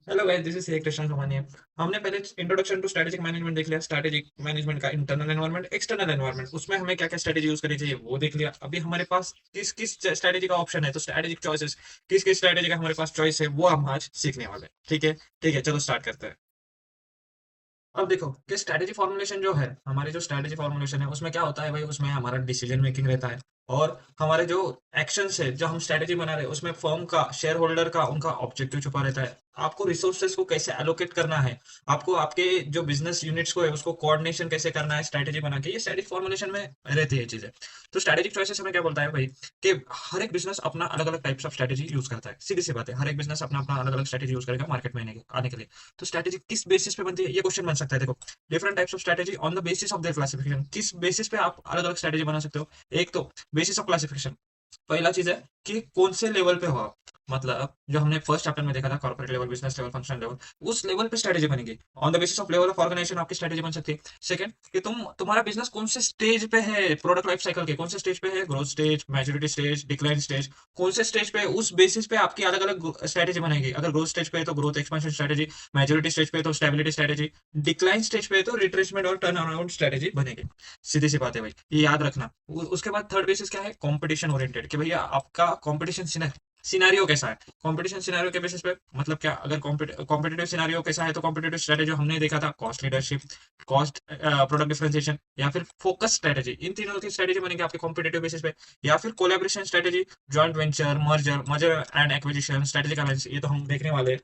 Hello guys, this is एक कृष्ण सोमानी। हमने पहले इंट्रोडक्शन टू स्ट्रेटेजिक मैनेजमेंट देख लिया। स्ट्रेटेजिक मैनेजमेंट का इंटरनल एनवायरनमेंट, एक्सटर्नल एनवायरनमेंट, उसमें हमें क्या क्या स्ट्रेटेजी यूज करनी चाहिए वो देख लिया। अभी हमारे पास किस किस स्ट्रेटेजी का ऑप्शन है, तो स्ट्रेटेजिक चॉइसेस किस किस स्ट्रेटेजी का हमारे पास चॉइस है वो हम आज सीखने वाले हैं। ठीक है, ठीक है, चलो स्टार्ट करते हैं। अब देखो कि स्ट्रैटेजी फॉर्मुलेशन जो है, हमारी जो स्ट्रैटेजी फॉर्मुलेशन है उसमें क्या होता है भाई, उसमें हमारा डिसीजन मेकिंग रहता है। और हमारे जो एक्शंस है, जो हम स्ट्रैटेजी बना रहे हैं, उसमें फर्म का, शेयर होल्डर का, उनका ऑब्जेक्टिव छुपा रहता है। आपको रिसोर्सेज को कैसे एलोकेट करना है, आपको आपके जो बिजनेस यूनिट्स को है उसको कोऑर्डिनेशन कैसे करना है स्ट्रैटेजी बना के, ये स्ट्रैटेजी फॉर्मुलेशन में रहती है चीजें। तो स्ट्रैटेजिक चॉइसेस हमें क्या बोलता है भाई, कि हर एक बिजनेस अपना अलग अलग टाइप्स ऑफ स्ट्रैटेजी यूज करता है। सीधी सी बात है, हर एक बिजनेस अपना अपना अलग अलग स्ट्रैटेजी यूज करेगा मार्केट में आने के लिए। तो स्ट्रैटेजी किस बेसिस पे बनती है, ये क्वेश्चन बन सकता है। देखो, different types of strategy on the basis of their classification, किस बेसिस पे आप अलग अलग स्ट्रैटेजी बना सकते हो। एक तो बेसिस ऑफ क्लासिफिकेशन, पहला चीज है कि कौन से लेवल पे हो आप। मतलब जो हमने फर्स्ट चैप्टर में देखा था, corporate level, business level, functional level, उस लेवल पे स्ट्रेटेजी बनेगी। On the basis of level of organization आपकी स्ट्रेटेजी बन सकती है। सेकंड, कि तुम्हारा बिजनेस कौन से स्टेज पे है, प्रोडक्ट लाइफ साइकिल के कौन से स्टेज पे है, growth stage, maturity stage, decline stage, कौन से स्टेज पे है, उस बेसिस पे आपकी अलग अलग स्ट्रेटेजी बनेगी। अगर ग्रोथ स्टेज पे है तो growth expansion strategy, maturity stage पे है तो स्टेबिलिटी स्ट्रेटेजी, डिक्लाइन स्टेज पे है तो रिट्रेसमेंट और टर्न अराउंड स्ट्रेटेजी बनेगी। सीधी सी बात है भाई, ये याद रखना। उसके बाद थर्ड बेसिस क्या है, कंपटीशन ओरिएंटेड, कि भैया आपका कंपटीशन सिनेरियो कैसा है। कंपटीशन सिनेरियो के बेसिस पे मतलब क्या, अगर कॉम्पिटेटिव सिनेरियो कैसा है तो कॉम्पिटेटिव स्ट्रेटेजी हमने देखा था, cost leadership, cost product differentiation, या फिर फोकस स्ट्रेटेजी। इन तीनों की स्ट्रेटेजी बनेगी आपके कॉम्पिटेटिव बेसिस पे। या फिर collaboration strategy, joint venture, merger merger and acquisition, strategic alliance, ये तो हम देखने वाले हैं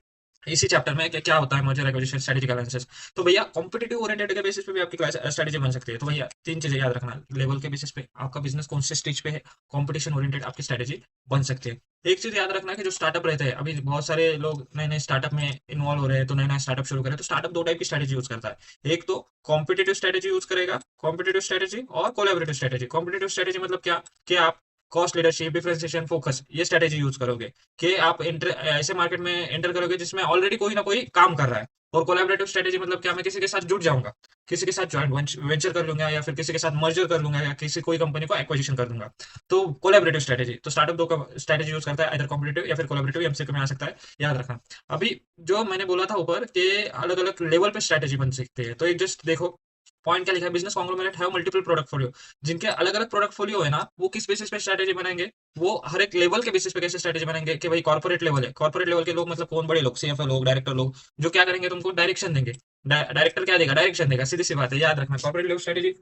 इसी चैप्टर में कि क्या होता है मर्जर एक्विजिशन, स्ट्रेटेजिक अलायंसेस। तो भैया कॉम्पिटेटिव ओरिएंटेड के बेसिस पे भी आपकी स्ट्रेटेजी बन सकती है। तो भैया तीन चीजें याद रखना, लेवल के बेसिस पे आपका बिजनेस कौन से स्टेज पे है, कॉम्पिटिशन ओरिएंटेड आपकी स्ट्रेटेजी बन सकती है। एक चीज याद रखना कि जो स्टार्टअप रहते हैं, अभी बहुत सारे लोग नए नए स्टार्टअप में इन्वॉल्व हो रहे हैं, तो नए नए स्टार्टअप शुरू करें, तो स्टार्टअप दो टाइप की स्ट्रेटेजी यूज करता है। एक तो कॉम्पिटेटिव स्ट्रेटेजी यूज करेगा, कॉम्पिटेटिव स्ट्रेटेजी, और कोलैबोरेटिव स्ट्रेटेजी। कॉम्पिटेटिव स्ट्रेटेजी मतलब क्या, कि आप कॉस्ट लीडरशिप, डिफरेंशिएशन, फोकस, ये स्ट्रेटेजी यूज करोगे, कि आप ऐसे मार्केट में एंटर करोगे जिसमें ऑलरेडी कोई ना कोई काम कर रहा है। और कोलैबोरेटिव स्ट्रेटेजी मतलब क्या, मैं किसी के साथ जुड़ जाऊंगा, किसी के साथ ज्वाइंट वेंचर कर लूंगा, या फिर किसी के साथ मर्जर कर लूंगा, या किसी कोई कंपनी को एक्विजिशन कर दूंगा। तो कोलैबोरेटिव स्ट्रेटेजी, तो स्टार्टअप दो का स्ट्रेटेजी यूज करता है, इधर कॉम्पिटेटिव या फिर कोलैबोरेटिव, एमसीक्यू में आ सकता है, याद रखना। अभी जो मैंने बोला था ऊपर कि अलग अलग लेवल पे स्ट्रेटेजी बन सकती है, तो एक जस्ट देखो पॉइंट क्या लिखा है, बिजनेस कॉन्ग्लोमेरेट है मल्टीपल प्रोडक्ट फोलियो, जिनके अलग अलग प्रोडक्ट फोलियो है ना, वो किस बेसिस पे स्ट्रेटेजी बनाएंगे, वो हर एक लेवल के बेसिस पे कैसे स्ट्रेटेजी बनाएंगे। कि भाई कॉर्पोरेट लेवल है, कॉर्पोरेट लेवल के लोग मतलब कौन, बड़े लोग, सीएफओ लोग, डायरेक्टर लोग, जो क्या करेंगे, तुमको डायरेक्शन देंगे। डायरेक्टर क्या देगा, डायरेक्शन देगा। सीधी सी बात है, याद रखना, कॉर्पोरेट लेवल स्ट्रेटेजी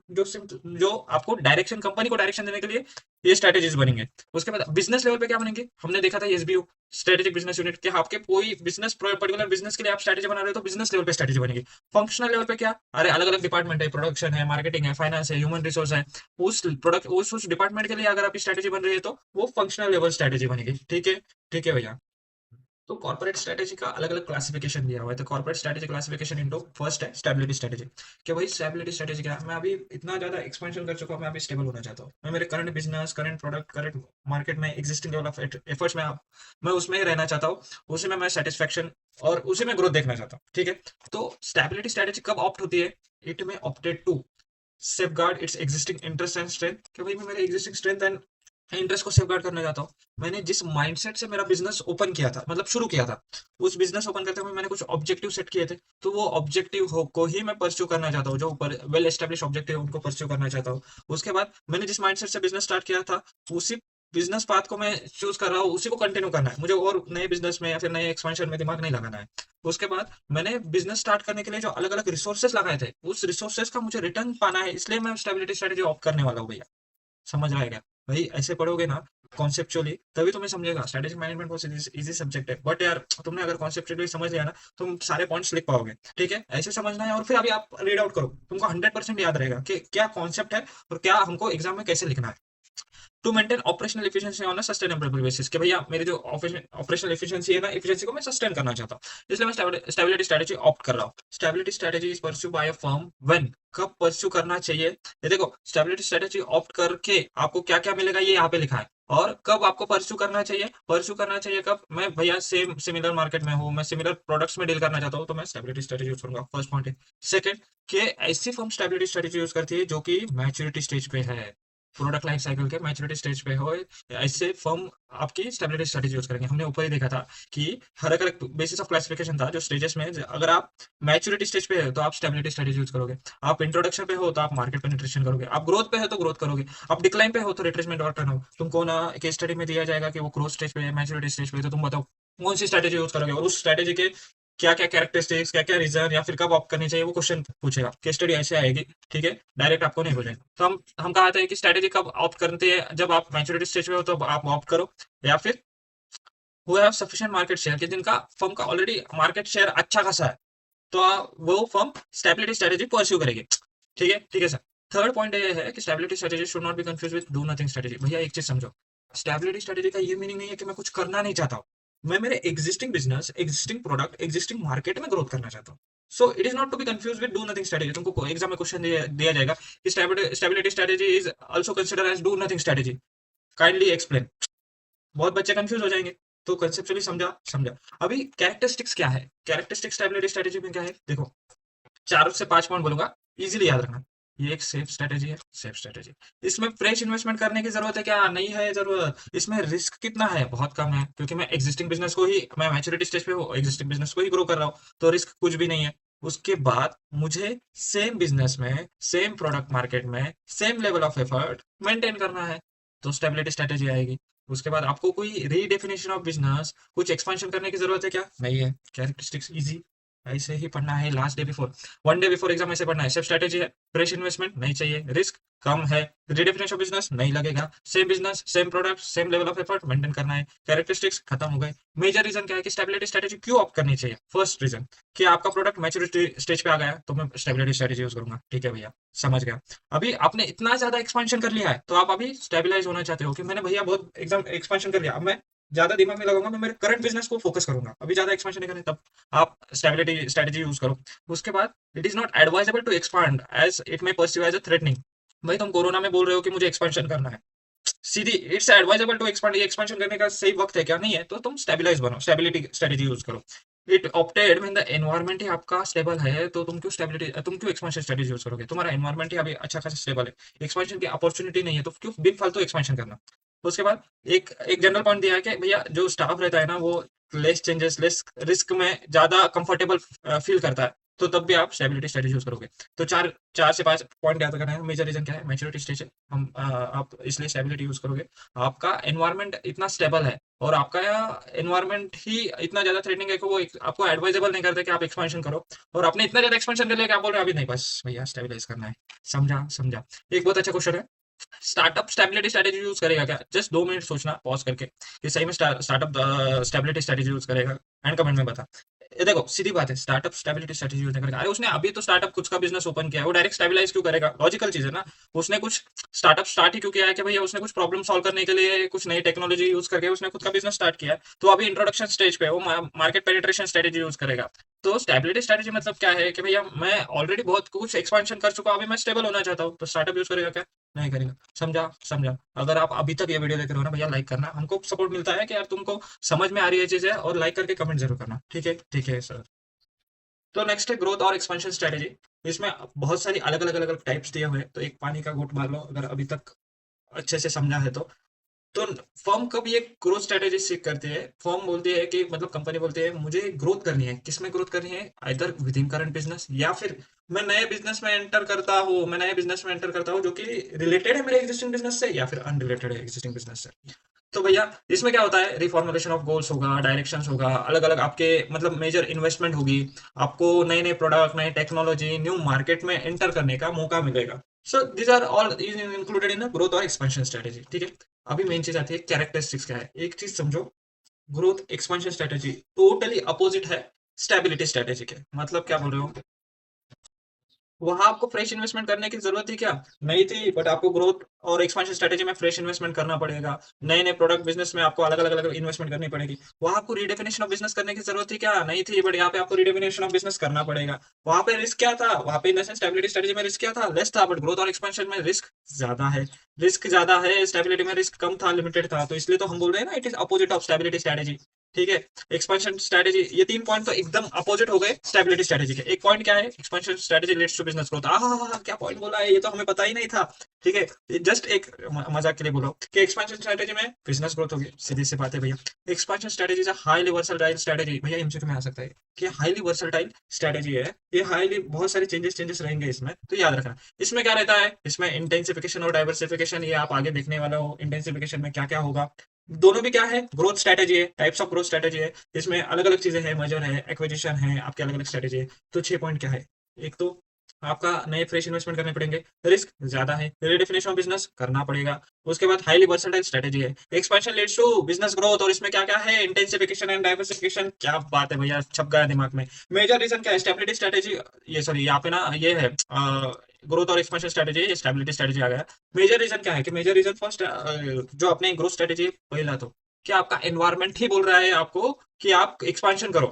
जो आपको डायरेक्शन, कंपनी को डायरेक्शन देने के लिए ये स्ट्रेटेजीज बनेंगे। उसके बाद बिजनेस लेवल पे क्या बनेंगे, हमने देखा था एसबीयू, स्ट्रेटेजिक बिजनेस यूनिट, कि आपके कोई बिजनेस, पर्टिकुलर बिजनेस के लिए आप स्ट्रेटेजी बना रहे हो तो बिजनेस लेवल पे स्ट्रेटेजी बनेगी। फंक्शनल लेवल पे क्या, अरे अलग अलग डिपार्टमेंट है, प्रोडक्शन है, मार्केटिंग है, फाइनेंस है, ह्यूमन रिसोर्स है, उस प्रोडक्ट उस डिपार्टमेंट के लिए अगर आपकी स्ट्रेटेजी बन रही है तो वो फंक्शनल लेवल स्ट्रेटेजी बनेगी। ठीक है, ठीक है भैया। तो कॉर्पोरेट स्ट्रेटेजी का अलग अलग क्लासिफिकेशन दिया हुआ है। तो corporate strategy classification into, first है स्टेबिलिटी स्ट्रेटेजी। कि भाई स्टेबिलिटी स्ट्रेटेजी क्या है, मैं अभी इतना ज्यादा एक्सपेंशन कर चुका हूँ, मैं अभी स्टेबल होना चाहता हूँ, मैं मेरे current business, current product, current market में एग्जिस्टिंग लेवल ऑफ एफर्ट्स में मैं उसमें ही रहना चाहता हूँ, उसी में मैं सेटिस्फेक्शन और उसी में ग्रोथ देखना चाहता हूँ। ठीक है, तो स्टेबिलिटी स्ट्रेटेजी कब ऑप्ट होती है, it may opted to safeguard its existing interest and strength. कि भाई मैं मेरे एग्जिस्टिंग स्ट्रेंथ एंड इंटरेस्ट को सेफगार्ड करना चाहता हूँ। मैंने जिस माइंडसेट से मेरा बिजनेस ओपन किया था, मतलब शुरू किया था, उस बिजनेस ओपन करते हुए मैंने कुछ ऑब्जेक्टिव सेट किए थे, तो वो ऑब्जेक्टिव को ही मैं परस्यू करना चाहता हूँ, जो ऊपर वेल एस्टेब्लिश ऑब्जेक्टिव उनको परस्यू करना चाहता हूँ। उसके बाद मैंने जिस माइंडसेट से बिजनेस स्टार्ट किया था, उसी बिजनेस पाथ को मैं चूज कर रहा हूँ, उसी को कंटिन्यू करना है मुझे, और नए बिजनेस में या फिर नए एक्सपेंशन में दिमाग नहीं लगाना है। उसके बाद मैंने बिजनेस स्टार्ट करने के लिए जो अलग अलग रिसोर्सेस लगाए थे, उस रिसोर्सेस का मुझे रिटर्न पाना है, इसलिए मैं स्टेबिलिटी स्ट्रेटेजी ऑप्ट करने वाला हूँ भैया। समझ रहा है क्या भाई, ऐसे पढ़ोगे ना कॉन्सेप्चुअली, तभी तुम्हें समझेगा। स्ट्रेटेजिक मैनेजमेंट बहुत इजी सब्जेक्ट है, बट यार तुमने अगर कॉन्सेप्चुअली समझ लिया ना, तुम सारे पॉइंट्स लिख पाओगे। ठीक है, ऐसे समझना है, और फिर अभी आप रीड आउट करो, तुमको 100% याद रहेगा कि क्या कॉन्सेप्ट है और क्या हमको एग्जाम में कैसे लिखना है। To maintain operational efficiency on a sustainable basis, कि भैया मेरी जो ऑपरेशनल एफिशिएंसी है ना, एफिशिएंसी को मैं सस्टेन करना चाहता हूँ, इसलिए मैं स्टेबिलिटी स्ट्रेटेजी ऑप्ट कर रहा हूँ। Stability strategy is pursue by a firm when, कब परस्यू करना चाहिए, ये देखो स्टेबिलिटी स्ट्रेटेजी ऑप्ट करके आपको क्या क्या मिलेगा ये यहाँ पे लिखा है। और कब आपको परस्यू करना चाहिए, परस्यू करना चाहिए कब, मैं भैया सेम सिमिलर मार्केट में हूँ, मैं सिमिलर प्रोडक्ट्स में डील करना चाहता हूँ, तो मैं स्टेबिलिटी स्ट्रेटेजी यूज करूंगा। फर्स्ट पॉइंट है। सेकंड, कि ऐसी फर्म स्टेबिलिटी स्ट्रेटेजी यूज करती है जो कि मैच्योरिटी स्टेज पे है। प्रोडक्ट लाइफ साइकिल के मैच्योरिटी स्टेज पे हो, ऐसे फर्म आपकी स्टेबिलिटी स्ट्रेटेजी यूज करेंगे। हमने ऊपर ही देखा था कि हर एक बेसिस ऑफ क्लासिफिकेशन था जो स्टेजेस में, अगर आप मैच्योरिटी स्टेज पे है तो आप स्टेबिलिटी स्ट्रेटेजी यूज करोगे, आप इंट्रोडक्शन पे हो तो आप मार्केट पेनिट्रेशन करोगे, आप ग्रोथ पे है तो ग्रोथ करोगे, आप डिक्लाइन पे हो तो रिट्रेसमेंट और टर्न हो। तुमको ना केस स्टडी में दिया जाएगा कि वो ग्रोथ स्टेज पे है, मैच्योरिटी स्टेज पे है, तो तुम बताओ कौन सी स्ट्रेटेजी यूज करोगे, और उस स्ट्रेटेजी के क्या क्या कैरेक्टरिस्टिक्स, क्या क्या रीजन, या फिर कब ऑप्ट करनी चाहिए, वो क्वेश्चन पूछेगा। केस स्टडी ऐसे आएगी, ठीक है, डायरेक्ट आपको नहीं पूछेगा। तो हम कहा था कि स्ट्रेटेजी कब ऑप्ट करते हैं, जब आप मैच्योरिटी स्टेज पे हो तो आप ऑप्ट करो, या फिर who have sufficient market share, कि जिनका फर्म का ऑलरेडी मार्केट शेयर अच्छा खासा है, तो वो फर्म स्टेबिलिटी स्ट्रेटेजी परस्यू करेगी। ठीक है सर। थर्ड पॉइंट ये है कि stability strategy should not be confuse with do nothing strategy. भैया एक चीज समझो, स्टेबिलिटी स्ट्रेटेजी का ये मीनिंग नहीं है कि मैं कुछ करना नहीं चाहता हूँ, मैं मेरे existing business, existing product, existing market में ग्रोथ करना चाहता हूँ। So it is not to be confuse with do nothing strategy. तुमको एग्जाम में क्वेश्चन दिया जाएगा कि stability strategy is also consider as do nothing strategy, kindly explain. बहुत बच्चे कंफ्यूज हो जाएंगे। तो कंसेप्चुअली समझा समझा। अभी कैरेक्टरिस्टिक्स क्या है, कैरेक्टरिस्टिक्स स्टेबिलिटी स्ट्रेटेजी में क्या है, देखो 4 से 5 पॉइंट बोलूंगा, इजीली याद रखना। ये एक सेफ स्ट्रेटेजी है, सेफ स्ट्रेटेजी। इसमें फ्रेश इन्वेस्टमेंट करने की जरूरत है क्या, नहीं है जरूरत। इसमें रिस्क कितना है, बहुत कम है, क्योंकि मैं एग्जिस्टिंग बिजनेस को ही, मैं मैच्योरिटी स्टेज पे हूँ, एग्जिस्टिंग बिजनेस को ही ग्रो कर रहा हूँ, तो रिस्क कुछ भी नहीं है। उसके बाद मुझे सेम बिजनेस में, सेम प्रोडक्ट मार्केट में, same level of effort maintain करना है, तो स्टेबिलिटी स्ट्रेटेजी आएगी। उसके बाद आपको कोई रीडेफिनेशन ऑफ बिजनेस, कुछ एक्सपेंशन करने की जरूरत है क्या, नहीं है। कैरेक्टरिस्टिक्स इजी, ऐसे ही पढ़ना है। Last day before, 1 day before exam ऐसे पढ़ना है। सेफ स्ट्रेटेजी है, फ्रेश इन्वेस्टमेंट नहीं चाहिए, रिस्क कम है, रिडेफिनेशन ऑफ बिजनेस नहीं लगेगा, same business, same product, same level of effort maintain करना है। कैरेक्टरिस्टिक्स खत्म हो गए। मेजर रीजन क्या है कि स्टेबिलिटी स्ट्रेटेजी क्यों ऑप्ट करनी चाहिए। फर्स्ट रीजन कि आपका प्रोडक्ट मैच्योरिटी स्टेज पे आ गया है, तो मैं स्टेबिलिटी स्ट्रेटेजी यूज करूंगा। ठीक है भैया, समझ गया। अभी आपने इतना ज्यादा एक्सपेंशन कर लिया है, तो आप अभी स्टेबिलाईज होना चाहते हो कि मैंने भैया बहुत एग्जाम एक्सपेंशन कर लिया, अब मैं ज्यादा दिमाग में लगाऊंगा, मैं मेरे करंट बिजनेस को फोकस करूंगा, अभी ज्यादा एक्सपेंशन नहीं करनी, तब आप स्टेबिलिटी स्ट्रेटेजी यूज करो। उसके बाद it is not advisable to expand as it may perceive as a threatening. भाई तुम कोरोना में बोल रहे हो कि मुझे एक्सपेंशन करना है, सीधी इट्स एडवाइजेबल टू एक्सपांड, ये एक्सपेंशन करने का सही वक्त है क्या, नहीं है, तो तुम स्टेबिलाईज बनो, स्टेबिलिटी स्ट्रेटेजी यूज करो। It opted when the environment ही आपका स्टेबल है, तो तुम क्यों एक्सपेंशन स्ट्रेटेजी यूज करोगे। तुम्हारा एनवायरनमेंट ही अभी अच्छा खासा स्टेबल है, एक्सपेंशन की अपॉर्चुनिटी नहीं है, तो क्यों बिन फालतू एक्सपेंशन करना। उसके बाद एक एक जनरल पॉइंट दिया है कि भैया जो स्टाफ रहता है ना, वो लेस चेंजेस, लेस रिस्क में ज्यादा कंफर्टेबल फील करता है, तो तब भी आप स्टेबिलिटी स्ट्रेटेजी यूज करोगे। तो 4 से 5 पॉइंट याद करना है। मेजर रीजन क्या है, मैच्योरिटी स्टेज है, आप इसलिए स्टेबिलिटी यूज करोगे। आपका एनवायरनमेंट इतना स्टेबल है, और आपका एनवायरनमेंट ही इतना ज्यादा थ्रेटनिंग है कि वो आपको एडवाइजेबल नहीं करता कि आप एक्सपेंशन करो, और आपने इतना ज्यादा एक्सपेंशन कर लिया कि आप बोल रहे हो अभी नहीं, बस भैया स्टेबिलाईज करना है। समझा समझा। एक बहुत अच्छा क्वेश्चन है, स्टार्टअप स्टेबिलिटी स्ट्रेटेजी यूज करेगा क्या, जस्ट 2 मिनट सोचना पॉज करके कि सही में स्टार्टअप स्टेबिलिटी स्ट्रेटेजी यूज करेगा, एंड कमेंट में बता। ये देखो सीधी बात है, स्टार्टअप स्टेबिलिटी स्ट्रेटेजी यूज नहीं करेगा। अरे उसने अभी तो स्टार्टअप खुद का बिजनेस ओपन किया है, वो डायरेक्ट स्टेबिलाईज क्यों करेगा, लॉजिकल चीज है ना। उसने कुछ स्टार्टअप स्टार्ट ही क्यों किया है कि भैया उसने कुछ प्रॉब्लम सॉल्व करने के लिए कुछ नई टेक्नोलॉजी यूज करके उसने खुद का बिजनेस स्टार्ट किया है, तो अभी इंट्रोडक्शन स्टेज पे वो मार्केट पेनिट्रेशन स्ट्रेटेजी यूज करेगा। तो स्टेबिलिटी स्ट्रेटेजी मतलब क्या है कि भैया मैं ऑलरेडी बहुत कुछ एक्सपेंशन कर चुका हूं, अभी मैं स्टेबल होना चाहता हूं, तो स्टार्टअप यूज करेगा क्या, नहीं करेगा। समझा समझा। अगर आप अभी तक ये वीडियो देख रहे हो ना भैया, लाइक करना, हमको सपोर्ट मिलता है कि यार तुमको समझ में आ रही है चीजें, और लाइक करके कमेंट जरूर करना। ठीक है सर। तो नेक्स्ट है ग्रोथ और एक्सपेंशन स्ट्रेटेजी। इसमें बहुत सारी अलग अलग टाइप्स दिए हुए हैं, तो एक पानी का घूंट मार लो अगर अभी तक अच्छे से समझा है तो फर्म कब ये ग्रोथ स्ट्रेटेजी सीख करती है, फर्म बोलती है कि मतलब कंपनी बोलती है मुझे ग्रोथ करनी है, किसमें ग्रोथ करनी है, either with in current business, या फिर मैं नए बिजनेस में एंटर करता हूँ, मैं नए बिजनेस में एंटर करता हूँ जो कि रिलेटेड है मेरे एग्जिस्टिंग बिजनेस से, या फिर अनरिलेटेड है एग्जिस्टिंग बिजनेस से। तो भैया इसमें क्या होता है, रिफॉर्मुलेशन ऑफ गोल्स होगा, डायरेक्शंस होगा, अलग अलग आपके मतलब मेजर इन्वेस्टमेंट होगी, आपको नए नए प्रोडक्ट, नए टेक्नोलॉजी, न्यू मार्केट में एंटर करने का मौका मिलेगा। So these are all included in growth और एक्सपेंशन स्ट्रेटेजी। ठीक है। अभी मेन चीज आती है कैरेक्टरिस्टिक्स क्या है। एक चीज समझो, growth expansion strategy totally opposite है स्टेबिलिटी स्ट्रेटेजी के। मतलब क्या बोल रहे हो, वहां आपको फ्रेश इन्वेस्टमेंट करने की जरूरत थी क्या, नहीं थी, बट आपको ग्रोथ और एक्सपेंशन स्ट्रेटेजी में फ्रेश इन्वेस्टमेंट करना पड़ेगा। नए नए प्रोडक्ट बिजनेस में आपको अलग अलग इन्वेस्टमेंट करनी पड़ेगी। वहां आपको रिडेफिनेशन ऑफ बिजनेस करने की जरूरत थी क्या, नहीं थी, बट यहाँ पे आपको रिडेफिनेशन ऑफ बिजनेस करना पड़ेगा। वहां पे रिस्क क्या था, वहां पे स्टेबिलिटी स्ट्रेटेजी में रिस्क क्या था, लेस था, बट ग्रोथ और एक्सपेंशन में रिस्क ज्यादा है। रिस्क ज्यादा है, स्टेबिलिटी में रिस्क कम था, लिमिटेड था, तो इसलिए तो हम बोल रहे हैं ना it is opposite of stability strategy. ठीक है। एक्सपेंशन स्ट्रेटेजी, ये 3 पॉइंट तो एकदम अपोजिट हो गए स्टेबिलिटी स्ट्रेटेजी के। एक पॉइंट क्या है, expansion strategy leads to business growth. क्या पॉइंट बोला है, ये तो हमें पता ही नहीं था। ठीक है, जस्ट एक मजाक के लिए बोलो कि एक्सपेंशन स्ट्रेटेजी में बिजनेस ग्रोथ होगी, सीधी सी बात है भैया। Expansion strategy is highly versatile strategy, भैया एमसीक्यू में आ सकता है कि हाईली वर्सटाइल स्ट्रेटेजी है। ये हाईली बहुत सारे चेंजेस चेंजेस रहेंगे इसमें, तो याद रखना। इसमें क्या रहता है, इसमें इंटेंसिफिकेशन और डाइवर्सिफिकेशन, ये आप आगे देखने वाला हो। इंटेंसिफिकेशन में क्या क्या होगा, दोनों भी क्या है, ग्रोथ स्ट्रेटेजी है, टाइप्स ऑफ ग्रोथ स्ट्रेटेजी है। इसमें अलग अलग चीजें हैं, मर्जर है, एक्विजिशन है, आपके अलग अलग स्ट्रेटेजी है। तो 6 पॉइंट क्या है, एक तो आपका नए फ्रेश इन्वेस्टमेंट करने पड़ेंगे, रिस्क ज्यादा है, रिडेफिनेशन ऑफ बिजनेस करना पड़ेगा। उसके बाद हाईली वर्सेटाइल स्ट्रेटेजी है, expansion leads to business growth, और इसमें क्या क्या है, इंटेंसिफिकेशन एंड डाइवर्सिफिकेशन। क्या बात है भैया, छप गया दिमाग में। मेजर रीजन क्या है, स्टेबिलिटी स्ट्रेटेजी, ये सॉरी यहाँ पे ना ये है ग्रोथ और एक्सपेंशन स्ट्रेटेजी, स्टेबिलिटी स्ट्रेटेजी आ गया। मेजर रीजन क्या है कि मेजर रीजन फर्स्ट, जो अपने ग्रोथ स्ट्रेटेजी, पहला तो क्या आपका एनवायरनमेंट ही बोल रहा है आपको कि आप एक्सपेंशन करो,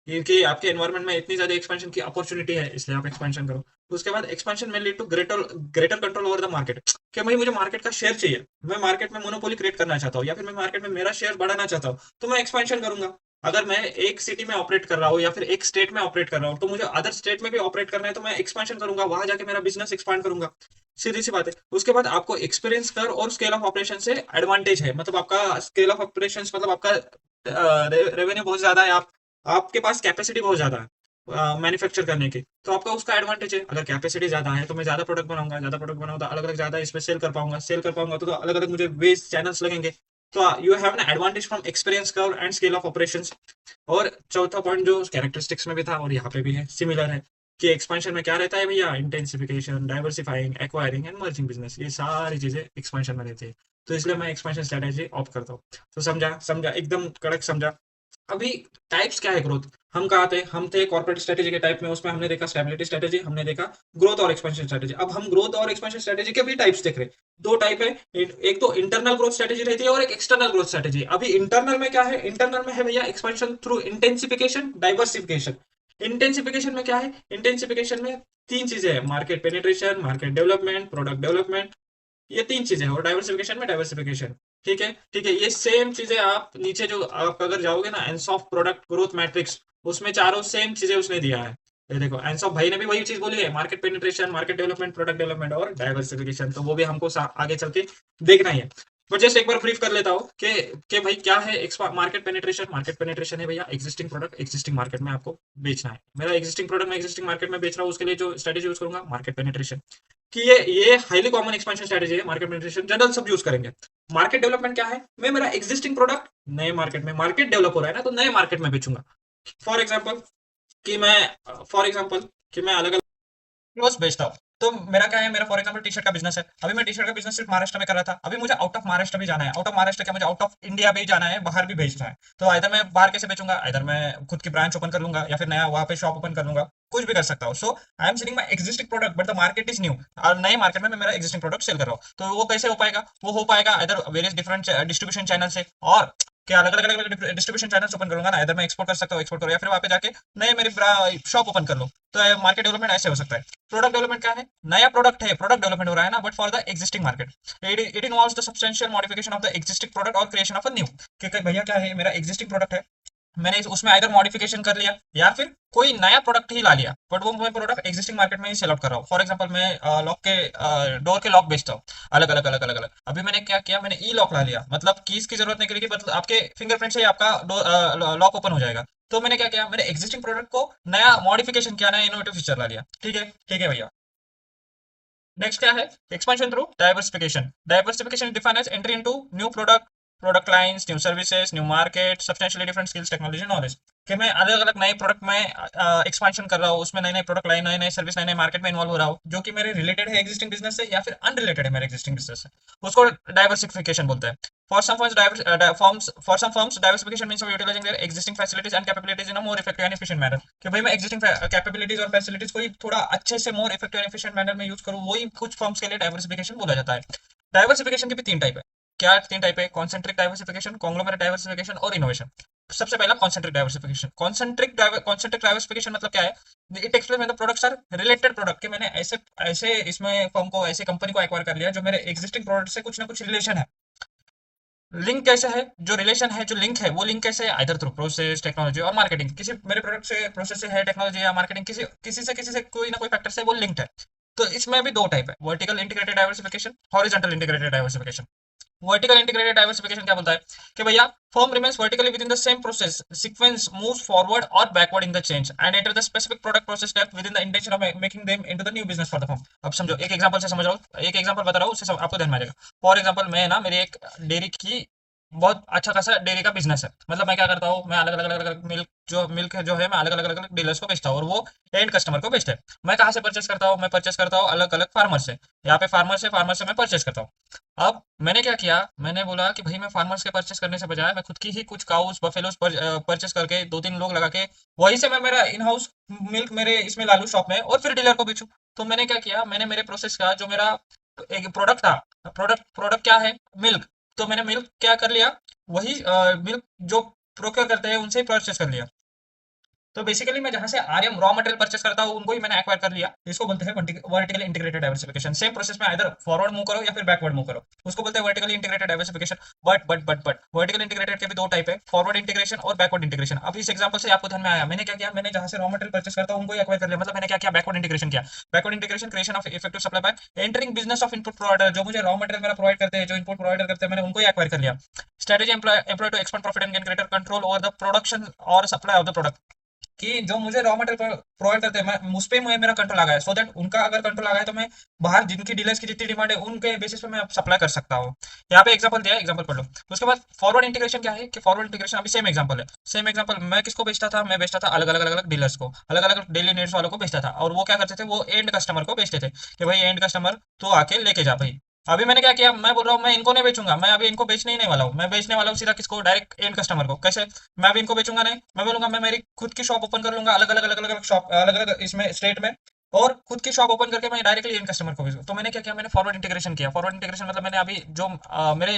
क्योंकि आपके एनवायरनमेंट में इतनी ज्यादा एक्सपेंशन की अपॉर्चुनिटी है, इसलिए आप एक्सपेंशन करो। उसके बाद एक्सपेंशन में lead to greater greater control over the market, कि भाई मुझे मार्केट का शेयर चाहिए, मैं मार्केट में मोनोपोली क्रिएट करना चाहता हूँ, या फिर मैं मार्केट में मेरा शेयर बढ़ाना चाहता हूँ, तो मैं एक्सपेंशन करूंगा। अगर मैं एक सिटी में ऑपरेट कर रहा हूँ या फिर एक स्टेट में ऑपरेट कर रहा हूँ, तो मुझे अदर स्टेट में भी ऑपरेट करना है, तो मैं एक्सपेंशन करूंगा, वहां जाके मेरा बिजनेस एक्सपांड करूंगा। सीधी सी बात है। उसके बाद आपको एक्सपीरियंस कर और स्केल ऑफ ऑपरेशन से एडवांटेज है, मतलब आपका स्केल ऑफ ऑपरेशन, मतलब आपका रेवेन्यू बहुत ज्यादा है, आप आपके पास कैपेसिटी बहुत ज्यादा है मैन्युफैक्चर करने की, तो आपका उसका एडवांटेज है। अगर कैपेसिटी ज्यादा है तो मैं ज्यादा प्रोडक्ट बनाऊंगा, ज्यादा प्रोडक्ट बनाऊंगा तो अलग अलग ज्यादा इसमें सेल कर पाऊंगा, सेल कर पाऊंगा तो अलग अलग मुझे वेज चैनल्स लगेंगे। तो you have an advantage from experience curve and scale of operations. और चौथा पॉइंट जो कैरेक्टरिस्टिक्स में भी था और यहाँ पे भी है, सिमिलर है, कि एक्सपेंशन में क्या रहता है भैया, intensification, diversifying, acquiring and merging business, ये सारी चीजें एक्सपेंशन में रहती है। तो इसलिए मैं एक्सपेंशन स्ट्रेटेजी ऑप्ट करता हूँ। तो समझा, समझा एकदम कड़क समझा। अभी टाइप्स क्या है ग्रोथ, हम कहा थे, हम थे कॉर्पोरेट स्ट्रेटेजी के टाइप में, उसमें हमने देखा स्टेबिलिटी स्ट्रेटेजी, हमने देखा ग्रोथ और एक्सपेंशन स्ट्रेटेजी। अब हम ग्रोथ और एक्सपेंशन स्ट्रेटेजी के भी टाइप्स देख रहे हैं। दो टाइप है, एक तो इंटरनल ग्रोथ स्ट्रेटेजी रहती है और एक एक्सटर्नल ग्रोथ स्ट्रेटेजी। अभी इंटरनल में क्या है, इंटरनल में है भैया expansion through intensification, diversification. Intensification में क्या है, इंटेंसिफिकेशन में तीन चीजें हैं, market penetration, market development, product development, ये तीन चीजें हैं। और डाइवर्सिफिकेशन में डाइवर्सिफिकेशन, ठीक है, ठीक है। ये सेम चीजें आप नीचे जो आप अगर जाओगे ना, एंसॉफ प्रोडक्ट ग्रोथ मैट्रिक्स, उसमें चारों सेम चीजें उसने दिया है। ये देखो, एंसॉफ भाई ने भी वही चीज बोली है, market penetration, market development, product development और डाइवर्सिफिकेशन। तो वो भी हमको आगे चल के देखना ही है। बट जस्ट एक बार ब्रीफ कर लेता हूँ कि भाई क्या है मार्केट पेनिट्रेशन। मार्केट पेनिट्रेशन है भैया एग्जिस्टिंग प्रोडक्ट एग्जिस्टिंग मार्केट में आपको बेचना है। मेरा एग्जिस्टिंग प्रोडक्ट मैं एग्जिस्टिंग मार्केट में बेच रहा हूँ, उसके लिए जो स्ट्रेटेजी यूज करूंगा, मार्केट पेनिट्रेशन। कि ये हाईली कॉमन एक्सपेंशन स्ट्रेटेजी है, मार्केट पेनिट्रेशन जनरल सब यूज करेंगे। मार्केट डेवलपमेंट क्या है, मैं मेरा एग्जिस्टिंग प्रोडक्ट नए मार्केट में, मार्केट डेवलप हो रहा है ना, तो नए मार्केट में बेचूंगा। फॉर एग्जाम्पल कि मैं फॉर एग्जाम्पल कि मैं अलग क्लोथ्स बेचता हूँ। तो मेरा क्या है, मेरा फॉर एग्जांपल टी शर्ट का बिजनेस है। अभी मैं टी शर्ट का बिजनेस सिर्फ महाराष्ट्र में कर रहा था, अभी मुझे आउट ऑफ महाराष्ट्र भी जाना है। आउट ऑफ महाराष्ट्र क्या, मुझे आउट ऑफ इंडिया भी जाना है, बाहर भी भेजना है। तो इधर मैं बाहर कैसे बेचूंगा, इधर मैं खुद की ब्रांच ओपन कर लूंगा या फिर नया वहां पे शॉप ओपन कर लूंगा, कुछ भी कर सकता हूँ। So I am selling my existing product but the market is new, और नए मार्केट में मैं मेरा एग्जिस्टिंग प्रोडक्ट सेल कर रहा हूँ। तो वो कैसे हो पाएगा, वो हो पाएगा इधर वेरियस डिफरेंट डिस्ट्रीब्यूशन चैनल से। और क्या अलग अलग अलग डिस्ट्रीब्यूशन चैनल ओपन करूंगा ना, इधर मैं एक्सपोर्ट कर सकता हूँ, एक्सपोर्ट करो, या फिर वहां पे जाके नए मेरी शॉप ओपन कर लो। तो मार्केट डेवलपमेंट ऐसे हो सकता है। प्रोडक्ट डेवलपमेंट क्या है, नया प्रोडक्ट है, प्रोडक्ट डेवलपमेंट हो रहा है ना, but for the existing market. It involves the substantial modification of the existing product और क्रिएशन ऑफ अ न्यू। क्योंकि भैया क्या है, मेरा एक्जिस्टिंग प्रोडक्ट है, मैंने उसमें आइदर मॉडिफिकेशन कर लिया या फिर कोई नया प्रोडक्ट ही ला लिया, बट वो मैं प्रोडक्ट एक्जिस्टिंग मार्केट में ही सेल आउट कर रहा हूँ। फॉर एग्जांपल मैं लॉक के डोर के लॉक बेचता हूँ, अलग अलग अलग अलग अलग। अभी मैंने क्या किया, मैंने ई लॉक ला लिया, मतलब कीज की जरूरत नहीं करेगी, मतलब आपके फिंगरप्रिंट से ही आपका लॉक ओपन हो जाएगा। तो मैंने क्या किया, मैंने एक्जिस्टिंग प्रोडक्ट को नया मॉडिफिकेशन किया, नया इनोवेटिव फीचर ला लिया। ठीक है भैया। नेक्स्ट क्या है, expansion through diversification. Diversification define as entry into new product lines, new services, new market, substantially different skills, technology, knowledge. कि मैं अलग अलग नए प्रोडक्ट में एक्सपेंशन कर रहा हूँ, उसमें नए नए प्रोडक्ट लाइन, नए नए सर्विस, नए नए मार्केट में इन्वॉल्व हो रहा हूँ, जो कि मेरे रिलेटेड है एग्जिस्टिंग बिजनेस से या फिर अनरिलेटेड है मेरे एग्जिस्टिंग बिजनेस से। उसको डाइवर्सिफिकेशन बोलते हैं। For some firms, for some firms, diversification means of utilizing their existing facilities and capabilities in a more effective and efficient manner. कि भाई मैं existing capabilities और facilities को ही थोड़ा अच्छे से more effective and efficient manner में यूज करूँ, वही कुछ firms के लिए diversification बोला जाता है। डाइवर्सिफिकेशन के भी तीन टाइप है। क्या तीन टाइप है, कॉन्सेंट्रिक डाइवर्सिफिकेशन, कॉन्ग्लोमेरेट डाइवर्सिफिकेशन और इनोवेशन। सबसे पहला कॉन्सेंट्रिक डाइवर्सिफिकेशन। कॉन्सेंट्रिक डाइवर्सिफिकेशन मतलब क्या है, it explain when the products are related product, कि मैंने ऐसे ऐसे इसमें फर्म को, ऐसे कंपनी को एक्वायर कर लिया जो मेरे एग्जिस्टिंग प्रोडक्ट से कुछ ना कुछ रिलेशन है। लिंक कैसे है, जो रिलेशन है, जो लिंक है, वो लिंक कैसे है, आइदर थ्रू प्रोसेस, टेक्नोलॉजी और मार्केटिंग। किसी मेरे प्रोडक्ट से, प्रोसेस से है, टेक्नोलॉजी या मार्केटिंग, किसी से कोई ना कोई फैक्टर से वो लिंक्ड है। तो इसमें भी दो टाइप है, vertical integrated diversification, horizontal integrated diversification. Vertical integrated diversification क्या बोलता है कि भैया firm remains vertically within the same process sequence, moves forward और backward in the change and enter the specific product process step within the intention of making them into the new business for the firm. अब समझो, एक example से समझ रहा हूँ, एक example बता रहा हूँ, उससे आपको ध्यान में आ जाएगा। फॉर एग्जांपल, मैं ना, मेरी एक डेयरी की बहुत अच्छा खासा डेयरी का बिजनेस है। मतलब मैं क्या करता हूँ, मैं अलग अलग अलग अलग मिल्क जो है, मैं अलग अलग अलग अलग डीलर्स को बेचता हूँ और वो एंड कस्टमर को बेचते हैं। मैं कहाँ से परचेस करता हूँ, मैं परचेस करता हूँ अलग अलग फार्मर से। यहाँ पे फार्मर से मैं परचेस करता हूँ। अब मैंने क्या किया, मैंने बोला कि भाई मैं फार्मर्स के परचेस करने से बजाय मैं खुद की ही कुछ काउस बफेलोस परचेस करके दो तीन लोग लगा के वहीं से मैं मेरा इन हाउस मिल्क मेरे इसमें लालू शॉप में और फिर डीलर को बेचूं। तो मैंने क्या किया, मैंने मेरे प्रोसेस का जो मेरा एक प्रोडक्ट था, प्रोडक्ट क्या है, मिल्क। तो मैंने मिल्क क्या कर लिया, वही मिल्क जो प्रोक्योर करते हैं उनसे ही परचेस कर लिया। तो बेसिकली मैं जहां से आर्यम रॉ मटेरियल परचेस करता हूँ उनको ही मैंने एक्वायर कर लिया। इसको बोलते हैं vertically integrated diversification. Same process में आइदर फॉरवर्ड मूव करो या फिर बैकवर्ड मूव करो, उसको बोलते हैं vertically integrated diversification. But vertical integrated के भी दो टाइप है, फॉरवर्ड इंटीग्रेशन और बैकवर्ड इंटीग्रेशन। अब इस एग्जांपल से आपको ध्यान में आया, मैंने क्या किया, मैंने जहां से रॉ मटेरियल परचेस करता हूँ उनको ही एक्वायर कर लिया। मतलब मैंने क्या किया, बैकवर्ड इंटीग्रेशन किया। Backward integration, creation of effective supply bye entering business of input provider, जो मुझे रॉ मटेरियल मेरा प्रोवाइड करते हैं, जो इनपुट प्रोवाइडर करते हैं, मैंने उनको ही एक्वायर कर लिया। Strategy employ to expand profit and gain greater control over the production और सप्लाई ऑफ द प्रोडक्ट। कि जो मुझे रॉ मटेरियल प्रोवाइड करते हैं, मैं उस पे मेरा कंट्रोल आ गया है, सो दैट उनका अगर कंट्रोल आ गया है तो मैं बाहर जिनकी डीलर्स की जितनी डिमांड है उनके बेसिस पे मैं सप्लाई कर सकता हूँ। यहाँ पे एग्जांपल दिया है, एग्जांपल पढ़ लो। उसके बाद फॉरवर्ड इंटीग्रेशन क्या है कि फॉरवर्ड इंटीग्रेशन अभी सेम एग्जांपल है, सेम एग्जांपल मैं किसको बेचता था, मैं बेचता था अलग अलग अलग अलग डीलर्स को, अलग अलग डेली नीड्स वालों को बेचता था। और वो क्या करते थे, वो एंड कस्टमर को बेचते थे कि भाई एंड कस्टमर तो आके लेके जा भाई। अभी मैंने क्या किया, मैं बोल रहा हूँ मैं इनको नहीं बेचूंगा, मैं अभी इनको बेचने ही नहीं वाला हूँ, मैं बेचने वाला हूँ सीधा किसको, डायरेक्ट एंड कस्टमर को। कैसे, मैं अभी इनको बेचूंगा नहीं, मैं बोलूंगा मैं मेरी खुद की शॉप ओपन कर लूंगा अलग अलग अलग अलग अलग शॉप, अलग अलग इसमें स्टेट में, और खुद की शॉप ओपन करके मैं डायरेक्टली एंड कस्टमर को बेचूँ। तो मैंने क्या किया, मैंने फॉरवर्ड इंटीग्रेशन किया। फॉरवर्ड इंटीग्रेशन मतलब मैंने अभी जो मेरे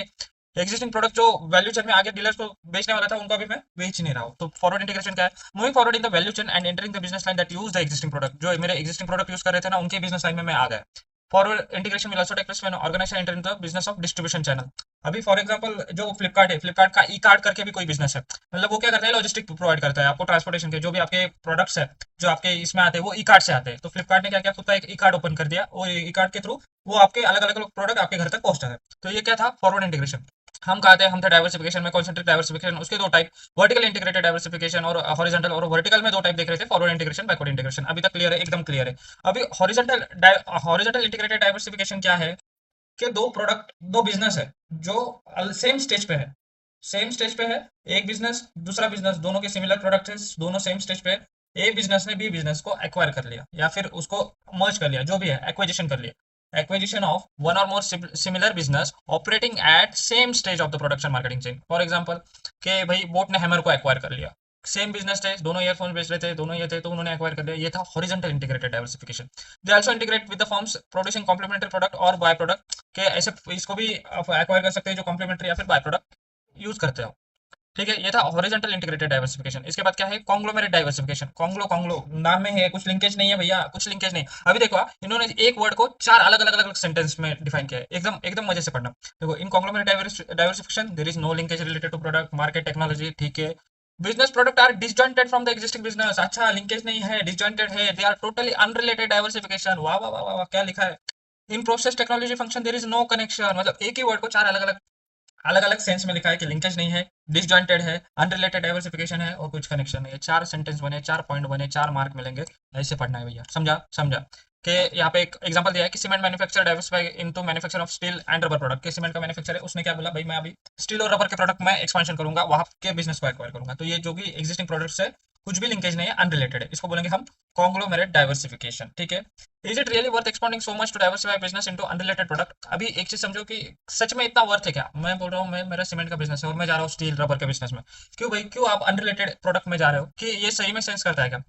एक्जिस्टिंग प्रोडक्ट जो वैल्यू चेन में आगे डीलर्स को बेचने वाला था उनको अभी मैं बेच नहीं रहा हूँ। तो फॉरवर्ड इंटीग्रेशन क्या है, moving forward in the value chain and entering the business line that use the existing product, जो मेरे एक्जिस्टिंग प्रोडक्ट यूज कर रहे थे ना उनके बिजनेस लाइन में मैं आ गया। Forward integration will also take place when organisation enter in the business of distribution channel. अभी फॉर एग्जांपल जो फ्लिपकार्ट है, फ्लिपकार्ट का ई कार्ड करके भी कोई बिजनेस है। मतलब वो क्या करता है, लॉजिस्टिक प्रोवाइड करता है आपको ट्रांसपोर्टेशन के, जो भी आपके प्रोडक्ट्स है जो आपके इसमें आते हैं वो ई कार्ड से आते हैं। तो फ्लिपकार्ट ने क्या किया, खुद का एक ई कार्ड ओपन कर दिया और ई कार्ड के थ्रू वो आपके अलग अलग प्रोडक्ट आपके घर तक पहुंचता है। तो ये क्या था, फॉरवर्ड इंटीग्रेशन। हम कहते हैं हम थे डाइवर्सिफिकेशन में, कॉन्सेंट्रेट डाइवर्सिफिकेशन, उसके दो टाइप, वर्टिकल इंटीग्रेटेड डाइवर्सिफिकेशन और हॉरिजॉन्टल। और वर्टिकल में दो टाइप देख रहे थे, फॉरवर्ड इंटीग्रेशन, बैकवर्ड इंटीग्रेशन। अभी तक क्लियर है, एकदम क्लियर है। अभी हॉरिजॉन्टल इंटीग्रेटेड डाइवर्सिफिकेशन क्या है कि दो प्रोडक्ट, दो बिजनेस है जो सेम स्टेज पे है, सेम स्टेज पे है। एक बिजनेस, दूसरा बिजनेस, दोनों के सिमिलर प्रोडक्ट है, दोनों सेम स्टेज पे है। ए बिजनेस ने बी बिजनेस को एक्वायर कर लिया या फिर उसको मर्ज कर लिया, जो भी है, एक्विजिशन कर लिया। एक्विजिशन ऑफ वन और more similar business operating eight same stage of the production marketing chain. For example के भाई बोट ने हैमर को एक्वायर कर लिया, सेम बिजनेस थे, दोनों ईयरफोन बेच रहे थे, दोनों ये थे, तो उन्होंने एक्वायर कर लिया। ये था horizontal integrated diversification. They also integrate with the firms producing complementary product और बाय प्रोडक्ट के, ऐसे इसको भी एक्वायर कर सकते हैं जो कॉम्प्लीमेंट्री या फिर बाय प्रोडक्ट यूज करते हो। ठीक है, ये था हॉरिजॉन्टल इंटीग्रेटेड डाइवर्सिफिकेशन। इसके बाद क्या है, कॉन्ग्लोमेरेट डाइवर्सिफिकेशन। कॉन्ग्लो कॉन्ग्लो नाम में है, कुछ लिंकेज नहीं है भैया, कुछ लिंकेज नहीं। अभी देखो इन्होंने एक वर्ड को चार अलग अलग अलग सेंटेंस में डिफाइन किया है, एकदम एकदम मजे से पढ़ना। देखो, in conglomerate diversification there is no linkage related to product market technology. ठीक है, business product are disjointed from the existing business. अच्छा, लिंकेज नहीं है, डिसजॉइंटेड है, they are totally unrelated diversification. वाह वाह वाह वाह, क्या लिखा है। In process technology function there is no connection. मतलब एक ही वर्ड को चार अलग अलग अलग अलग सेंस में लिखा है कि लिंकेज नहीं है, डिसजॉइंटेड है, अनरिलेटेड डाइवर्सिफिकेशन है और कुछ कनेक्शन नहीं है। चार सेंटेंस बने, चार पॉइंट बने, चार मार्क मिलेंगे। ऐसे पढ़ना है भैया, समझा समझा। कि यहाँ पे एक एग्जांपल दिया है कि cement manufacture diversify into manufacture of steel and rubber product. के सीमेंट का मैन्युफैक्चर है, उसने क्या बोला, भाई मैं अभी स्टील और रबर के प्रोडक्ट में एक्सपेंशन करूंगा, वहां के बिजनेस को एक्वायर करूंगा। तो ये जो भी एग्जिस्टिंग प्रोडक्ट्स है, कुछ भी लिंकेज नहीं है, अनरिलेटेड है, इसको बोलेंगे हम कॉन्ग्लोमेरेट डाइवर्सिफिकेशन। ठीक है, is it really worth expanding so much to diversify business into unrelated product. अभी एक चीज समझो कि सच में इतना वर्थ है क्या। मैं बोल रहा हूँ, मैं, मेरा सीमेंट का बिजनेस है और मैं जा रहा हूँ स्टील रबर के बिजनेस में। क्यों भाई, क्यों आप अनरिलेटेड प्रोडक्ट में जा रहे हो, कि ये सही में सेंस करता है क्या।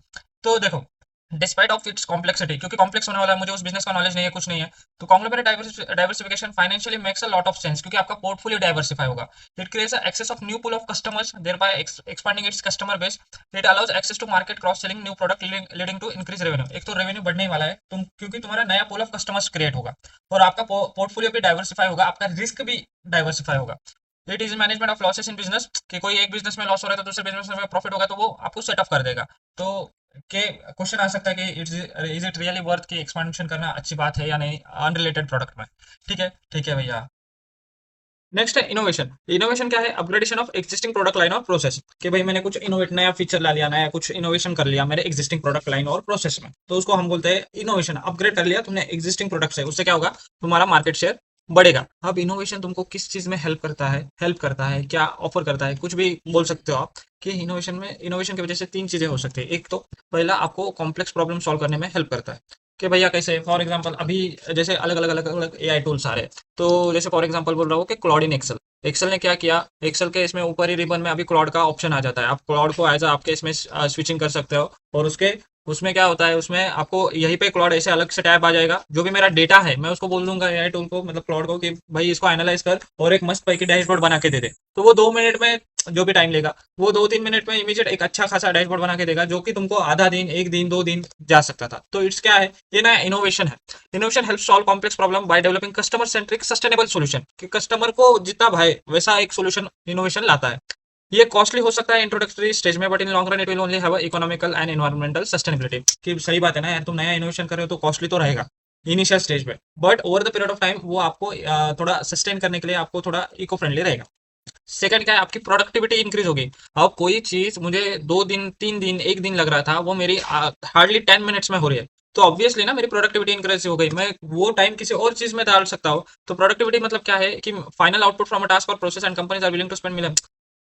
तो देखो, डिस्पाइट ऑफ इट्स कॉम्प्लेक्सिटी, क्योंकि कॉम्प्लेक्स होने वाला है, मुझे उस बिजनेस का नॉलेज नहीं है, कुछ नहीं है। तो conglomerate diversification financially makes a lot of sense, क्योंकि आपका पोर्टफोलियो डाइवर्सिफाई होगा। It creates access of new pool of customers, thereby expanding its customer base. It allows access to market cross selling new product leading to increase revenue. एक तो revenue बढ़ने ही वाला है तुम, क्योंकि तुम्हारा नया पूल ऑफ कस्टमर्स क्रिएट होगा और आपका पोर्टफोलियो भी डाइवर्सिफाई होगा, आपका रिस्क भी डाइवर्सिफाई होगा। It is management of losses in business, कि कोई एक बिजनेस में लॉस हो रहा है तो दूसरे बिजनेस में प्रॉफिट होगा तो वो आपको सेट ऑफ कर देगा। तो के क्वेश्चन आ सकता है कि इज इट रियली वर्थ की एक्सपेंशन करना अच्छी बात है या नहीं अनरिलेटेड प्रोडक्ट में। ठीक है भैया। नेक्स्ट है इनोवेशन। इनोवेशन क्या है? Upgradation of existing product line और प्रोसेस। कि भाई मैंने कुछ इनोवेट नया फीचर ला लिया, नया कुछ इनोवेशन कर लिया मेरे एक्जिस्टिंग प्रोडक्ट लाइन और प्रोसेस में, तो उसको हम बोलते हैं इनोवेशन। अपग्रेड कर लिया तुमने एक्जिस्टिंग प्रोडक्ट से, उससे क्या होगा? तुम्हारा मार्केट शेयर बढ़ेगा। अब इनोवेशन तुमको किस चीज में हेल्प करता है क्या ऑफर करता है, कुछ भी बोल सकते हो आप। कि इनोवेशन की वजह से तीन चीजें हो सकती है। एक तो पहला, आपको कॉम्प्लेक्स प्रॉब्लम सॉल्व करने में हेल्प करता है। कि भैया कैसे? फॉर एग्जांपल अभी जैसे अलग अलग एआई टूल्स आ रहे हैं, तो जैसे फॉर एग्जांपल बोल रहा हूँ कि क्लॉड इन एक्सेल। एक्सेल ने क्या किया? एक्सेल के इसमें ऊपर ही रिबन में अभी क्लॉड का ऑप्शन आ जाता है। आप क्लॉड को एज आपके इसमें स्विचिंग कर सकते हो, और उसके उसमें क्या होता है, उसमें आपको यहीं पे क्लॉड ऐसे अलग से टैब आ जाएगा। जो भी मेरा डेटा है मैं उसको बोल दूंगा एआई टूल को, मतलब क्लॉड को, कि भाई इसको एनालाइज कर और एक मस्त पैकी डैशबोर्ड बना के दे दे। तो वो 2 मिनट में, जो भी टाइम लेगा वो 2-3 मिनट में इमीडिएट एक अच्छा खासा डैशबोर्ड बना के देगा, जो कि तुमको आधा दिन, एक दिन, 2 दिन जा सकता था। तो इट्स क्या है? ये नया इनोवेशन है। Innovation help solve complex problem by developing customer centric sustainable solution, कि कस्टमर को जितना भाए वैसा एक सॉल्यूशन इनोवेशन लाता है। ये कॉस्टली हो सकता है इंट्रोडक्टरी स्टेज में, but in long run it will only have economical and environmental sustainability. कि सही बात है ना यार, तुम नया इनोवेशन कर रहे हो तो कॉस्टली तो रहेगा इनिशियल स्टेज पे, but over the period of time वो आपको थोड़ा सस्टेन करने के लिए आपको थोड़ा इको फ्रेंडली रहेगा। सेकंड क्या है? आपकी प्रोडक्टिविटी इंक्रीज होगी। अब कोई चीज मुझे 2 दिन, 3 दिन, एक दिन लग रहा था, वो मेरी हार्डली 10 मिनट्स में हो रही है। तो ऑब्वियसली ना मेरी प्रोडक्टिविटी इंक्रीज हो गई, मैं वो टाइम किसी और चीज में डाल सकता हूँ। तो प्रोडक्टिविटी मतलब क्या है? कि final output from a task और process and companies are willing to spend million.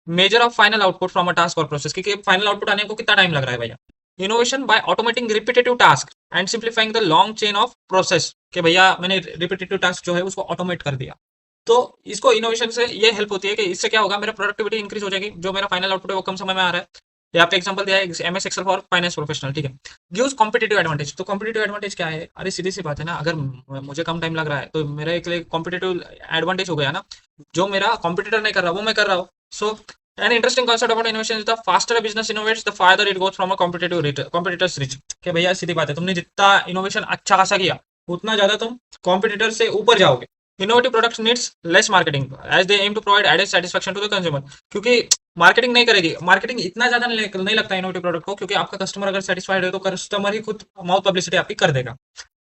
Major of final output from a task और प्रोसेस, क्योंकि फाइनल आउटपुट आने को कितना टाइम लग रहा है भैया? Innovation by automating repetitive task and simplifying the long chain of process. कि भैया मैंने रिपीटेटिव टास्क जो है उसको ऑटोमेट कर दिया। तो इसको इनोवेशन से ये हेल्प होती है कि इससे क्या होगा? मेरा प्रोडक्टिविटी इंक्रीज हो जाएगी, जो मेरा फाइनल आउटपुट है वो कम समय में आ रहा है। यहाँ पे एग्जांपल दिया है MS Excel for finance professional, ठीक है। Gives competitive advantage. तो कॉम्पिटेटिव एडवांटेज क्या है? अरे सीधी सी बात है ना, अगर मुझे कम टाइम लग रहा है तो मेरा एक कॉम्पिटेटिव एडवांटेज हो गया ना। जो मेरा कॉम्पिटिटर नहीं कर रहा वो मैं कर रहा हूँ। सो an interesting concept about innovation is the faster a business innovates, the farther it goes from a competitor's reach। कि भैया सीधी बात है, तुमने जितना इनोवेशन अच्छा खासा किया उतना ज्यादा तुम कॉम्पिटिटर से ऊपर जाओगे। Innovative products needs less marketing as they aim to provide added satisfaction to the consumer. क्योंकि मार्केटिंग नहीं करेगी, मार्केटिंग इतना ज्यादा नहीं लगता इनोवेटिव प्रोडक्ट को, क्योंकि आपका कस्टमर अगर सेटिस्फाइड है तो कस्टमर ही खुद माउथ पब्लिसिटी आपकी कर देगा।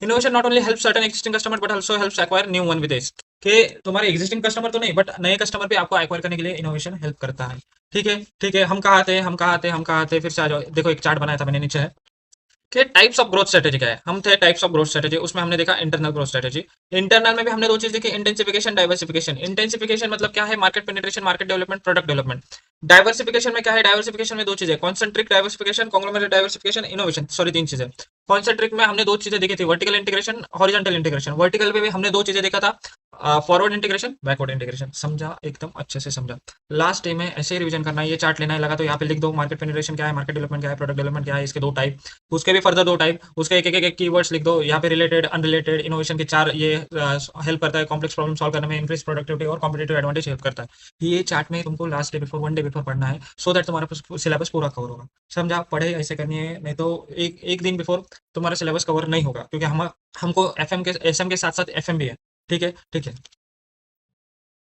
Innovation not only help certain existing customer but also helps acquire new one with age. कि तुम्हारे एक्जिस्टिंग कस्टमर तो नहीं, बट नए कस्टमर भी आपको एक्वायर करने के लिए इनोवेशन हेल्प करता है। ठीक है, हम कहाँ थे फिर से आ जाओ। देखो एक चार्ट बनाया था मैंने नीचे है कि टाइप्स ऑफ ग्रोथ स्ट्रेटेजी क्या है। हम थे टाइप्स ऑफ ग्रोथ स्ट्रेटेजी, उसमें हमने देखा इंटरनल ग्रोथ स्ट्रेटेजी। इंटरनल में भी हमने दो चीज देखी, इंटेंसिफिकेशन, डाइवर्सिफिकेशन। इंटेंसिफिकेशन मतलब क्या है? Market penetration, market development, product development. Diversification में क्या है? डाइवर्सिफिकेशन में दो चीजें, concentric diversification, conglomerate diversification, innovation. Sorry, तीन चीजें। कॉन्सेंट्रिक में हमने दो चीजें देखी थी, vertical integration, horizontal integration. Vertical में भी हमने दो चीजें देखा था, फॉरवर्ड इंटीग्रेशन, बैकवर्ड इंटीग्रेशन। समझा? एकदम अच्छे से समझा। लास्ट डे में ऐसे ही रिवीजन करना है। ये चार्ट लेना है लगा तो यहाँ पे लिख दो मार्केट पेनिट्रेशन क्या है, मार्केट डेवलपमेंट क्या है, प्रोडक्ट डेवलपमेंट क्या है, इसके दो टाइप, उसके भी फर्दर दो टाइप, उसके एक कीवर्ड्स लिख दो यहाँ पे, रिलेटेड, अनरिलेटेड, इनोवेशन के चार। ये हेल्प करता है कॉम्प्लेक्स प्रॉब्लम सॉल्व करने में, इंक्रीज प्रोडक्टिविटी और कॉम्पिटेटिव एडवांटेज हेल्प करता है। ये चार्ट में तुमको last day before, 1 day before पढ़ना है, सो दैट तुम्हारा सिलेबस पूरा कवर होगा। समझा? पढ़े ऐसे करनी है, नहीं तो एक एक दिन बिफोर तुम्हारा सिलेबस कवर नहीं होगा, क्योंकि हमको एसएम के साथ साथ एफएम भी है। ठीक है।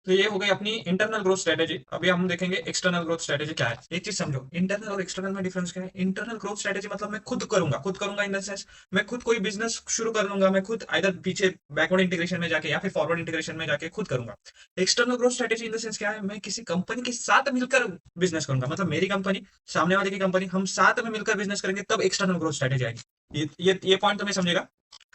तो ये हो गई अपनी इंटरनल ग्रोथ स्ट्रेटेजी। अभी हम देखेंगे एक्सटर्नल ग्रोथ स्ट्रेटेजी क्या है। एक चीज समझो, इंटरनल और एक्सटर्नल में डिफरेंस क्या है। इंटरनल ग्रोथ स्ट्रेटेजी मतलब मैं खुद करूंगा इन द सेंस मैं खुद कोई बिजनेस शुरू कर लूंगा, मैं खुद आइदर पीछे बैकवर्ड इंटीग्रेशन में जाके या फिर फॉरवर्ड इंटीग्रेशन में जाके खुद करूंगा। External growth strategy in the sense क्या है? मैं किसी कंपनी के साथ मिलकर बिजनेस करूंगा, मतलब मेरी कंपनी, सामने वाले की कंपनी, हम साथ में मिलकर बिजनेस करेंगे, तब एक्सटर्नल ग्रोथ स्ट्रेटेजी आएगी। ये पॉइंट तुम्हें समझेगा।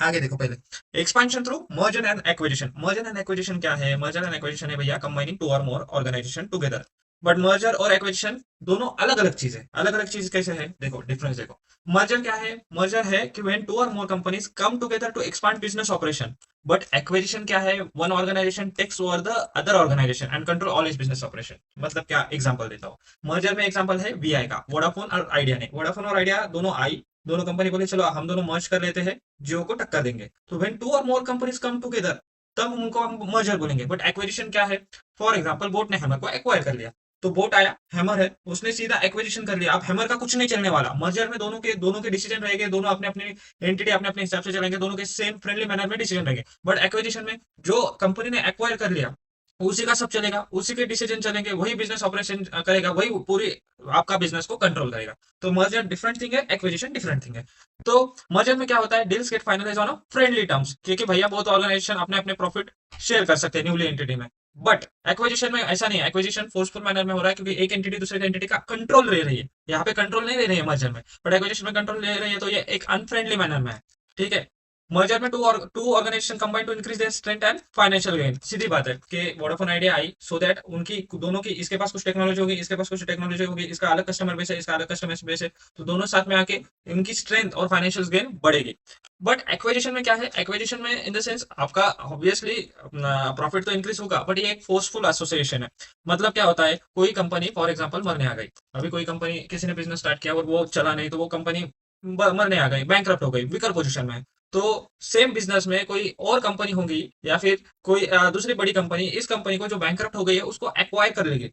आगे देखो, पहले expansion through merger and acquisition. Merger and acquisition क्या है? मर्जर एंड एक्विजिशन है भैया combining to or more organisation together. But merger और एक्विजिशन दोनों अलग अलग चीज है। अलग अलग चीज कैसे है? देखो डिफरेंस देखो। मर्जर क्या है? मर्जर है कि when two or more companies come together to expand business operation. But acquisition क्या है? One organisation takes over the other organisation and control all is business operation. मतलब क्या? एग्जांपल देता हूँ। मर्जर में एग्जांपल है वीआई का, वोडाफोन और आइडिया ने। वोडाफोन और आइडिया दोनों आई, दोनों कंपनी बोले चलो हम दोनों मर्ज कर लेते हैं, जियो को टक्कर देंगे। तो when two or more companies come together, तब उनको हम मर्जर बोलेंगे। बट एक्विजिशन क्या है? फॉर एग्जांपल बोट ने हैमर को एक्वायर कर लिया, तो बोट आया, हैमर है, उसने सीधा एक्विजिशन कर लिया। अब हैमर का कुछ नहीं चलने वाला। मर्जर में दोनों के डिसीजन रहेंगे, दोनों अपने अपने एंटिटी अपने अपने हिसाब से चलेंगे, दोनों के सेम फ्रेंडली मैनर में डिसीजन रहेंगे। बट एक्विजिशन में जो कंपनी ने एक्वायर कर लिया उसी का सब चलेगा, उसी के डिसीजन चलेंगे, वही बिजनेस ऑपरेशन करेगा, वही पूरी आपका बिजनेस को कंट्रोल करेगा। तो मर्जर डिफरेंट थिंग है, एक्विजिशन डिफरेंट थिंग है। तो मर्जर में क्या होता है, deals get finalise on a friendly terms, क्योंकि भैया बहुत ऑर्गेनाइजेशन अपने अपने प्रॉफिट शेयर कर सकते हैं न्यूली एंटिटी में। बट एक्विजिशन में ऐसा नहीं है, एक्विजिशन फोर्सफुल मैनर में हो रहा है, क्योंकि एक एंटिटी दूसरे एंटिटी का कंट्रोल ले रही है। यहाँ पे कंट्रोल नहीं ले रही है मर्जर में, बट एक्विजिशन में कंट्रोल ले रही है, तो ये एक अनफ्रेंडली मैनर में है। ठीक है। मर्जर में two organisation combine to increase their strength and financial gain. सीधी बात है कि वोडाफोन आइडिया आई सो दैट उनकी दोनों की, इसके पास कुछ टेक्नोलॉजी होगी, इसके पास कुछ टेक्नोलॉजी होगी, इसका अलग कस्टमर बेस है, इसका अलग कस्टमर बेस है, तो दोनों साथ में आके इनकी स्ट्रेंथ और फाइनेंशियल गेन बढ़ेगी। बट एक्विजिशन में क्या है, एक्विजिशन में इन द सेंस आपका ऑब्वियसली प्रॉफिट तो इंक्रीज होगा, बट ये एक फोर्सफुल एसोसिएशन है। मतलब क्या होता है, कोई कंपनी फॉर एग्जांपल मरने आ गई, अभी कोई कंपनी किसी ने बिजनेस स्टार्ट किया और वो चला नहीं, तो वो कंपनी मरने आ गई, बैंकरप्ट हो गई, वीकर पोजीशन में है। तो सेम बिजनेस में कोई और कंपनी होगी, या फिर कोई दूसरी बड़ी कंपनी इस कंपनी को जो बैंकरप्ट हो गई है उसको एक्वायर कर लेगी,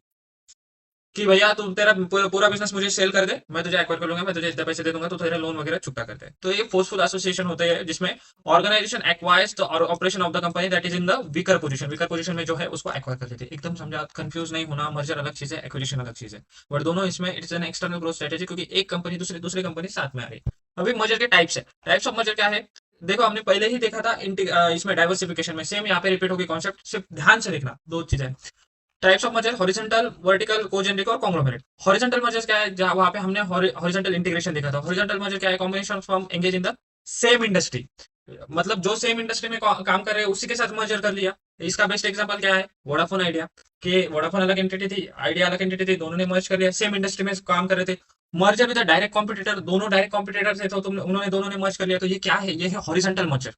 कि भैया तू तेरा पूरा बिजनेस मुझे सेल कर दे, मैं तुझे एक्वायर कर लूंगा, मैं तुझे इतने पैसे दे दूंगा, तो तेरा लोन वगैरह चुकता कर दे। तो ये फोर्सफुल एसोसिएशन होता है, जिसमें organisation acquires the operation of the company that is in the weaker position, weaker position में जो है उसको एक्वायर कर देते हैं। एकदम समझा, कंफ्यूज नहीं होना, मर्जर अलग चीज है, एक्विजिशन अलग चीज है। बट दोनों इसमें it's an external growth strategy, क्योंकि एक कंपनी दूसरी दूसरी कंपनी साथ में आ रही है। अभी मर्जर के टाइप्स है, टाइप्स ऑफ मर्जर क्या है, देखो हमने पहले ही देखा था इसमें डाइवर्सिफिकेशन में, सेम यहाँ पे रिपीट होगी कॉन्सेप्ट, सिर्फ ध्यान से देखना दो चीजें। Types of merger, horizontal, vertical, congeneric और कॉन्ग्लोमरेट। हॉरिजॉन्टल मर्जर क्या है, जहां वहां पे हमने हॉरिजॉन्टल इंटीग्रेशन देखा था। हॉरिजॉन्टल मर्जर क्या है, combination firm engage in the same industry, मतलब जो सेम इंडस्ट्री में काम कर रहे हैं उसी के साथ मर्जर कर लिया। इसका बेस्ट एग्जांपल क्या है, वोडाफोन आइडिया, कि वोडाफोन अलग एंटिटी थी, आइडिया अलग एंटिटी थी, दोनों ने मर्ज कर लिया, सेम इंडस्ट्री में काम कर रहे थे। मर्जर विद डायरेक्ट कॉम्पिटिटर, दोनों डायरेक्ट कॉम्पिटिटर थे, तो उन्होंने दोनों ने मर्ज कर लिया, तो ये क्या है, ये है horizontal merger.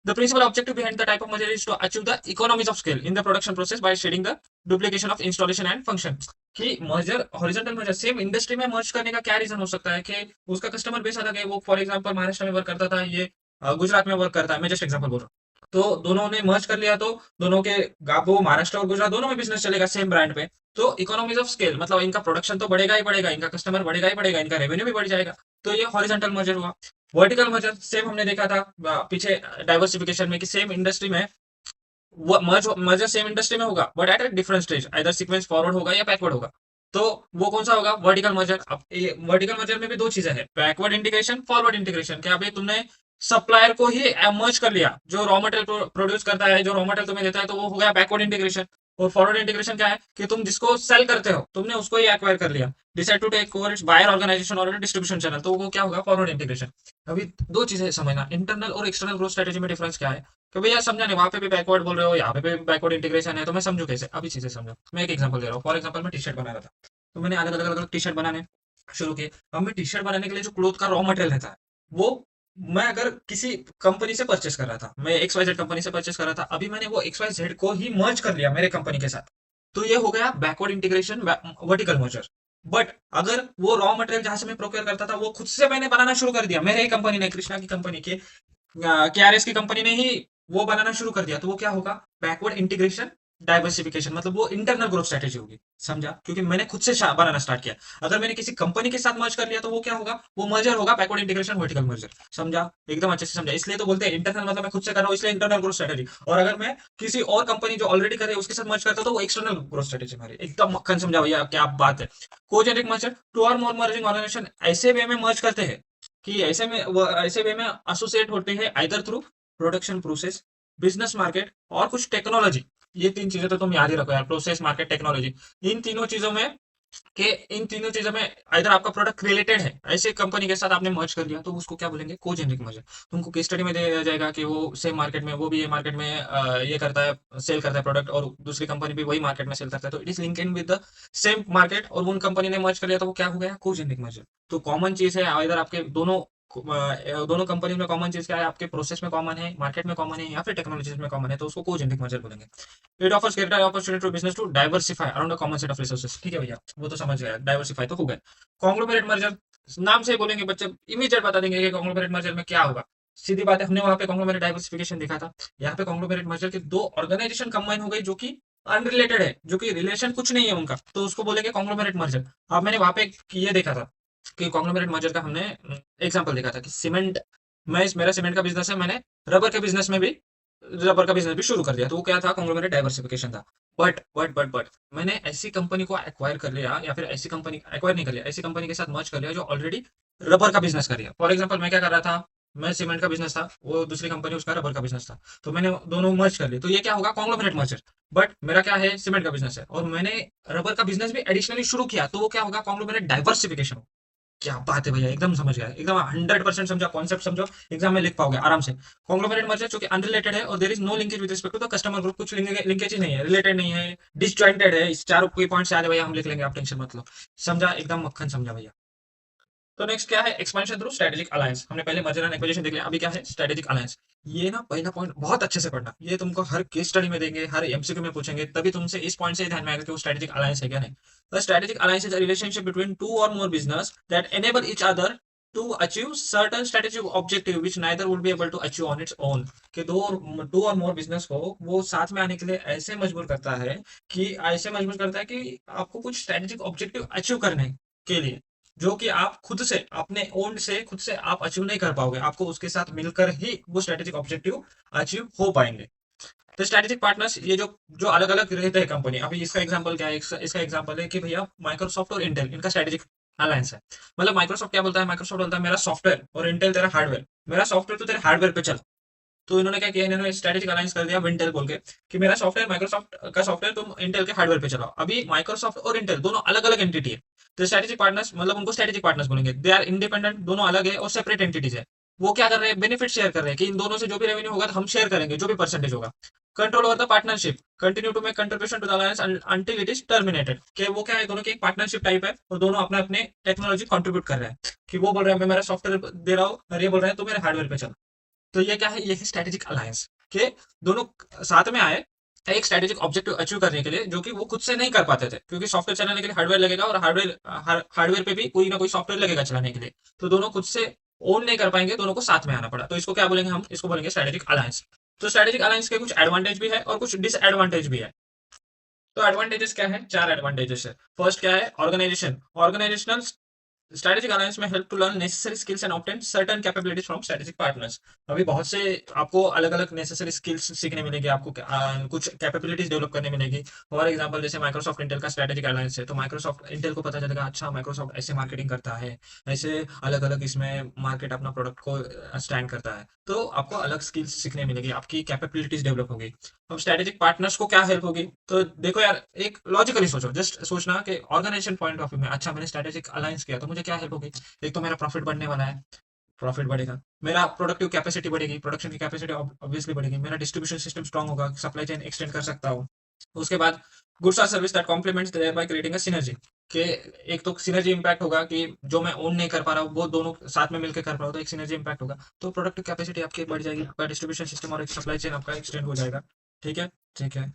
The principal objective behind the type of merger is to achieve the economies of scale in the production process by shedding the duplication of installation and function। कि merger, horizontal merger, same industry में मर्ज करने का क्या reason हो सकता है, कि उसका कस्टमर बेस अलग है, वो फॉर एग्जांपल महाराष्ट्र में वर्क करता था, ये गुजरात में वर्क करता है, मैं जस्ट एग्जांपल बोल रहा हूँ। तो दोनों ने मर्ज कर लिया, तो दोनों के वो महाराष्ट्र और गुजरात दोनों में बिजनेस चलेगा सेम ब्रांड पे। तो इकोनॉमीज ऑफ स्केल मतलब इनका प्रोडक्शन तो बढ़ेगा ही बढ़ेगा, इनका कस्टमर बढ़ेगा ही बढ़ेगा, इनका रेवेन्यू भी बढ़ जाएगा। तो ये हॉरिजॉन्टल मर्जर हुआ। वर्टिकल मर्जर सेम हमने देखा था पीछे डाइवर्सिफिकेशन में, कि सेम इंडस्ट्री में मर्जर सेम इंडस्ट्री में होगा, but at a different stage, either sequence forward होगा या बैकवर्ड होगा। तो वो कौन सा होगा, वर्टिकल मर्जर। अब वर्टिकल मर्जर में भी दो चीजें हैं, बैकवर्ड इंटीग्रेशन, फॉरवर्ड इंटीग्रेशन। क्या भाई तुमने सप्लायर को ही मर्ज कर लिया, जो रॉ मटेरियल प्रोड्यूस करता है, जो रॉ मटेरियल तुम्हें देता है, तो वो हो गया बैकवर्ड इंटीग्रेशन। और फॉरवर्ड इंटीग्रेशन क्या है, कि तुम जिसको सेल करते हो तुमने उसको ही एक्वायर कर लिया, decide to take over its buyer organisation और डिस्ट्रीब्यूशन चैनल, तो वो क्या होगा, फॉरवर्ड इंटीग्रेशन। अभी दो चीजें समझना, इंटरनल और एक्सटर्नल ग्रोथ स्ट्रेटेजी में डिफरेंस क्या है। कि भैया समझा नहीं, वहां पे भी बैकवर्ड बोल रहे हो, यहाँ पे भी बैकवर्ड इंटीग्रेशन है, तो मैं समझू कैसे, अभी चीजें समझो। मैं एक एग्जांपल दे रहा हूँ, फॉर एग्जांपल मैं टी शर्ट बना रहा था, तो मैंने अलग अलग टी शर्ट बनाने शुरू किए। अब मैं टी शर्ट बनाने के लिए जो क्लोथ का रॉ मटेरियल रहता है, वो मैं अगर किसी कंपनी से परचेस कर रहा था, मैं एक्स वाई जेड कंपनी से परचेस कर रहा था, अभी मैंने वो एक्स वाई जेड को ही मर्ज कर लिया मेरे कंपनी के साथ, तो ये हो गया backward integration, vertical merger. But अगर वो रॉ मटेरियल जहां से मैं प्रोक्योर करता था, वो खुद से मैंने बनाना शुरू कर दिया, मेरे ही कंपनी ने, कृष्णा की कंपनी के, केआरएस की कंपनी ने ही वो बनाना शुरू कर दिया, तो वो क्या होगा, बैकवर्ड इंटीग्रेशन डाइवर्सिफिकेशन, मतलब वो इंटरनल ग्रोथ स्ट्रेटेजी होगी। समझा, क्योंकि मैंने खुद से बनाना स्टार्ट किया। अगर मैंने किसी कंपनी के साथ मर्ज कर लिया, तो वो क्या होगा, वो मर्जर होगा, बैकवर्ड इंटीग्रेशन, वर्टिकल मर्जर। समझा, एकदम अच्छे से समझा। इसलिए तो बोलते हैं इंटरनल मतलब मैं खुद से कर रहा हूँ, इसलिए इंटरनल ग्रोथ स्ट्रेटेजी। और अगर मैं किसी और कंपनी जो ऑलरेडी करे उसके साथ मर्ज करता हूं, तो वो एक्सटर्नल ग्रोथ स्ट्रेटेजी हमारी। एकदम मक्खन समझा भैया, क्या बात है। कोजेनिक merger, to or more merging organisation ऐसे वे में मर्ज करते हैं, कि ऐसे वे में एसोसिएट होते हैं, either through production process, business market और कुछ टेक्नोलॉजी। ये तीन चीजें तो तुम याद ही रखो यार, प्रोसेस, मार्केट, टेक्नोलॉजी। इन तीनों चीजों में, कि इन तीनों चीजों में इधर आपका प्रोडक्ट रिलेटेड है, ऐसे कंपनी के साथ आपने मर्ज कर लिया, तो उसको क्या बोलेंगे, कोजेनरिक मर्जर। तुमको केस स्टडी में दिया जाएगा कि वो सेम मार्केट में, वो भी ये मार्केट में ये करता है, सेल करता है प्रोडक्ट, और दूसरी कंपनी भी वही मार्केट में सेल करता है, तो it is link in with the same market, और उन कंपनी ने मर्ज कर लिया, तो वो क्या हो गया, कोजेनरिक मर्जर। तो कॉमन चीज है इधर आपके दोनों कंपनी में, कॉमन चीज क्या है, आपके प्रोसेस में कॉमन है, मार्केट में कॉमन है, या फिर टेक्नोलॉजीज में कॉमन है, तो उसको कोजेनरिक मर्जर बोलेंगे। It offers greater opportunity to business to diversify around a common set of resources। ठीक है भैया, वो तो समझ गया, डाइवर्सिफाई तो हो गया। कॉन्ग्लोमरेट मर्जर, नाम से ही बोलेंगे बच्चे, इमीडिएट बता देंगे कि कॉन्ग्लोमरेट मर्जर में क्या होगा। सीधी बात है, हमने वहां पे कॉन्ग्लोमरेट डाइवर्सिफिकेशन देखा था, यहाँ पे कॉन्ग्लोमरेट मर्जर के दो ऑर्गेनाइजेशन कंबाइन हो गई, जो कि अनरिलेटेड है, जो कि रिलेशन कुछ नहीं है उनका, तो उसको बोलेंगे कॉन्ग्लोमरेट मर्जर। अब मैंने वहां पे ये देखा था कि कॉन्ग्लोमरेट मर्जर का हमने एग्जांपल देखा था, कि सीमेंट, मेरा सीमेंट का बिजनेस है, मैंने रबर के बिजनेस में भी रबर का बिजनेस भी शुरू कर दिया। तो वो क्या था, कॉन्ग्लोमरेट डाइवर्सिफिकेशन था। बट मैंने ऐसी कंपनी को एक्वायर कर लिया, या फिर ऐसी कंपनी एक्वायर नहीं कर लिया, ऐसी कंपनी के साथ मर्ज कर लिया जो ऑलरेडी रबर का बिजनेस कर रही है। फॉर एग्जाम्पल मैं क्या कर रहा था, मैं सीमेंट का बिजनेस था, वो दूसरी कंपनी उसका रबर का बिजनेस था, तो मैंने दोनों मर्ज कर ली, तो ये क्या होगा, कॉन्ग्लोमरेट मर्जर। बट मेरा क्या है, सीमेंट का बिजनेस है, और मैंने रबर का बिजनेस भी एडिशनली शुरू किया, तो वो क्या होगा, कॉन्ग्लोमरेट डाइवर्सिफिकेशन। क्या बात है भैया, एकदम समझ गया, एकदम 100% समझा, कॉन्सेप्ट समझो, एग्जाम में लिख पाओगे आराम से। कॉन्ग्लोमरेट मर्जर जो कि अनरिलेटेड है और there is no linkage with respect to the customer group, कुछ लिंकेज ही नहीं है, रिलेटेड नहीं है, डिसजॉइंटेड है। इस चारों की पॉइंट से आ जाए भैया, हम लिख लेंगे, आप टेंशन मत लो। समझा, एकदम मक्खन समझा भैया। तो नेक्स्ट क्या है, एक्सपेंशन थ्रू स्ट्रेटेजिक अलायंस। हमने पहले मर्जर एंड एक्विजिशन देख लिया, अभी क्या है, स्ट्रेटेजिक अलायंस। ये ना पहला पॉइंट बहुत अच्छे से पढ़ना, ये तुमको हर केस स्टडी में देंगे, हर एमसीक्यू में पूछेंगे, तभी तुमसे इस पॉइंट से ध्यान में आएगा कि वो स्ट्रेटेजिक अलायंस है क्या नहीं। The strategic alliance is a relationship between two or more business that enable each other to achieve certain strategic objective which neither would be able to achieve on its own. कि दो to or more business को वो साथ में आने के लिए ऐसे मजबूर करता है, कि ऐसे मजबूर करता है कि आपको कुछ स्ट्रेटेजिक ऑब्जेक्टिव अचीव करने के लिए, जो कि आप खुद से अपने ओन से खुद से आप अचीव नहीं कर पाओगे, आपको उसके साथ मिलकर ही वो स्ट्रेटेजिक ऑब्जेक्टिव अचीव हो पाएंगे। तो स्ट्रेटेजिक पार्टनर्स ये जो जो अलग अलग रहते हैं कंपनी, अभी इसका एग्जांपल क्या है, इसका एग्जांपल है कि भैया माइक्रोसॉफ्ट और इंटेल, इनका स्ट्रेटेजिक अलायंस है। मतलब माइक्रोसॉफ्ट क्या बोलता है, माइक्रोसॉफ्ट बोलता है मेरा सॉफ्टवेयर, और इंटेल तेरा हार्डवेयर, मेरा सॉफ्टवेयर तो तेरे हार्डवेयर पे चल। तो इन्होंने क्या किया, इन्होंने स्ट्रेटेजिक अलायंस कर दिया विंटेल बोल के, कि मेरा सॉफ्टवेयर, माइक्रोसॉफ्ट का सॉफ्टवेयर तुम इंटेल के हार्डवेयर पे चलाओ। अभी माइक्रोसॉफ्ट और इंटेल दोनों अलग अलग एंटिटी है, तो स्ट्रेटेजिक पार्टनर्स मतलब उनको स्ट्रेटेजिक पार्टनर्स बोलेंगे। दे आर इंडिपेंडेंट, दोनों अलग है और सेपरेट एंटिटीज है। वो क्या कर रहे हैं, बेनिफिट शेयर कर रहे हैं, कि इन दोनों से जो भी रेवेन्यू होगा तो हम शेयर करेंगे, जो भी परसेंटेज होगा। Control over the partnership, continue to make contribution to the alliance until it is terminated. कि वो क्या है, दोनों की एक पार्टनरशिप टाइप है, और दोनों अपने अपने टेक्नोलॉजी कंट्रीब्यूट कर रहे हैं, कि वो बोल रहे हैं मैं मेरा सॉफ्टवेयर दे रहा हूँ, और ये बोल रहे हैं तो मेरे हार्डवेयर पे चल। तो ये क्या है, ये है स्ट्रेटेजिक अलायंस, के दोनों साथ में आए एक स्ट्रेटेजिक ऑब्जेक्टिव अचीव करने के लिए, जो कि वो खुद से नहीं कर पाते थे, क्योंकि सॉफ्टवेयर चलाने के लिए हार्डवेयर लगेगा, और हार्डवेयर पे भी कोई ना कोई सॉफ्टवेयर लगेगा चलाने के लिए। तो दोनों खुद से ओन नहीं कर पाएंगे, दोनों को साथ में आना पड़ा, तो इसको क्या बोलेंगे, हम इसको बोलेंगे स्ट्रेटेजिक अलायंस। तो स्ट्रेटेजिक अलायंस के कुछ एडवांटेज भी है और कुछ डिसएडवांटेज भी है। तो एडवांटेजेस क्या है, चार एडवांटेजेस है। फर्स्ट क्या है, ऑर्गेनाइजेशनल स्ट्रेटेजिक अलायंस में help to learn necessary skills and obtain certain capabilities from strategic partners. अभी बहुत से आपको अलग अलग नेसेसरी स्किल्स सीखने मिलेंगे, आपको कुछ कैपेबिलिटीज डेवलप करने मिलेगी। फॉर एग्जांपल जैसे माइक्रोसॉफ्ट इंटेल का स्ट्रेटेजिक अलायंस है, तो माइक्रोसॉफ्ट इंटेल को पता चलेगा, अच्छा माइक्रोसॉफ्ट ऐसे मार्केटिंग करता है, ऐसे अलग अलग इसमें मार्केट अपना प्रोडक्ट को स्टैंड करता है, तो आपको अलग स्किल्स सीखने मिलेगी, आपकी कैपेबिलिटीज डेवलप होगी। अब स्ट्रेटेजिक पार्टनर्स को क्या हेल्प होगी, तो देखो यार, एक लॉजिकली सोचो, जस्ट सोचना कि ऑर्गेनाइजेशन पॉइंट ऑफ व्यू में, अच्छा मैंने स्ट्रेटेजिक अलायंस किया तो मुझे क्या हेल्प होगी। एक तो मेरा प्रॉफिट बढ़ने वाला है, प्रॉफिट बढ़ेगा, मेरा प्रोडक्टिव कैपेसिटी बढ़ेगी, प्रोडक्शन की कैपेसिटी ऑब्वियसली बढ़ेगी, मेरा डिस्ट्रीब्यूशन सिस्टम स्ट्रांग होगा, सप्लाई चेन एक्सटेंड कर सकता हूँ। उसके बाद goods or service that complements by creating a synergy. के एक तो सिनर्जी इंपैक्ट होगा, कि जो मैं ओन नहीं कर पा रहा हूँ वो दोनों साथ में मिलकर कर पा रहा हूँ, तो एक सिनर्जी इंपैक्ट होगा, तो प्रोडक्टिव कैपेसिटी आपकी बढ़ जाएगी, आपका डिस्ट्रीब्यूशन सिस्टम और सप्लाई चेन आपका एक्सटेंड हो जाएगा। ठीक है, ठीक है।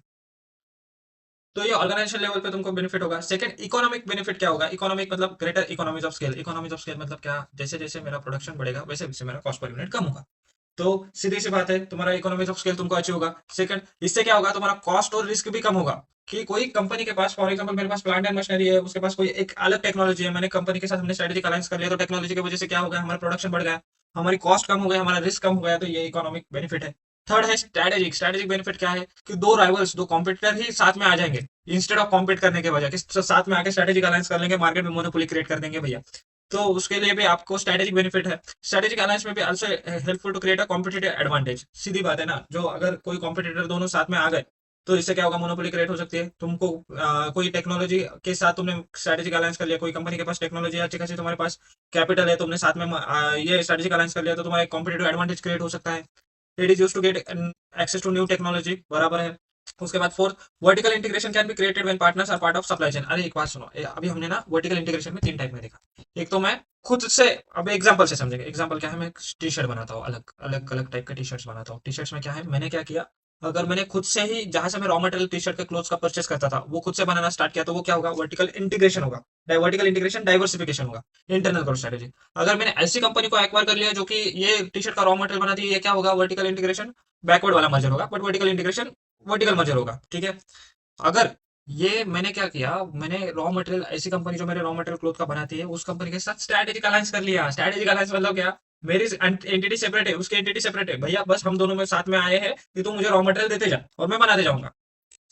तो ये ऑर्गेनाइजेशन लेवल पे तुमको बेनिफिट होगा। सेकंड, इकोनॉमिक बेनिफिट क्या होगा, इकोनॉमिक मतलब greater economies of scale. Economies of scale मतलब क्या, जैसे जैसे मेरा प्रोडक्शन बढ़ेगा वैसे वैसे मेरा कॉस्ट पर यूनिट कम होगा, तो सीधी सी बात है, तुम्हारा इकोनॉमीज ऑफ स्केल तुमको अचीव होगा। सेकंड, इससे क्या होगा, तुम्हारा कॉस्ट और रिस्क भी कम होगा, कि कोई कंपनी के पास, फॉर एग्जांपल मेरे पास प्लांट एंड मशीनरी है, उसके पास कोई एक अलग टेक्नोलॉजी है, मैंने कंपनी के साथ हमने स्ट्रेटेजिक अलायंस कर लिया, तो टेक्नोलॉजी की वजह से क्या हो गया, हमारा प्रोडक्शन बढ़ गया, हमारी कॉस्ट कम हो गई, हमारा रिस्क कम हो गया, तो ये इकोनॉमिक बेनिफिट है। थर्ड है स्ट्रेटेजिक। स्ट्रेटेजिक बेनिफिट क्या है, कि दो राइवल्स, दो कॉम्पिटिटर ही साथ में आ जाएंगे, इंस्टेड ऑफ कॉम्पीट करने के बजाय, कि साथ में आके स्ट्रेटेजिक अलायंस कर लेंगे, मार्केट में मोनोपोली क्रिएट कर देंगे भैया। तो उसके लिए भी आपको स्ट्रेटेजिक बेनिफिट है। स्ट्रेटेजिक अलायंस में भी also helpful to create a competitive advantage. सीधी बात है ना, जो अगर कोई कॉम्पिटिटर दोनों साथ में आ गए, तो इससे क्या होगा, मोनोपोली क्रिएट हो सकती है। तुमको कोई टेक्नोलॉजी के साथ तुमने स्ट्रेटेजिक अलायंस कर लिया, कोई कंपनी के पास टेक्नोलॉजी अच्छी खासी, तुम्हारे पास कैपिटल है, तुमने साथ में ये स्ट्रेटेजिक अलायंस कर लिया, तो तुम्हारा एक कॉम्पिटिटिव एडवांटेज क्रिएट हो सकता है। It is use to get access to new technology, बराबर है। उसके बाद fourth, vertical integration can be created when partners are part of supply chain. अरे एक बात सुनो, अभी हमने ना वर्टिकल इंटीग्रेशन में तीन टाइप में देखा। एक तो मैं खुद से, अब एग्जांपल से समझेंगे, एग्जांपल क्या है, मैं टी शर्ट बनाता हूँ, अलग अलग अलग टाइप के टी शर्ट्स बनाता हूँ। टी शर्ट्स में क्या है, मैंने क्या किया, अगर मैंने खुद से ही, जहां से मैं रॉ मटेरियल टी शर्ट के क्लोथ्स का परचेस करता था, वो खुद से बनाना स्टार्ट किया, तो वो क्या होगा, वर्टिकल इंटीग्रेशन होगा। वर्टिकल इंटीग्रेशन डाइवर्सिफिकेशन होगा, इंटरनल ग्रोथ स्ट्रेटेजी। अगर मैंने ऐसी कंपनी को एक्वायर कर लिया जो कि ये टी शर्ट का रॉ मटेरियल बनाती है, ये क्या होगा, वर्टिकल इंटीग्रेशन बैकवर्ड वाला मर्जर होगा, but vertical integration vertical merger होगा। ठीक है। अगर ये मैंने क्या किया, मैंने रॉ मटेरियल, ऐसी कंपनी जो मेरे रॉ मटेरियल क्लोथ का बनाती है, उस कंपनी के साथ स्ट्रेटेजिक अलायंस कर लिया। स्ट्रेटेजिक अलायंस मतलब क्या, मेरी एंटिटी सेपरेट है, उसकी एंटिटी सेपरेट है भैया, बस हम दोनों में साथ में आए हैं कि तू मुझे रॉ मटेरियल देते जा और मैं बनाते जाऊंगा।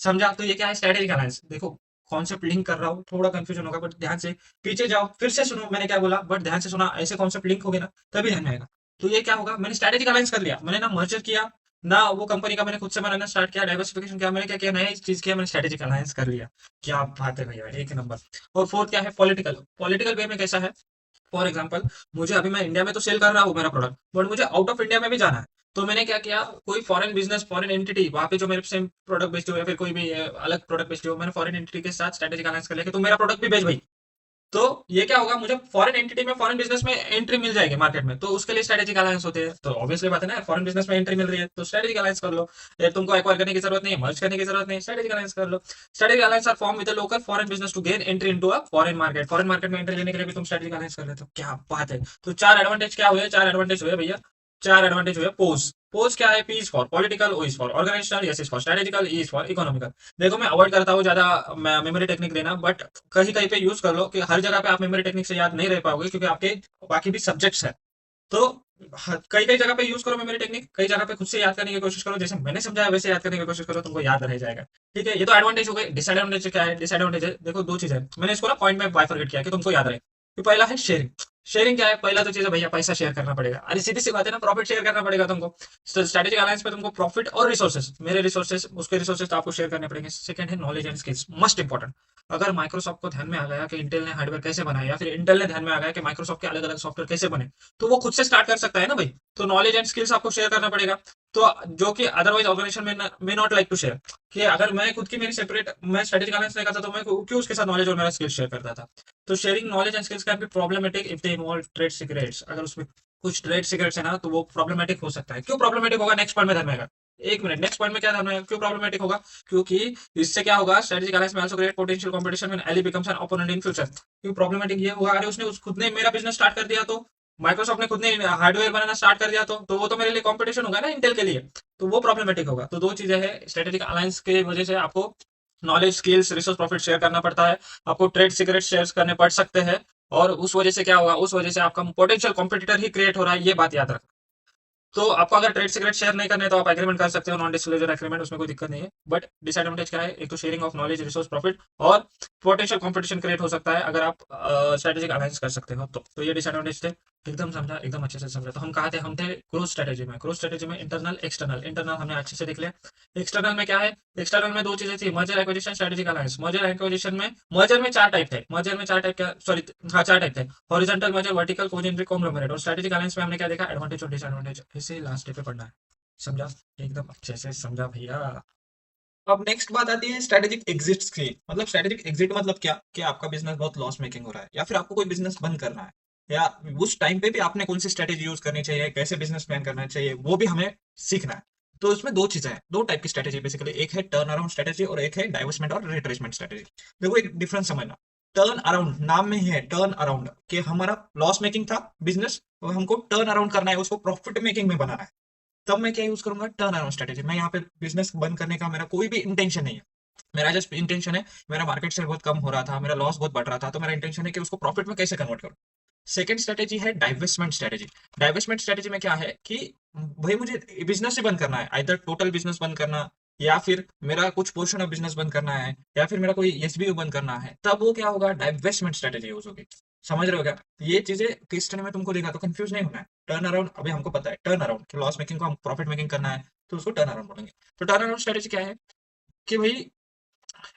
समझा? तो ये क्या है, स्ट्रेटेजिक अलायंस। देखो कॉन्सेप्ट लिंक कर रहा हूँ, थोड़ा कंफ्यूजन होगा बट ध्यान से पीछे जाओ, फिर से सुनो मैंने क्या बोला, बट ध्यान से सुना, ऐसे कॉन्सेप्ट लिंक हो गए ना तभी ध्यान में आएगा। तो ये क्या होगा, मैंने स्ट्रेटेजिक अलायंस कर लिया, मैंने ना मर्जर किया ना वो कंपनी का मैंने खुद से बनाना स्टार्ट किया, डाइवर्सिफिकेशन किया, मैंने क्या किया, नया चीज किया, मैंने स्ट्रेटेजिक अलायंस कर लिया। क्या बात है भैया, एक नंबर। और फोर्थ क्या है, पॉलिटिकल। पॉलिटिकल वे में कैसा है, फॉर एग्जाम्पल मुझे अभी, मैं इंडिया में तो सेल कर रहा हूँ मेरा प्रोडक्ट, बट मुझे आउट ऑफ इंडिया में भी जाना है। तो मैंने क्या किया, कोई फॉरेन बिजनेस, फॉरेन एंटिटी वहां पे जो मेरे सेम प्रोडक्ट बेचते हो या फिर कोई भी अलग प्रोडक्ट बेचते हो, मैंने फॉरेन एंटिटी के साथ स्ट्रेटेजिक अलायंस कर लिया कि तुम मेरा प्रोडक्ट भी बेच भाई। तो ये क्या होगा, मुझे फॉरेन एंटिटी में, फॉरेन बिजनेस में एंट्री मिल जाएगी मार्केट में, तो उसके लिए स्ट्रेटेजिक अलायंस होते हैं। तो ऑब्वियसली बात है ना, फॉरेन बिजनेस में एंट्री मिल रही है तो स्ट्रेटेजिक अलायंस कर लो। यार तुमको एक्वायर करने की जरूरत नहीं है, मर्ज करने की जरूरत नहीं है, स्ट्रेटेजिक अलायंस कर लो। Strategic alliance are form with local foreign business to gain entry into a foreign market. Foreign market में एंट्री लेने के लिए भी तुम स्ट्रेटेजिक अलायंस कर लेते हो, क्या बात है। तो चार एडवांटेज क्या हुए, चार एडवांटेज हुए भैया, चार एडवांटेज हुए। पोज, पोज क्या है, P is for political, O is for organisational, S is for strategical, E is for economical. देखो मैं अवॉइड करता हूँ ज्यादा मेमोरी टेक्निक देना, बट कहीं कहीं पे यूज कर लो कि हर जगह पे आप मेमोरी टेक्निक से याद नहीं रह पाओगे, क्योंकि आपके बाकी भी सब्जेक्ट्स है। तो कई कई जगह पे यूज करो मेमोरी टेक्निक, कई जगह पे खुद से याद करने की कोशिश करो, जैसे मैंने समझाया वैसे याद करने की कोशिश करो, तुमको याद रह जाएगा। ठीक है, ये तो एडवांटेज हो गए। डिसएडवांटेज क्या है, डिसएडवांटेज है देखो दो चीजें, मैंने इसको ना पॉइंट में बाइफरकेट किया कि तुमको याद रहे। तो पहला है शेयरिंग। शेयरिंग क्या है, पहला तो चीज है भैया, पैसा शेयर करना पड़ेगा। अरे सीधी सी बात है ना, प्रॉफिट शेयर करना पड़ेगा तुमको। स्ट्रेटेजिक अलायंस पे तुमको प्रॉफिट और रिसोर्सेज, मेरे रिसोर्सेज उसके रिसोर्सेज तो आपको शेयर करने पड़ेंगे। सेकंड है knowledge and skills, must important. अगर माइक्रोसॉफ्ट को ध्यान में आ गया कि इंटेल ने हार्डवेयर कैसे बनाया, या फिर इंटेल ने ध्यान में आ गया कि माइक्रोसॉफ्ट के अलग अलग सॉफ्टवेयर कैसे बने, तो वो खुद से स्टार्ट कर सकता है ना भाई। तो नॉलेज एंड स्किल्स आपको शेयर करना पड़ेगा। तो जो कि अदरवाइज ऑर्गेनाइजेशन में नॉट लाइक टू शेयर, कि अगर मैं खुद की मेरी सेपरेट, मैं स्ट्रेटेजिक अलायंस नहीं करता तो मैं क्यों उसके साथ नॉलेज और मेरा स्किल्स शेयर करता था। तो sharing knowledge and skills can be problematic if they involve trade secrets. अगर उसमें कुछ ट्रेड सीक्रेट्स है ना, तो वो प्रॉब्लमेटिक हो सकता है। क्यों प्रॉब्लमेटिक होगा, नेक्स्ट पॉइंट में ध्यान में आएगा। एक मिनट, नेक्स्ट पॉइंट में क्या ध्यान में आएगा, क्यों प्रॉब्लमेटिक होगा, क्योंकि इससे क्या होगा, स्ट्रेटेजिक अलायंस में also create potential competition when ally becomes an opponent in future. क्यों प्रॉब्लमेटिक ये होगा, अरे उसने खुद ने मेरा बिजनेस स्टार्ट कर दिया, तो माइक्रोसॉफ्ट ने खुद ने हार्डवेयर बनाना स्टार्ट कर दिया, तो वो तो मेरे लिए कंपटीशन होगा ना इंटेल के लिए। तो वो प्रॉब्लमेटिक होगा। तो दो चीजें हैं, स्ट्रेटेजिक अलायंस के वजह से आपको knowledge, skills, resource, profit share करना पड़ता है, आपको ट्रेड सीक्रेट शेयर करने पड़ सकते हैं। और उस वजह से क्या होगा, उस वजह से आपका पोटेंशियल कॉम्पिटिटर ही क्रिएट हो रहा है, ये बात याद रखना। तो आपको अगर ट्रेड सीक्रेट शेयर नहीं करने तो आप एग्रीमेंट कर सकते हो, नॉन डिस्क्लोजर एग्रीमेंट, उसमें कोई दिक्कत नहीं है। बट डिसएडवांटेज क्या है, एक तो sharing of knowledge, resource, profit, और पोटेंशियल कंपटीशन क्रिएट हो सकता है अगर आप स्ट्रेटेजिक अलायंस कर सकते हो। तो ये डिसएडवांटेज थे। एकदम समझा, एकदम अच्छे से समझा। तो हम कहा थे, हम थे ग्रोथ स्ट्रेटेजी में। ग्रोथ स्ट्रेटेजी में इंटरनल एक्सटर्नल, इंटरनल हमने अच्छे से देख लिया। एक्सटर्नल में क्या है, एक्सटर्नल में दो चीजें थी, merger acquisition, strategic alliance. Merger acquisition में, मर्जर में चार टाइप थे, मर्जर में चार टाइप क्या, सॉरी हाँ चार टाइप थे, हॉरिजॉन्टल मर्जर, वर्टिकल, कोजेनरिक, कॉन्ग्लोमरेट। और स्ट्रेटेजिक अलायंस में हमने क्या देखा, एडवांटेज और डिसएडवांटेज। इसे लास्ट पे पढ़ना है। समझा, एकदम अच्छे से समझा भैया। अब नेक्स्ट बात आती है स्ट्रेटेजिक एग्जिट्स की। मतलब स्ट्रेटेजिक एग्जिट मतलब क्या, कि आपका बिजनेस बहुत लॉस मेकिंग हो रहा है, या फिर आपको कोई बिजनेस बंद करना है, या उस टाइम पे भी आपने कौन सी स्ट्रेटेजी यूज करनी चाहिए, कैसे बिजनेस प्लान करना चाहिए, वो भी हमें सीखना है। तो इसमें दो चीजें हैं, दो टाइप की स्ट्रेटेजी बेसिकली, एक है टर्न अराउंड स्ट्रेटेजी और एक है डाइवर्समेंट और रिट्रेसमेंट स्ट्रेटेजी। देखो एक डिफरेंस समझना। टर्न अराउंड नाम में ही है, टर्न अराउंड, कि हमारा लॉस मेकिंग था बिजनेस, और हमको टर्न अराउंड करना है, उसको प्रॉफिट मेकिंग में बनाना है। तब मैं क्या यूज करूंगा, टर्न अराउंड स्ट्रेटेजी। मैं यहाँ पे बिजनेस बंद करने का मेरा कोई भी इंटेंशन नहीं है। मेरा जस्ट इंटेंशन है, मेरा मार्केट शेयर बहुत कम हो रहा था, मेरा लॉस बहुत बढ़ रहा था, तो मेरा इंटेंशन है कि उसको प्रॉफिट में कैसे कन्वर्ट करूं। सेकंड स्ट्रेटेजी है डाइवेस्टमेंट स्ट्रेटेजी। डाइवेस्टमेंट स्ट्रेटेजी में क्या है कि भाई मुझे बिजनेस ही बंद करना है, आइदर टोटल बिजनेस बंद करना, या फिर मेरा कुछ पोर्शन ऑफ बिजनेस बंद करना है, या फिर मेरा कोई एसबीओ बंद करना है, तब वो क्या होगा, डाइवेस्टमेंट स्ट्रेटेजी यूज होगी। समझ रहे हो क्या, ये चीजें केस स्टडी में तुमको देखा तो कंफ्यूज नहीं होना है। टर्न अराउंड अभी हमको पता है, टर्न अराउंड लॉस मेकिंग को हम प्रॉफिट मेकिंग करना है, तो उसको टर्न अराउंड बोलेंगे। तो टर्न अराउंड स्ट्रेटेजी क्या है, कि भाई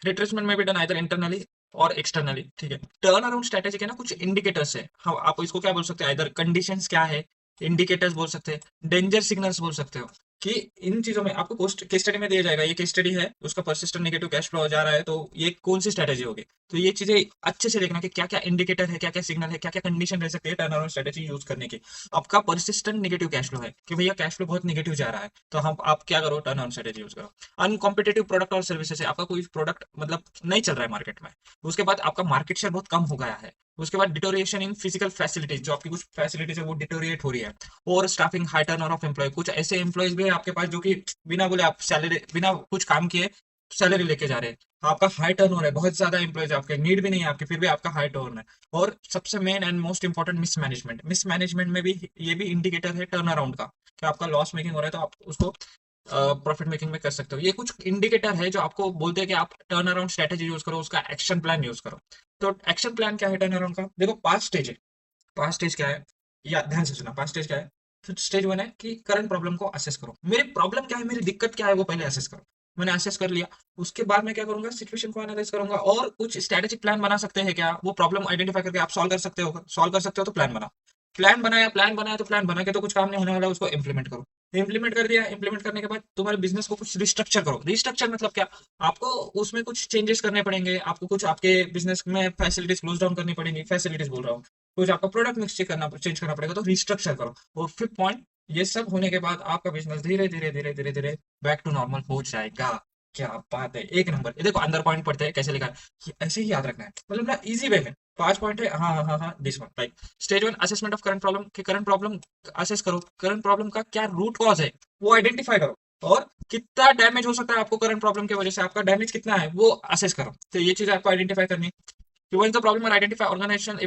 रिट्रेसमेंट में भी डन आइदर इंटरनली और एक्सटर्नली। ठीक है, टर्न अराउंड स्ट्रेटेजी के ना कुछ इंडिकेटर्स है, हम आप इसको क्या बोल सकते हैं, आइदर कंडीशंस क्या है, इंडिकेटर्स बोल सकते हैं, डेंजर सिग्नल्स बोल सकते हो। कि इन चीजों में आपको केस स्टडी में दिया जाएगा, ये केस स्टडी है, उसका परसिस्टेंट नेगेटिव कैश फ्लो जा रहा है, तो ये कौन सी स्ट्रेटेजी होगी। तो ये चीजें अच्छे से देखना कि क्या क्या इंडिकेटर है, क्या क्या सिग्नल है, क्या क्या कंडीशन रह सकती है टर्न अराउंड स्ट्रेटेजी यूज करने की। आपका परसिस्टेंट नेगेटिव कैश फ्लो है कि भैया कैश फ्लो बहुत नेगेटिव जा रहा है, तो हम आप क्या करो, टर्न अराउंड स्ट्रेटेजी यूज करो। अनकॉम्पिटेटिव प्रोडक्ट और सर्विसेज है, आपका कोई प्रोडक्ट मतलब नहीं चल रहा है मार्केट में, उसके बाद आपका मार्केट शेयर बहुत कम हो गया है, उसके बाद डिटोरिएशन इन फिजिकल फैसिलिटीज, जो आपकी कुछ फैसिलिटीज है वो डिटोरिएट हो रही है, और staffing high turnover of employ, कुछ ऐसे एम्प्लॉयज भी है आपके पास जो कि बिना बोले आप सैलरी, बिना कुछ काम किए सैलरी लेके जा रहे हैं, आपका हाई टर्न हो रहा है, बहुत ज्यादा एम्प्लॉयज आपके, नीड भी नहीं है आपके, फिर भी आपका हाई टर्न है। और सबसे main and most important mismanagement, mismanagement में भी ये भी इंडिकेटर है टर्न अराउंड का, कि आपका लॉस मेकिंग हो रहा है तो आप उसको प्रॉफिट मेकिंग में कर सकते हो। ये कुछ इंडिकेटर है जो आपको बोलते हैं कि आप टर्न अराउंड स्ट्रेटेजी यूज करो, उसका एक्शन प्लान यूज करो। तो एक्शन प्लान क्या है टर्न अराउंड का? देखो 5 स्टेज है। 5 स्टेज क्या है, या ध्यान से सुना, 5 स्टेज क्या है। तो स्टेज 1 है कि करंट प्रॉब्लम को असेस करो, मेरी प्रॉब्लम क्या है, मेरी दिक्कत क्या है, वो पहले असेस करो। मैंने असेस कर लिया, उसके बाद मैं क्या करूंगा, सिचुएशन को एनालाइज करूंगा और कुछ स्ट्रेटेजिक प्लान बना सकते हैं क्या, वो प्रॉब्लम आइडेंटिफाई करके आप सॉल्व कर सकते हो, सॉल्व कर सकते हो तो प्लान बना। प्लान बनाया तो प्लान बना के तो कुछ काम नहीं होने वाला, उसको इंप्लीमेंट करो। इंप्लीमेंट कर दिया, इंप्लीमेंट करने के बाद तुम्हारे बिजनेस को कुछ रिस्ट्रक्चर करो। रिस्ट्रक्चर मतलब क्या, आपको उसमें कुछ चेंजेस करने पड़ेंगे, आपको कुछ आपके बिजनेस में फैसिलिटीज क्लोज डाउन करनी पड़ेंगी, फैसिलिटीज बोल रहा हूँ, कुछ आपका प्रोडक्ट मिक्स चेंज करना पड़ेगा, तो रिस्ट्रक्चर करो। और फिफ्थ पॉइंट, ये सब होने के बाद आपका बिजनेस धीरे धीरे धीरे धीरे धीरे बैक टू नॉर्मल हो जाएगा। क्या बात है, एक नंबर। ये देखो अंदर पॉइंट पढ़ते हैं कैसे लिखा है, ऐसे ही याद रखना है, मतलब ना इजी वे में। 5 पॉइंट है, हाँ हाँ हाँ, this one right. Stage 1 assessment of current problem, कि करंट प्रॉब्लम असेस करो, करंट प्रॉब्लम का क्या रूट कॉज है वो आइडेंटिफाई करो, और कितना डैमेज हो सकता है आपको करंट प्रॉब्लम की वजह से, आपका डैमेज कितना है वो असेस करो। तो ये चीज आपको आइडेंटिफाई करनी। Once the problem are identified, organization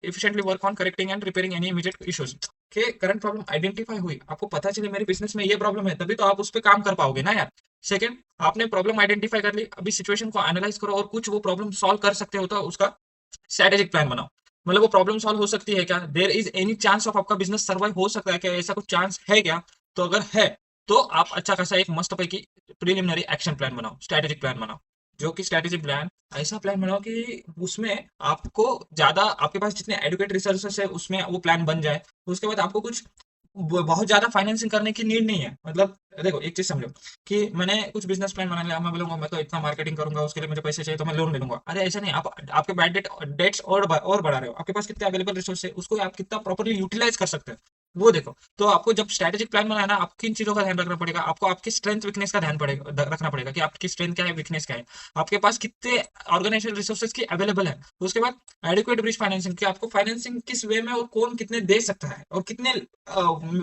efficiently work on correcting and repairing any immediate issues। कि करंट प्रॉब्लम आइडेंटिफाई हुई, आपको पता चले मेरे बिजनेस में ये प्रॉब्लम है, तभी तो आप उस पर काम कर पाओगे ना यार। सेकंड, आपने प्रॉब्लम आइडेंटिफाई कर ली, अभी सिचुएशन को एनालाइज करो और कुछ वो प्रॉब्लम सॉल्व कर सकते हो तो उसका स्ट्रेटेजिक प्लान बनाओ। मतलब वो प्रॉब्लम सॉल्व हो सकती है क्या, there is any chance of आपका बिजनेस सर्वाइव हो सकता है क्या, ऐसा कुछ चांस है क्या? तो अगर है तो आप अच्छा खासा एक मस्त पैकी प्रिलिमिनरी एक्शन प्लान बनाओ, स्ट्रेटेजिक प्लान बनाओ। जो कि स्ट्रेटेजिक प्लान, ऐसा प्लान बनाओ कि उसमें आपको ज्यादा, आपके पास जितने एडुकेट रिसोर्सेस है उसमें वो प्लान बन जाए। उसके बाद आपको कुछ बहुत ज्यादा फाइनेंसिंग करने की नीड नहीं है। मतलब देखो एक चीज समझो, कि मैंने कुछ बिजनेस प्लान बना लिया, मैं बोलूंगा मैं तो इतना मार्केटिंग करूंगा, उसके लिए मुझे पैसे चाहिए तो मैं लोन ले लूंगा। अरे ऐसा नहीं, आप आपके बैड डेट्स और बढ़ा रहे हो, आपके पास कितने अवेलेबल रिसोर्स है उसको आप कितना प्रॉपर्ली यूटिलाइज कर सकते हैं वो देखो। तो आपको जब स्ट्रेटेजिक प्लान बनाना है ना, आपको किन चीजों का ध्यान रखना पड़ेगा, आपको आपकी स्ट्रेंथ वीकनेस का ध्यान पड़ेगा, रखना पड़ेगा कि आपकी स्ट्रेंथ क्या है, वीकनेस क्या है, आपके पास कितने ऑर्गेनाइजेशन रिसोर्सेज की अवेलेबल है। उसके बाद एडिक्वेट ब्रिज फाइनेंसिंग, कि आपको फाइनेंसिंग किस वे में और कौन कितने दे सकता है, और कितने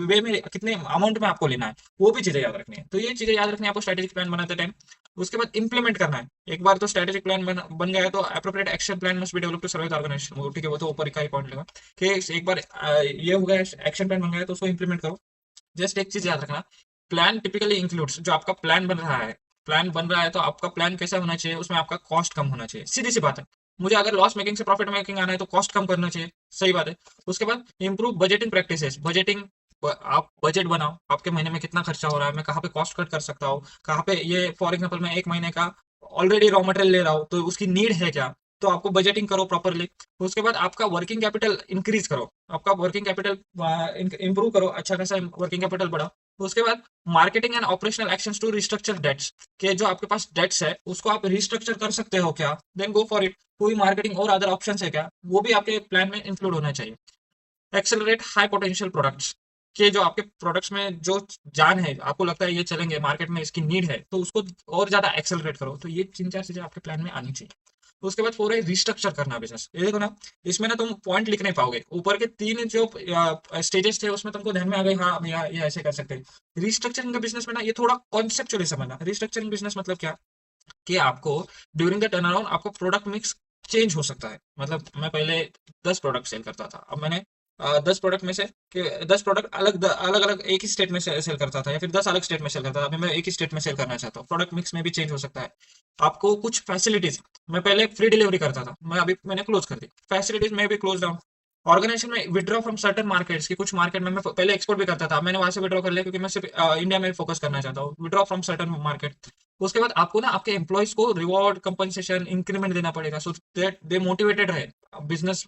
वे में, कितने अमाउंट में आपको लेना है, वो भी चीजें याद रखनी है। तो ये चीजें याद रखनी है आपको स्ट्रेटेजिक प्लान बनाते टाइम। उसके बाद इंप्लीमेंट करना है। एक बार तो स्ट्रेटेजिक प्लान बन गया है तो appropriate action plan must be develop to survive organisation, वो ठीक है, वो तो ऊपर का ही पॉइंट लेगा। कि एक बार ये हो गया, एक्शन प्लान बन गया है तो उसको इंप्लीमेंट करो। जस्ट एक चीज याद रखना, प्लान टिपिकली इंक्लूड्स, जो आपका प्लान बन रहा है, प्लान बन रहा है तो आपका प्लान कैसा होना चाहिए, उसमें आपका कॉस्ट कम होना चाहिए, सीधी सी बात है। मुझे अगर लॉस मेकिंग से प्रॉफिट मेकिंग आना है तो कॉस्ट कम करना चाहिए, सही बात है। उसके बाद इंप्रूव बजटिंग प्रैक्टिसेस, बजटिंग, आप बजट बनाओ, आपके महीने में कितना खर्चा हो रहा है, मैं कहाँ पे कॉस्ट कट कर सकता हूँ, कहाँ पे ये फॉर एग्जाम्पल मैं एक महीने का ऑलरेडी रॉ मटेरियल ले रहा हूँ तो उसकी नीड है क्या, तो आपको बजटिंग करो प्रॉपरली। उसके बाद आपका वर्किंग कैपिटल इंक्रीज करो, आपका वर्किंग कैपिटल इंप्रूव करो, अच्छा खासा वर्किंग कैपिटल बढ़ाओ। उसके बाद marketing and operational actions to restructure debts, के जो आपके पास डेट्स है उसको आप रिस्ट्रक्चर कर सकते हो क्या, देन गो फॉर इट। कोई मार्केटिंग और अदर ऑप्शंस है क्या, वो भी आपके प्लान में इंक्लूड होना चाहिए। एक्सेलरेट हाई पोटेंशियल प्रोडक्ट्स, के जो आपके प्रोडक्ट्स में जो जान है, आपको लगता है ये चलेंगे, मार्केट में इसकी नीड है, तो उसको और ज्यादा एक्सेलरेट करो। तो ये 3-4 चीजें आपके प्लान में आनी चाहिए। तो उसके बाद 4 है रिस्ट्रक्चर करना बिजनेस। ये देखो ना, इसमें ना तुम पॉइंट लिख नहीं पाओगे, ऊपर के 3 जो स्टेजेस थे उसमें तुमको ध्यान में आ गए, हाँ भैया ये ऐसे कर सकते हैं। रिस्ट्रक्चरिंग का बिजनेस में ना ये थोड़ा कॉन्सेप्चुअली समझना। रिस्ट्रक्चरिंग बिजनेस मतलब क्या, कि आपको ड्यूरिंग द टर्न अराउंड आपको प्रोडक्ट मिक्स चेंज हो सकता है। मतलब मैं पहले 10 प्रोडक्ट सेल करता था, अब मैंने 10 प्रोडक्ट में से 10 प्रोडक्ट अलग अलग एक ही स्टेट में सेल करता था, या फिर 10 अलग स्टेट में सेल करता था, अभी मैं एक ही स्टेट में सेल करना चाहता हूँ। प्रोडक्ट मिक्स में भी चेंज हो सकता है। आपको कुछ फैसिलिटीज, मैं पहले फ्री डिलीवरी करता था, मैं अभी मैंने क्लोज कर दी, फैसिलिटीज में भी क्लोज डाउन। ऑर्गेनाइजेशन में विड्रॉ फ्रॉम सर्टेन मार्केट्स, की कुछ मार्केट में मैं पहले एक्सपोर्ट भी करता था, मैंने वहां से विड्रॉ कर लिया क्योंकि मैं सिर्फ इंडिया में फोकस करना चाहता हूँ, विड्रॉ फ्रॉम सर्टेन मार्केट। उसके बाद आपको ना आपके एम्प्लॉयज को रिवॉर्ड, कंपनसेशन, इंक्रीमेंट देना पड़ेगा, सो दैट दे मोटिवेटेड रहे बिजनेस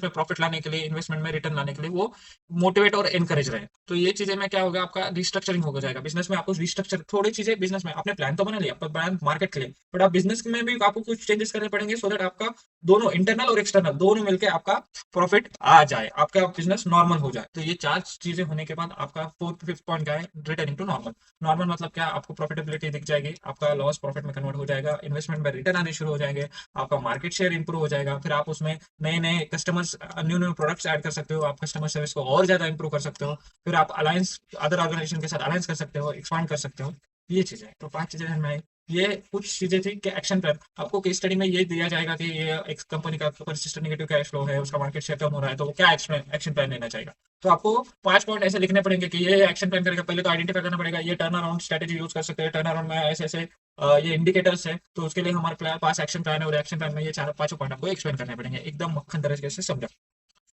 में प्रॉफिट लाने के लिए, इन्वेस्टमेंट में रिटर्न लाने के लिए वो मोटिवेट और एनकरेज रहे। तो ये चीजें में क्या होगा, आपका रिस्ट्रक्चरिंग हो जाएगा बिजनेस में। आपको रिस्ट्रक्चर थोड़ी चीजें बिजनेस में, आपने प्लान तो बना लिया, आपका प्लान मार्केट के लिए, बट आप बिजनेस में भी आपको कुछ चेंजेस करने पड़ेंगे, सो दैट आपका दोनों इंटरनल और एक्सटर्नल दोनों मिलकर आपका प्रॉफिट आ जाए, आपका बिजनेस नॉर्मल हो जाए। तो ये 4 चीजें होने के बाद आपका 4th 5th पॉइंट क्या है, रिटर्निंग टू नॉर्मल। नॉर्मल मतलब क्या, आपको प्रॉफिटेबिलिटी दिख जाएगी, आपका लॉस प्रॉफिट में कन्वर्ट हो जाएगा, इन्वेस्टमेंट में रिटर्न आने शुरू हो जाएंगे, आपका मार्केट शेयर इंप्रूव हो जाएगा, फिर आप उसमें नए नए customers, new new products add कर सकते हो, आप कस्टमर सर्विस को और ज्यादा इंप्रूव कर सकते हो, फिर आप अलायंस अदर ऑर्गेनाइजेशन के साथ अलायंस कर सकते हो, एक्सपांड कर सकते हो। ये चीजें तो 5 चीजें ध्यान में आई। ये कुछ चीजें थी कि एक्शन प्लान आपको केस स्टडी में ये दिया जाएगा कि ये एक कंपनी का परसिस्टेंट नेगेटिव कैश फ्लो है, उसका मार्केट शेयर कम हो रहा है, तो वो क्या एक्शन प्लान लेना चाहिए। तो आपको 5 पॉइंट ऐसे लिखने पड़ेंगे कि ये एक्शन प्लान करेगा। पहले तो आइडेंटिफाई करना पड़ेगा ये टर्न अराउंड स्ट्रेटेजी यूज कर सकते हैं, टर्न अराउंड में ऐसे ऐसे ये इंडिकेटर्स है, तो उसके लिए हमारे पास एक्शन प्लान है, और एक्शन प्लान में ये 4 5 पॉइंट आपको एक्सप्लेन करने पड़ेंगे एकदम मक्खन तरीके से समझा।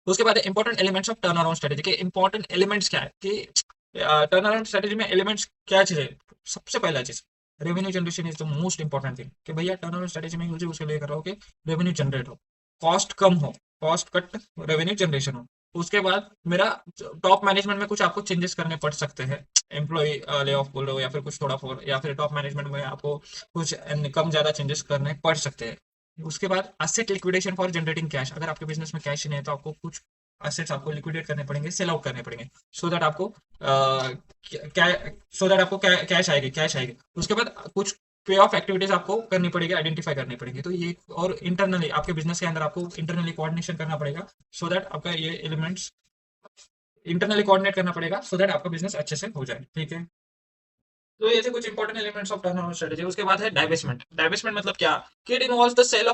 उसके बाद important elements of turn around strategy के इंपॉर्टेंट एलिमेंट्स क्या है कि टर्न अराउंड स्ट्रेटेजी में एलिमेंट्स क्या चीज है। सबसे पहला चीज revenue generation is the most important thing कि भैया टर्न अराउंड स्ट्रेटेजी में यूज उसके लिए कर रहा हो कि रेवेन्यू जनरेट हो, कॉस्ट कम हो, कॉस्ट कट रेवेन्यू जनरेशन हो। उसके बाद मेरा टॉप मैनेजमेंट में कुछ आपको चेंजेस करने पड़ सकते हैं, एम्प्लॉय ले ऑफ बोलो या फिर कुछ थोड़ा फोर, या फिर टॉप मैनेजमेंट में आपको कुछ कम ज्यादा चेंजेस करने पड़ सकते हैं। उसके बाद asset liquidation for generating cash, अगर आपके बिजनेस में कैश नहीं है तो आपको कुछ एसेट्स आपको लिक्विडेट करने पड़ेंगे, सेल आउट करने पड़ेंगे, सो दैट आपको क्या सो दैट आपको कैश आएगी। उसके बाद कुछ पे ऑफ एक्टिविटीज आपको करनी पड़ेगी, आइडेंटिफाई करनी पड़ेगी। तो ये और इंटरनली आपके बिजनेस के अंदर आपको इंटरनली कोऑर्डिनेशन करना पड़ेगा, सो दैट आपका ये एलिमेंट्स इंटरनली कोऑर्डिनेट करना पड़ेगा, सो दैट आपका बिजनेस अच्छे से हो जाए। ठीक है, तो ये थे कुछ important elements of turnaround strategy. उसके बाद है डाइवेस्टमेंट। डाइवेस्टमेंट मतलब क्या कि इट इन्वॉल्व्स द सेल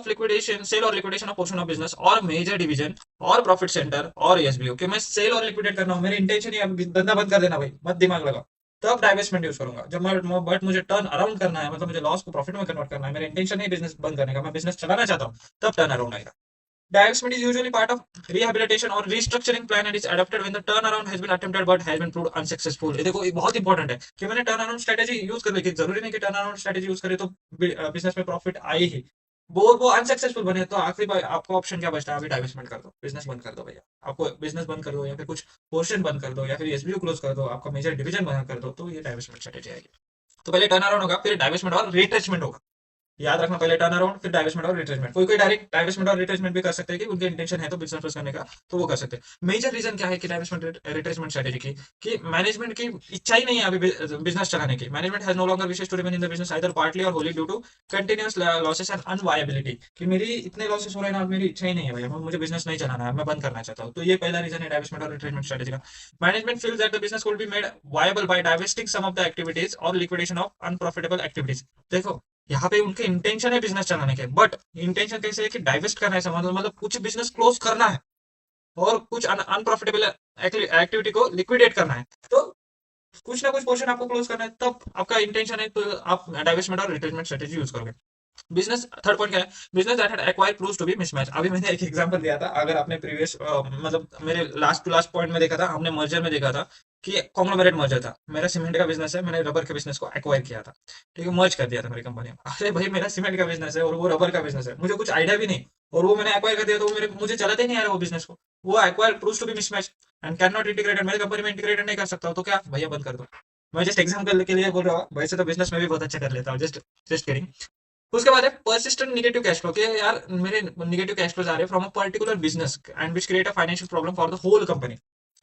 और liquidation of portion of business और मेजर डिवीजन और प्रॉफिट सेंटर और एसबीओ कि मैं सेल और लिक्विडेट करना हूं, मेरी इंटेंशन ही अब धंधा बंद कर देना भाई, मत दिमाग लगा। तब डाइवेस्टमेंट यूज करूंगा जब मैं बट मुझे टर्न अराउंड करना है, मतलब मुझे लॉस को प्रॉफिट में कन्वर्ट करना है, मेरा इंटेंशन है बिजनेस बंद करने का, मैं बिजनेस चलाना चाहता हूँ, तब टर्न अराउंड आएगा। Divestment is usually part of rehabilitation or restructuring plan and is adopted when the turnaround has been attempted but has been proved unsuccessful। ये देखो ये बहुत इंपॉर्टेंट है कि मैंने टर्न अराउंड स्ट्रेटेजी यूज कर ली, कि जरूरी नहीं कि टर्न अराउंड स्ट्रेटेजी यूज करे तो बिजनेस में प्रॉफिट आए ही, वो अनसक्सेसफुल बने, तो आखिरी बार आपको ऑप्शन क्या बचता है, अभी डाइवेस्टमेंट कर दो, बिजनेस बंद कर दो भैया। आपको बिजनेस बंद कर दो या फिर कुछ पोर्शन बंद कर दो या फिर एसबीओ क्लोज कर दो, आपका मेजर डिवीजन बंद कर दो, तो ये डाइवेस्टमेंट स्ट्रेटेजी आएगी। तो पहले टर्न अराउंड होगा, फिर डाइवेस्टमेंट और रिट्रेचमेंट होगा। याद रखना, पहले टर्न अराउंड फिर डाइवेस्टमेंट और रिट्रेसमेंट। कोई कोई डायरेक्ट डाइवेस्टमेंट और रिट्रेसमेंट भी कर सकते हैं कि उनके इंटेंशन है तो बिजनेस करने का, तो वो कर सकते हैं। मेजर रीजन क्या है कि डाइवेस्टमेंट रिट्रेसमेंट स्ट्रेटेजी की कि मैनेजमेंट की इच्छा ही नहीं है अभी बिजनेस चलाने की। Management has no longer wishes to remain in the business either partly or wholly due to continuous losses and unviability, कि मेरी इतने लॉसेस हो रहे हैं ना, मेरी इच्छा ही नहीं है भैया, मुझे बिजनेस नहीं चलाना है, मैं बंद करना चाहता हूँ। तो ये पहला रीजन है डाइवेस्टमेंट और रिट्रेसमेंट स्ट्रेटेजी का। Management feels that the business could be made viable by divesting some of the activities और लिक्विडेशन ऑफ अनप्रॉफिटेबल एक्टिविटीज। देखो यहाँ पे उनके इंटेंशन है बिजनेस चलाने के, बट इंटेंशन कैसे है कि डाइवेस्ट करना है, मतलब कुछ बिजनेस क्लोज करना है और कुछ अनप्रॉफिटेबल एक्टिविटी को लिक्विडेट करना है, तो कुछ ना कुछ पोर्शन आपको क्लोज करना है, तब आपका इंटेंशन है, तो आप डाइवेस्टमेंट और रिट्रेसमेंट स्ट्रेटेजी यूज करोगे। बिजनेस थर्ड पॉइंट क्या है, business that had acquired proves to be mismatch. अभी मैंने एक एग्जांपल दिया था, अगर आपने प्रीवियस मतलब मेरे लास्ट टू लास्ट पॉइंट में देखा था, हमने मर्जर में देखा था कि कॉन्ग्लोमरेट मर्जर था। मेरा सीमेंट का बिजनेस है, मैंने रबर के बिजनेस को एक्वायर किया था, ठीक है, मर्ज कर दिया था मेरी कंपनी में। अरे भाई मेरा सीमेंट का बिजनेस है और वो रबर का बिजनेस है, मुझे कुछ आइडिया भी नहीं, और वो मैंने एक्वायर कर दिया, तो वो मेरे मुझे चलाते ही नहीं आ रहा वो बिजनेस को, वो acquire proves to be mismatch and can not integrated, मेरी कंपनी में इंटीग्रेटेड नहीं कर सकता हूँ, तो क्या भैया बंद कर दो। मैं जस्ट एग्जाम्पल के लिए बोल रहा हूँ, वैसे तो बिजनेस में भी बहुत अच्छा कर लेता हूँ, जस्ट जस्ट किडिंग। उसके बाद है परसिस्टेंट नेगेटिव कैश फ्लो, के यार मेरे नेगेटिव कैश फ्लोज आ रहे हैं from a particular business and which create a financial problem for the whole company.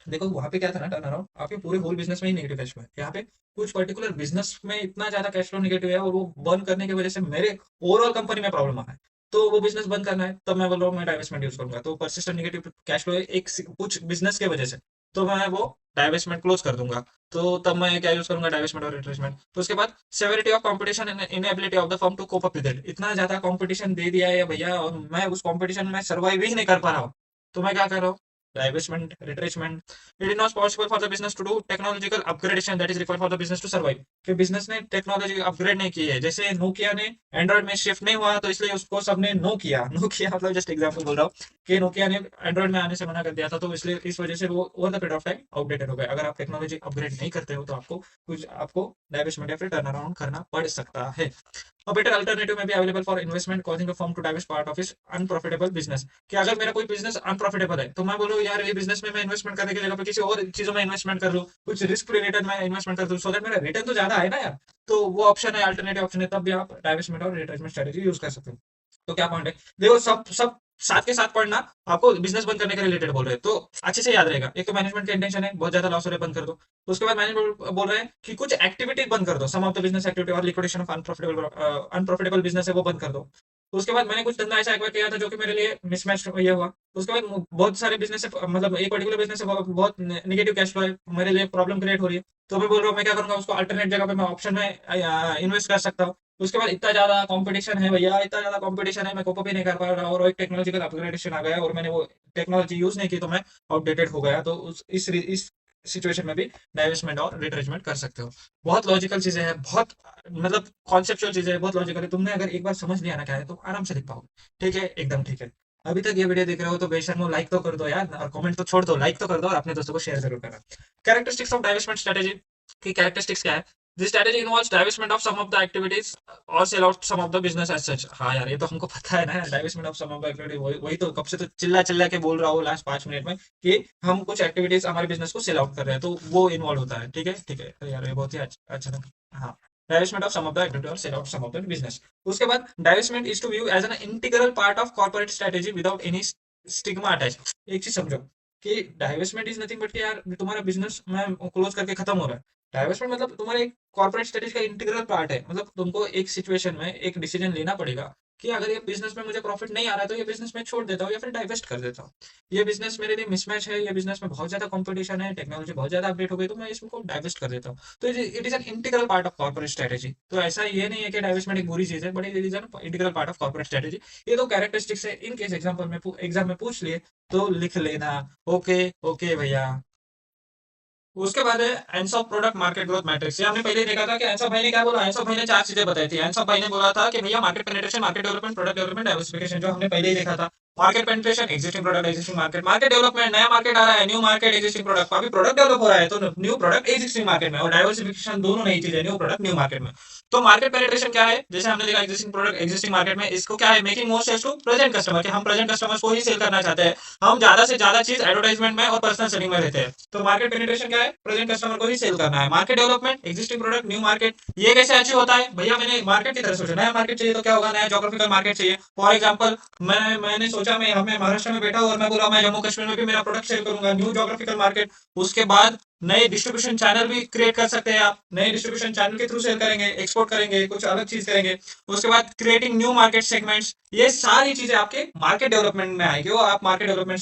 देखो वहां पे क्या था ना, टर्न अराउंड आपके पूरे होल बिजनेस में ही नेगेटिव कैश फ्लो है, यहाँ पे कुछ पर्टिकुलर बिजनेस में इतना ज्यादा कैश फ्लो नेगेटिव है और वो बंद करने की वजह से मेरे ओवरऑल कंपनी में प्रॉब्लम आ रहा है, तो वो बिजनेस बंद करना है, तब मैं बोल रहा हूँ मैं डाइवेस्टमेंट यूज करूंगा। तो परसिस्टेंट नेगेटिव कैश फ्लो एक कुछ बिजनेस की वजह से, तो मैं वो डाइवेस्टमेंट क्लोज कर दूंगा, तो तब मैं क्या यूज करूंगा, डाइवेस्टमेंट और रिट्रेसमेंट। तो उसके बाद severity of competition and inability of the firm to cope up with it, इतना ज्यादा कंपटीशन दे दिया है भैया और मैं उस कंपटीशन में सर्वाइव ही नहीं कर पा रहा हूँ, तो मैं क्या कर रहा हूँ, divestment, retrenchment. It is not possible for the business to do technological upgradation that is required for the business to survive। कि बिजनेस ने टेक्नोलॉजी अपग्रेड नहीं की है, जैसे नोकिया ने एंड्रॉइड में शिफ्ट नहीं हुआ तो इसलिए उसको सबने नो किया, नो किया मतलब जस्ट एग्जांपल बोल रहा हूँ कि नोकिया ने एंड्रॉइड में आने से मना कर दिया था, तो इसलिए इस वजह से वो over the period of time outdated हो गए। अगर आप टेक्नोलॉजी अपग्रेड नहीं करते हो तो आपको डाइवेस्टमेंट या फिर टर्न अराउंड करना पड़ सकता है। A better alternative may be available for investment causing a firm to divest part of its unprofitable business। कि अगर मेरा कोई बिजनेस अनप्रॉफिटेबल है तो मैं बोलूँ यार ये बिजनेस में मैं इन्वेस्टमेंट करने की जगह पे किसी और चीजों में इन्वेस्टमेंट कर लूँ, कुछ रिस्क रिलेटेड मैं इन्वेस्टमेंट कर दूँ, सो दैट मेरा रिटर्न तो ज्यादा है ना यार, तो वो ऑप्शन है, अल्टरनेटिव ऑप्शन है, तब भी आप डाइवेस्टमेंट और रिट्रेसमेंट स्ट्रेटेजी यूज कर सकते हो। तो क्या पॉइंट है, देखो सब सब साथ के साथ पॉइंट ना आपको बिजनेस बंद करने के रिलेटेड बोल रहे हैं, तो अच्छे से याद रहेगा। एक तो मैनेजमेंट का इंटेंशन है बहुत ज्यादा लॉस हो रहा है, बंद कर दो। तो उसके बाद मैनेजमेंट बोल रहे हैं कि कुछ एक्टिविटी बंद कर दो, सम ऑफ द बिजनेस एक्टिविटी और लिक्विडेशन ऑफ अनप्रॉफिटेबल बिजनेस है वो बंद कर दो। तो उसके बाद मैंने कुछ धंधा ऐसा एक्वायर किया था जो कि मेरे लिए मिसमैच ये हुआ। तो उसके बाद बहुत सारे बिजनेस है, मतलब एक पर्टिकुलर बिजनेस है बहुत नेगेटिव कैश फ्लो है, मेरे लिए प्रॉब्लम क्रिएट हो रही है। तो मैं बोल रहा हूँ मैं क्या करूंगा, उसको अल्टरनेट जगह पे मैं ऑप्शन में इन्वेस्ट कर सकता हूँ। उसके बाद इतना ज्यादा कंपटीशन है भैया, इतना ज्यादा कंपटीशन है, मैं कोप भी नहीं कर पा रहा, और एक टेक्नोलॉजिकल अपग्रेडेशन आ गया और मैंने वो टेक्नोलॉजी यूज नहीं की तो मैं आउटडेटेड हो गया। तो इस सिचुएशन में भी डाइवेस्टमेंट और रिट्रेचमेंट कर सकते हो। बहुत लॉजिकल चीजें हैं, बहुत मतलब कॉन्सेप्चुअल चीजें हैं, बहुत लॉजिकल है। तुमने अगर एक बार समझ लिया ना क्या है तो आराम से लिख पाओगे। ठीक है, एकदम ठीक है। अभी तक ये वीडियो देख रहे हो तो बेशर्मो लाइक तो कर दो यार, और कमेंट तो छोड़ दो, लाइक तो कर दो और अपने दोस्तों को शेयर जरूर करना। कैरेक्टरिस्टिक्स ऑफ डाइवेस्टमेंट स्ट्रेटेजी की कैरेक्टरिस्टिक्स क्या है? This strategy involves divestment of some of the activities or sell out some of the business as such. हाँ यार, ये तो हमको पता है ना, divestment of some of the activity, वही तो कब से तो चिल्ला चिल्ला के बोल रहा हूँ लास्ट 5 मिनट में कि हम कुछ एक्टिविटीज हमारे बिजनेस को सेल आउट कर रहे हैं, तो वो इन्वॉल्व होता है। ठीक है ठीक है, तो यार ये बहुत ही अच्छा था। हाँ, divestment of some of the activity or sell out some of the business. उसके बाद divestment is to view as an integral part of corporate strategy without any stigma attach. एक चीज समझो कि डाइवेस्टमेंट इज नथिंग बट कि यार तुम्हारा business में क्लोज करके खत्म हो रहा है। डाइवेस्टमेंट मतलब तुम्हारे एक कॉर्पोरेट स्ट्रेटेजी का इंटीग्रल पार्ट है। मतलब तुमको एक सिचुएशन में एक डिसीजन लेना पड़ेगा कि अगर ये बिजनेस में मुझे प्रॉफिट नहीं आ रहा है तो ये बिजनेस में छोड़ देता हूँ या फिर डाइवेस्ट कर देता हूँ। ये बिजनेस मेरे लिए मिसमैच है, ये बिजनेस में बहुत ज्यादा कंपटीशन है, टेक्नोलॉजी बहुत ज्यादा अपडेट हो गई, तो मैं इसको डाइवेस्ट कर देता हूँ। तो it is an integral part of corporate strategy. तो ऐसा ये नहीं है कि डाइवेस्टमेंट एक बुरी चीज है, but it is an integral part of corporate strategy. ये तो कैरेक्टरिस्टिक्स है, इन केस एग्जाम में पूछ लिए तो लिख लेना। ओके ओके भैया। उसके बाद है एंसॉप प्रोडक्ट मार्केट ग्रोथ मैट्रिक्स। ये हमने पहले ही देखा था कि एंसॉप भाई ने क्या बोला। एंसॉप भाई ने 4 चीजें बताई थी। एंसॉप भाई ने बोला था कि भैया market penetration, market development, product development, diversification, जो हमने पहले ही देखा था। Market penetration, existing product, existing market, market development, नया मार्केट आ रहा है, न्यू मार्केट, एक्जिस्टिंग प्रोडक्ट। अभी प्रोडक्ट डेवलप हो रहा है तो न्यू प्रोडक्ट एक्जिस्टिंग मार्केट में, और डाइवर्सिफिकेशन दोनों नई चीजें, न्यू प्रोडक्ट न्यू मार्केट में। तो मार्केट पेनिट्रेशन क्या है? जैसे हमने देखा एक्जिस्टिंग प्रोडक्ट एक्जिस्टिंग मार्केट में, इसको क्या है, making more sales to present customer, कि हम प्रेजेंट कस्टमर्स को ही सेल करना चाहते हैं। हम ज्यादा से ज्यादा चीज एडवर्टाइजमेंट में और पर्सनल सेलिंग में रहते हैं। तो मार्केट पेनिट्रेशन क्या है? प्रेजेंट कस्टमर को ही सेल करना है। Market development, existing product new market, ये कैसे अचीव होता है भैया? मैंने मार्केट की तरह सोचा, नया मार्केट चाहिए तो क्या होगा, नया जोग्राफिकल मार्केट चाहिए। फॉर एग्जांपल मैंने सोचा मैं हमें महाराष्ट्र में बैठा हूं और मैं बोला मैं जम्मू कश्मीर में भी मेरा प्रोडक्ट सेल करूंगा, न्यू जोग्राफिकल मार्केट। उसके बाद नए डिस्ट्रीब्यूशन चैनल भी क्रिएट कर सकते हैं आप, नए डिस्ट्रीब्यूशन चैनल के थ्रू सेल करेंगे, एक्सपोर्ट करेंगे, कुछ अलग चीज करेंगे। उसके बाद क्रिएटिंग न्यू मार्केट सेगमेंट्स, ये सारी चीजें आपके मार्केट डेवलपमेंट में आएगी, और आप मार्केट डेवलपमेंट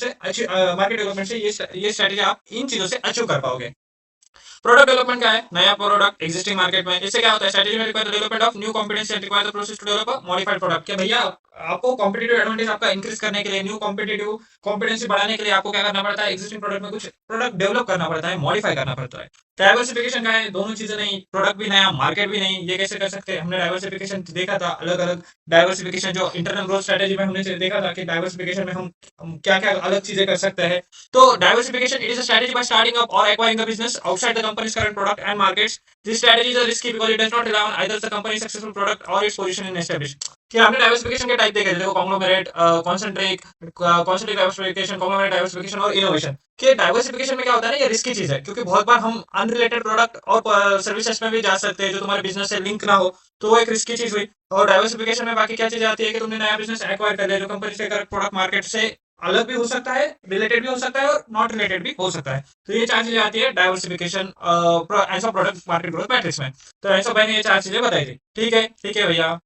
से ये स्ट्रेटेजी आप इन चीजों से अचीव कर पाओगे। प्रोडक्ट डेवलपमेंट क्या है? नया प्रोडक्ट एक्जिस्टिंग मार्केट में। इससे क्या होता है? स्ट्रेटेजी में require development of new competency and require the process to develop a modified product. क्या भैया आपको कॉम्पिटिटिव एडवांटेज आपका इंक्रीज करने के लिए, न्यू कॉम्पिटिटिव कॉम्पिटेंसी बढ़ाने के लिए आपको क्या करना पड़ता है? एक्जिस्टिंग प्रोडक्ट में कुछ प्रोडक्ट डेवलप करना पड़ता है, मॉडिफाई करना पड़ता है। डाइवर्सिफिकेशन का है, दोनों चीजें नहीं, प्रोडक्ट भी नया, मार्केट भी नहीं। ये कैसे कर सकते हैं? हमने डाइवर्सिफिकेशन देखा था, अलग अलग डाइवर्सिफिकेशन जो इंटरनल ग्रोथ स्ट्रेटेजी में हमने देखा था कि डाइवर्सिफिकेशन में हम क्या क्या अलग चीजें कर सकते हैं। तो diversification it is a strategy by starting up or acquiring the business outside the company's current product and markets. This strategy is risky because it does not rely on either the company successful product or its position in established. कि हमने diversification के type देखे थे, देखो conglomerate, concentric diversification, conglomerate diversification और innovation. कि diversification में क्या होता है ना, ये रिस्की चीज है, क्योंकि बहुत बार हम अनरिलेटेड प्रोडक्ट और सर्विसेज में भी जा सकते हैं जो तुम्हारे बिजनेस से लिंक ना हो, तो वो एक रिस्की चीज हुई। और डाइवर्सिफिकेशन में बाकी क्या चीज आती है कि तुमने नया बिजनेस एक्वायर कर लिया जो कंपनी से प्रोडक्ट मार्केट से अलग भी हो सकता है, रिलेटेड भी हो सकता है और नॉट रिलेटेड भी हो सकता है। तो ये 4 चीजें आती है डाइवर्सिफिकेशन ऐसा प्रोडक्ट मार्केट ग्रोथ मैट्रिक्स में। तो ऐसा भाई ने ये 4 चीजें बताई थी। ठीक है भैया।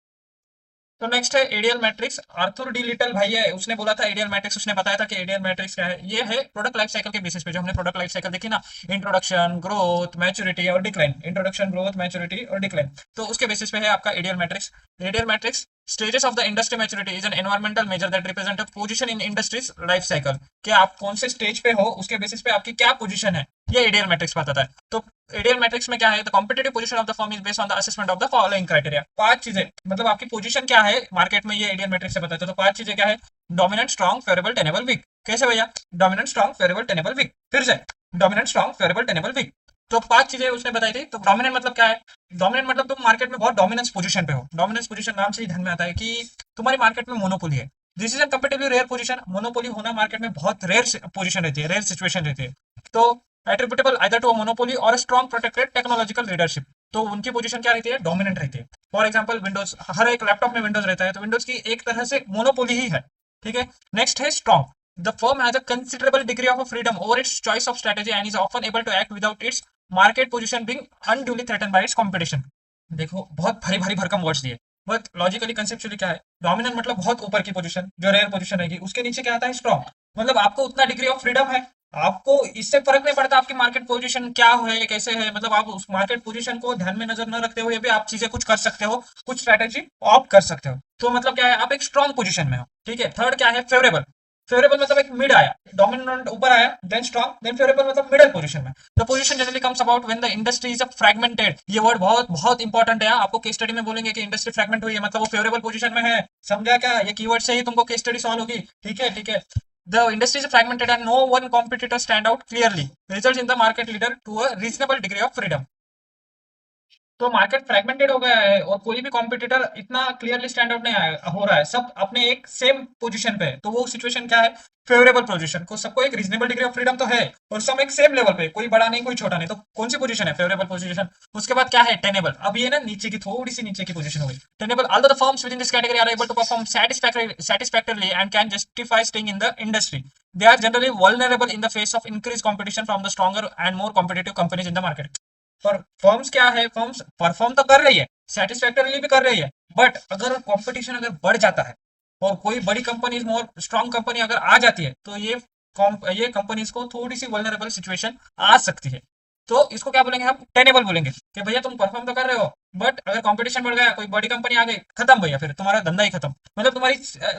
तो नेक्स्ट है ADL matrix. Arthur D little भाई है, उसने बोला था एडीएल मैट्रिक्स, उसने बताया था कि एडीएल मैट्रिक्स क्या है। ये है प्रोडक्ट लाइफ साइकिल के बेसिस पे, जो हमने प्रोडक्ट लाइफ साइकिल देखी ना, इंट्रोडक्शन, ग्रोथ, मैच्योरिटी और डिक्लाइन, इंट्रोडक्शन, ग्रोथ, मैच्योरिटी और डिक्लाइन। तो उसके बेसिस पे है आपका ADL matrix. ADL matrix stages of the industry maturity is an environmental measure that represent a position in industry's life cycle. कि आप कौन से स्टेज पे हो, उसके बेसिस पे आपकी क्या पोजीशन है, ये एडीएल मैट्रिक्स बताता है। तो एडीएल मैट्रिक्स में क्या है? The competitive position of the firm is based on the assessment of the following criteria. 5 चीजें, मतलब आपकी पोजीशन क्या है मार्केट में, ये एडीएल मैट्रिक्स से बताता है। तो 5 चीजें क्या है? Dominant, strong, favourable, tenable, weak. कैसे भैया? Dominant, strong, favourable, tenable, weak. फिर से dominant, strong, favourable, tenable, weak. तो 5 चीजें उसने बताई थी। तो डोमिनेंट मतलब क्या है? डोमिनेंट मतलब तुम मार्केट में बहुत डोमिनेंस पोजीशन पे हो। डोमिनेंस पोजीशन नाम से ही ध्यान में आता है कि तुम्हारी मार्केट में मोनोपोली है। This is a competitively rare position. Monopoly होना मार्केट में बहुत रेयर पोजीशन रहती है, रेयर सिचुएशन रहती है। तो एट्रिब्यूटेबल आइदर टू मोनोपोली और स्ट्रॉन्ग प्रोटेक्टेड टेक्नोलॉजिकल लीडरशिप। तो उनकी पोजीशन क्या रहती है? डोमिनेंट रहती है। फॉर एग्जांपल विंडोज, हर एक लैपटॉप में विंडोज रहता है, तो विंडोज की एक तरह से मोनोपोली ही है। ठीक है। नेक्स्ट है strong. The firm has a considerable degree of freedom over its choice of strategy and is often able to act without its market position being unduly threatened by its competition. देखो बहुत भारी भारी भरकम words दिए, but logically conceptually क्या है? Dominant मतलब बहुत ऊपर की पोजीशन, जो रेयर पोजीशन रहेगी। उसके नीचे क्या आता है? स्ट्रॉन्ग। मतलब आपको उतना डिग्री ऑफ फ्रीडम है आपको इससे फर्क नहीं पड़ता आपकी मार्केट पोजीशन क्या है कैसे है, मतलब आप उस मार्केट पोजीशन को ध्यान में नजर न रखते हुए भी आप चीजें कुछ कर सकते हो, कुछ स्ट्रैटेजी ऑप्ट कर सकते हो। तो मतलब क्या है, आप एक स्ट्रॉन्ग पोजीशन में हो। ठीक है, थर्ड क्या है, फेवरेबल। फेवरेबल मतलब एक मिड आया, डोमिनेंट ऊपर आया, देन स्ट्रॉन्ग, देन फेवरेबल मतलब मिडिल पोजीशन में। The position generally comes about when the industry is a fragmented. ये वर्ड बहुत बहुत इंपॉर्टेंट है, आपको केस स्टडी में बोलेंगे कि इंडस्ट्री फ्रैगमेंट हुई है मतलब वो फेवरेबल पोजीशन में है। समझा क्या, ये कीवर्ड से ही तुमको केस स्टडी सॉल्व होगी। ठीक है, ठीक है। The industry is fragmented and no one competitor stand out clearly, results in the market leader to a reasonable degree of freedom। तो मार्केट फ्रैगमेंटेड हो गया है और कोई भी कॉम्पिटिटर इतना क्लियरली स्टैंड आउट नहीं हो रहा है, सब अपने एक सेम पोजीशन पे है। तो वो सिचुएशन क्या है, फेवरेबल पोजीशन को सबको एक रीजनेबल डिग्री ऑफ फ्रीडम तो है और सब एक सेम लेवल पे, कोई बड़ा नहीं कोई छोटा नहीं। तो कौन सी पोजीशन है, फेवरेबल पोजीशन। उसके बाद क्या है, टेनेबल। अब ये ना नीचे की थोड़ी सी नीचे की पोजीशन हुई tenable. All the firms within this category are able to perform satisfactorily and can justify staying in the industry, they are generally vulnerable in the face of increased competition from the stronger and more competitive companies in the market। पर firms क्या है, firms perform तो कर रही है, सेटिस्फैक्टरीली भी कर रही है, बट अगर कंपटीशन अगर बढ़ जाता है और कोई बड़ी कंपनी और स्ट्रॉन्ग कंपनी अगर आ जाती है तो ये कंपनीज को थोड़ी सी वल्नरेबल सिचुएशन आ सकती है। तो इसको क्या बोलेंगे हम, टेनेबल बोलेंगे कि भैया तुम परफॉर्म तो कर रहे हो, बट अगर कंपटीशन बढ़ गया, कोई बड़ी कंपनी आ गई, खत्म भैया, फिर तुम्हारा धंधा ही खत्म, मतलब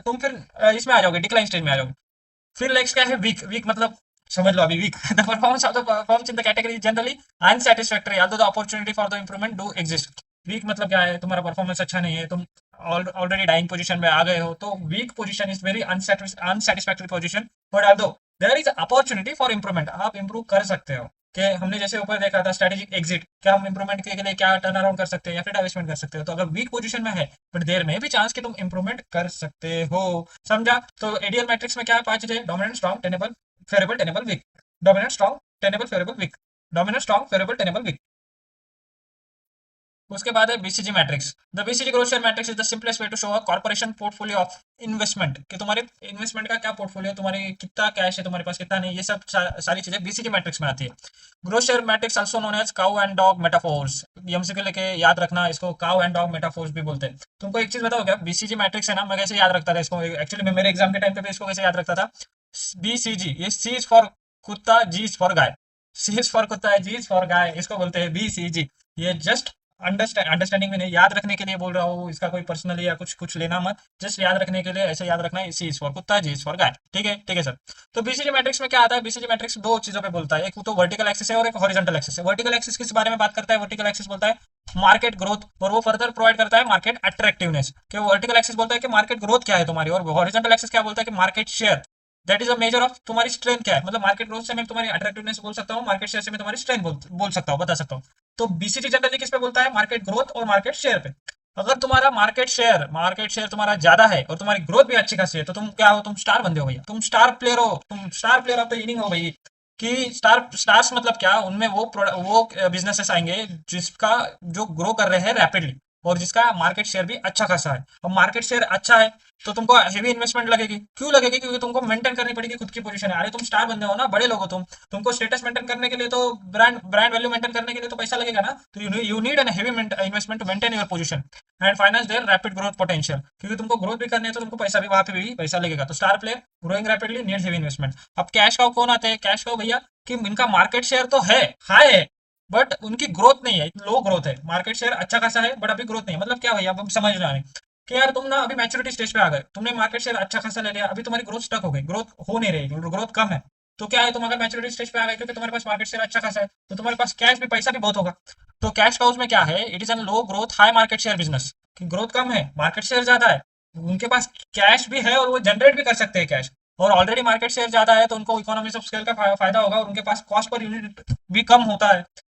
तुम फिर इसमें आ जाओगे, डिक्लाइन स्टेज में आ जाओगे। फिर नेक्स्ट क्या है, वीक। वीक मतलब समझ लो अभी weak. The performance of the firms in the category generally unsatisfactory although the opportunity for the improvement do exist. Weak मतलब क्या है, तुम्हारा परफॉर्मेंस अच्छा नहीं है, तुम ऑलरेडी डाइंग पोजीशन में आ गए हो, तो weak position is very unsatisfactory position, but although there is opportunity for improvement, आप इंप्रूव कर सकते हो। कि हमने जैसे ऊपर देखा था स्ट्रेटेजिक एग्जिट, क्या हम इंप्रूवमेंट के लिए क्या टर्न अराउंड कर सकते हैं या फिर डाइवेस्टमेंट कर सकते हो। तो अगर वीक पोजीशन में है बट देर में भी चांस कि तुम इंप्रूवमेंट कर सकते हो। समझा। तो एडीएल मैट्रिक्स में क्या है, 5 चीजें, dominant, strong, tenable, favourable, tenable, weak. Dominant, strong, tenable, favourable, weak. Dominant, strong, favourable, tenable, weak. उसके बाद है BCG matrix. The BCG growth share matrix is the simplest way to show a corporation portfolio of investment, कि तुम्हारे investment का क्या portfolio, तुम्हारे कितना cash है, तुम्हारे पास कितना नहीं, ये सब सारी चीजें बीसीजी मैट्रिक्स में आती है। Growth share matrix also known as cow and dog metaphors, MCQ लेके याद रखना, इसको काउ एंड डॉग मेटाफोर्स भी बोलते हैं। तुमको एक चीज बताओ क्या, बीसीजी मैट्रिक्स है ना, मैं कैसे याद रखता था इसको, एक्चुअली मैं मेरे एग्जाम के टाइम पे भी इसको कैसे याद रखता था। बीसीजी, ये सी इज फॉर कुत्ता, जी इज फॉर गाय। सी इज फॉर कुत्ता है, जी इज फॉर गाय, इसको बोलते हैं बीसीजी। ये जस्ट अंडरस्टैंडिंग में नहीं, याद रखने के लिए बोल रहा हूँ, इसका कोई पर्सनली या कुछ कुछ लेना मत, जस्ट याद रखने के लिए ऐसे याद रखना है, सी इज फॉर कुत्ता, जी इज फॉर गाय। ठीक है, ठीक है सर। तो बीसीजी मैट्रिक्स में क्या आता है, बीसीजी मैट्रिक्स दो चीजों पे बोलता है, एक तो वर्टिकल एक्सिस है और एक हॉरिजॉन्टल एक्सिस है। वर्टिकल एक्सिस किस बारे में बात करता है, वर्टिकल एक्सिस बोलता है मार्केट ग्रोथ, और वो फर्दर प्रोवाइड करता है मार्केट अट्रैक्टिवनेस। कि वर्टिकल एक्सिस बोलता है कि मार्केट ग्रोथ क्या है तुम्हारी, और हॉरिजॉन्टल एक्सिस क्या बोलता है कि market share, that is a measure of तुम्हारी स्ट्रेंथ क्या है। मतलब मार्केट ग्रोथ से मैं तुम्हारी अट्रैक्टिवनेस बोल सकता हूँ, मार्केट शेयर से मैं तुम्हारी स्ट्रेंथ बोल सकता हूँ, बता सकता हूँ। तो बीसीटी जनरली किस पे बोलता है, मार्केट ग्रोथ और मार्केट शेयर पे। अगर तुम्हारा मार्केट शेयर तुम्हारा ज्यादा है और तुम्हारी ग्रोथ भी अच्छी खासी है, तो तुम क्या हो, तुम स्टार बंदे हो भैया, तुम स्टार प्लेयर हो, तुम star player of the inning हो भाई। कि स्टार्स मतलब क्या, उनमें वो बिजनेसेस आएंगे जिसका जो ग्रो कर रहे हैं रैपिडली और जिसका मार्केट शेयर भी अच्छा खासा है। अब मार्केट शेयर अच्छा है तो तुमको हेवी इन्वेस्टमेंट लगेगी, क्यों लगेगी, क्योंकि तुमको मेंटेन करनी पड़ेगी खुद की पोजीशन है। अरे तुम स्टार बंदे हो ना, बड़े लोग हो तुमको स्टेटस मेंटेन करने के लिए तो ब्रांड ब्रांड वैल्यू मेंटेन करने के लिए तो पैसा लगेगा ना। तो you need an heavy investment to maintain your position and finance their rapid growth potential, क्योंकि तुमको ग्रोथ भी करनी है तो तुमको पैसा भी वहां पे भी पैसा लगेगा। तो star player growing rapidly need heavy investment. अब कैश काउ कौन आते हैं, कैश काउ भैया कि इनका मार्केट शेयर तो है, हाई है, बट उनकी ग्रोथ नहीं है, लो ग्रोथ है। मार्केट शेयर अच्छा खासा है बट अभी ग्रोथ नहीं है। मतलब क्या भैया, अब समझ रहे हैं कि यार तुम ना अभी मैच्योरिटी स्टेज पे आ गए, तुमने मार्केट शेयर अच्छा खासा ले लिया, अभी तुम्हारी ग्रोथ स्टक हो गई, ग्रोथ हो नहीं रही, ग्रोथ कम है। तो क्या है, तुम अगर मैच्योरिटी स्टेज पे आ गए क्योंकि तुम्हारे पास मार्केट शेयर अच्छा खासा है, तो तुम्हारे पास कैश भी, पैसा भी बहुत होगा। तो कैश काउज में क्या है, it is an low growth high market share business, कि ग्रोथ कम है, मार्केट शेयर ज्यादा है, उनके पास कैश भी है और वो जनरेट भी कर सकते हैं कैश, और ऑलरेडी मार्केट शेयर ज्यादा है तो उनको इकोनॉमिक्स ऑफ स्केल का फायदा होगा और उनके पास कॉस्ट पर यूनिट भी कम होता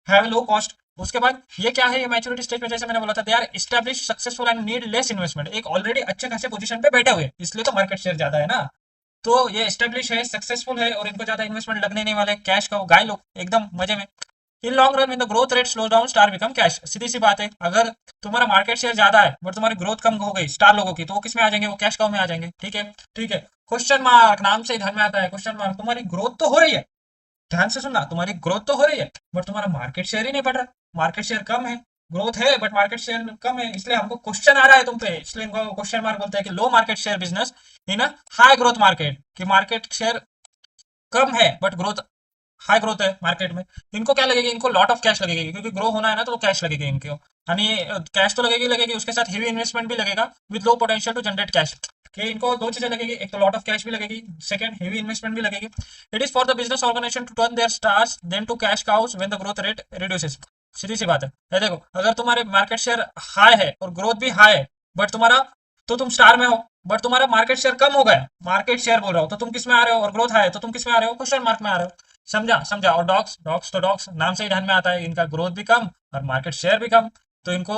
है लो कॉस्ट। उसके बाद ये क्या है, ये मैच्योरिटी स्टेज पे जैसे मैंने बोला था, they are establish successful and need less investment, एक ऑलरेडी अच्छे खासे पोजीशन पे बैठे हुए, इसलिए तो मार्केट शेयर ज्यादा है ना। तो ये एस्टेब्लिश है, सक्सेसफुल है और इनको ज्यादा इन्वेस्टमेंट लगने नहीं वाले, कैश का गाय लो एकदम मजे में। इन लॉन्ग रन में the growth rate slow down star become cash, सीधी सी बात है, अगर तुम्हारा मार्केट शेयर ज्यादा है बट तुम्हारी ग्रोथ कम हो गई स्टार लोगों की, तो वो किस में आ जाएंगे, वो कैश काउ में आ जाएंगे। ठीक है, ठीक है। क्वेश्चन मार्क नाम से ही ध्यान में आता है, क्वेश्चन मार्क, तुम्हारी ग्रोथ तो हो रही है, ध्यान से सुनना, तुम्हारी ग्रोथ तो हो रही है बट तुम्हारा मार्केट शेयर ही नहीं बढ़ रहा, मार्केट शेयर कम है, ग्रोथ है बट मार्केट शेयर कम है, इसलिए हमको क्वेश्चन आ रहा है तुम पे, इसलिए इनको क्वेश्चन मार्क बोलते हैं कि low market share business in a high growth market, कि मार्केट शेयर कम है बट ग्रोथ हाई ग्रोथ है मार्केट में, इनको क्या लगेगी, इनको लॉट ऑफ कैश लगेगी, क्योंकि ग्रो होना है ना तो कैश लगेगी इनको। यानी कैश तो लगेगी लगेगी, उसके साथ हेवी इन्वेस्टमेंट भी लगेगा with low potential to generate cash. कि इनको दो चीजें लगेगी, एक तो लॉट ऑफ कैश भी लगेगी, सेकंड हेवी इन्वेस्टमेंट भी लगेगी। It is for the business organization to turn their stars then to cash cows when the growth rate reduces. सीधी सी बात है, ये देखो अगर तुम्हारे मार्केट शेयर हाई है और ग्रोथ भी हाई है, बट तुम्हारा, तो तुम स्टार में हो, बट तुम्हारा मार्केट शेयर कम हो गया, मार्केट शेयर बोल रहा हो, तो तुम किस में आ रहे हो, और ग्रोथ हाई है तो तुम किस में आ रहे हो, क्वेश्चन मार्क में आ रहे हो। समझा समझा। और डॉग्स डॉग्स तो डॉग्स नाम से ही ध्यान में आता है, इनका ग्रोथ भी कम और मार्केट शेयर भी कम, तो इनको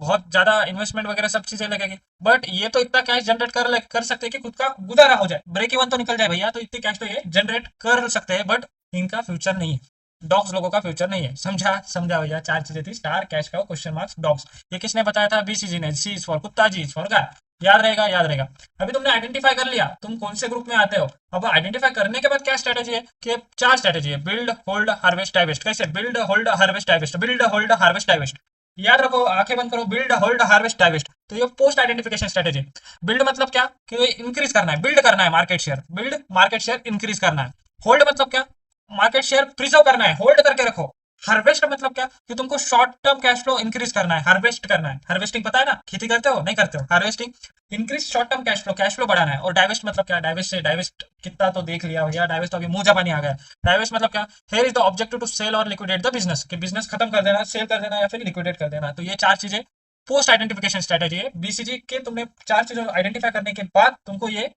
बहुत ज्यादा इन्वेस्टमेंट वगैरह सब चीजें लगेगी। बट ये तो इतना कैश जनरेट कर सकते हैं कि खुद का गुजारा हो जाए, ब्रेक इवन तो निकल जाए भैया, तो इतनी कैश तो ये जनरेट कर सकते हैं, बट इनका फ्यूचर नहीं है, डॉग्स लोगों का फ्यूचर नहीं है। समझा समझा भैया, चार चीजें थी, star, cash cow, question marks, dogs. ये किसने बताया था, बीसीजी ने। सी इज फॉर कुत्ता, जी इज फॉर गाय। याद रहेगा याद रहेगा। अभी तुमने आइडेंटिफाई कर लिया तुम कौन से ग्रुप में आते हो। अब आइडेंटिफाई करने के बाद क्या स्ट्रेटेजी है, कि चार स्ट्रेटेजी है, बिल्ड होल्ड हार्वेस्ट डाइवेस्ट। कैसे, build hold harvest divest, build hold harvest divest. याद रखो, आंखें बंद करो, बिल्ड होल्ड हार्वेस्ट डाइवेस्ट। तो ये पोस्ट आइडेंटिफिकेशन स्ट्रेटेजी। बिल्ड मतलब क्या, कि इंक्रीज करना है, बिल्ड करना है market share, build market share increase करना है। होल्ड मतलब क्या, मार्केट शेयर प्रिजर्व करना है, होल्ड करके रखो। हार्वेस्ट मतलब क्या, कि तुमको short term cash flow increase करना है, हार्वेस्ट करना है। हार्वेस्टिंग पता है ना, खेती करते हो नहीं करते हो, harvesting increase short term cash flow बढ़ाना है। और डाइवेस्ट मतलब क्या, डाइवेस्ट से डाइवेस्ट कितना तो देख लिया भैया, डाइवेस्ट तो अभी मुंह जबानी आ गया। डाइवेस्ट मतलब क्या, here is the objective to sell or liquidate the business, कि बिजनेस खत्म कर देना, सेल कर देना या फिर लिक्विडेट कर देना। तो ये चार चीजें पोस्ट आइडेंटिफिकेशन स्ट्रेटेजी है बीसीजी के। तुमने चार चीजों आइडेंटिफाई करने के बाद तुमको ये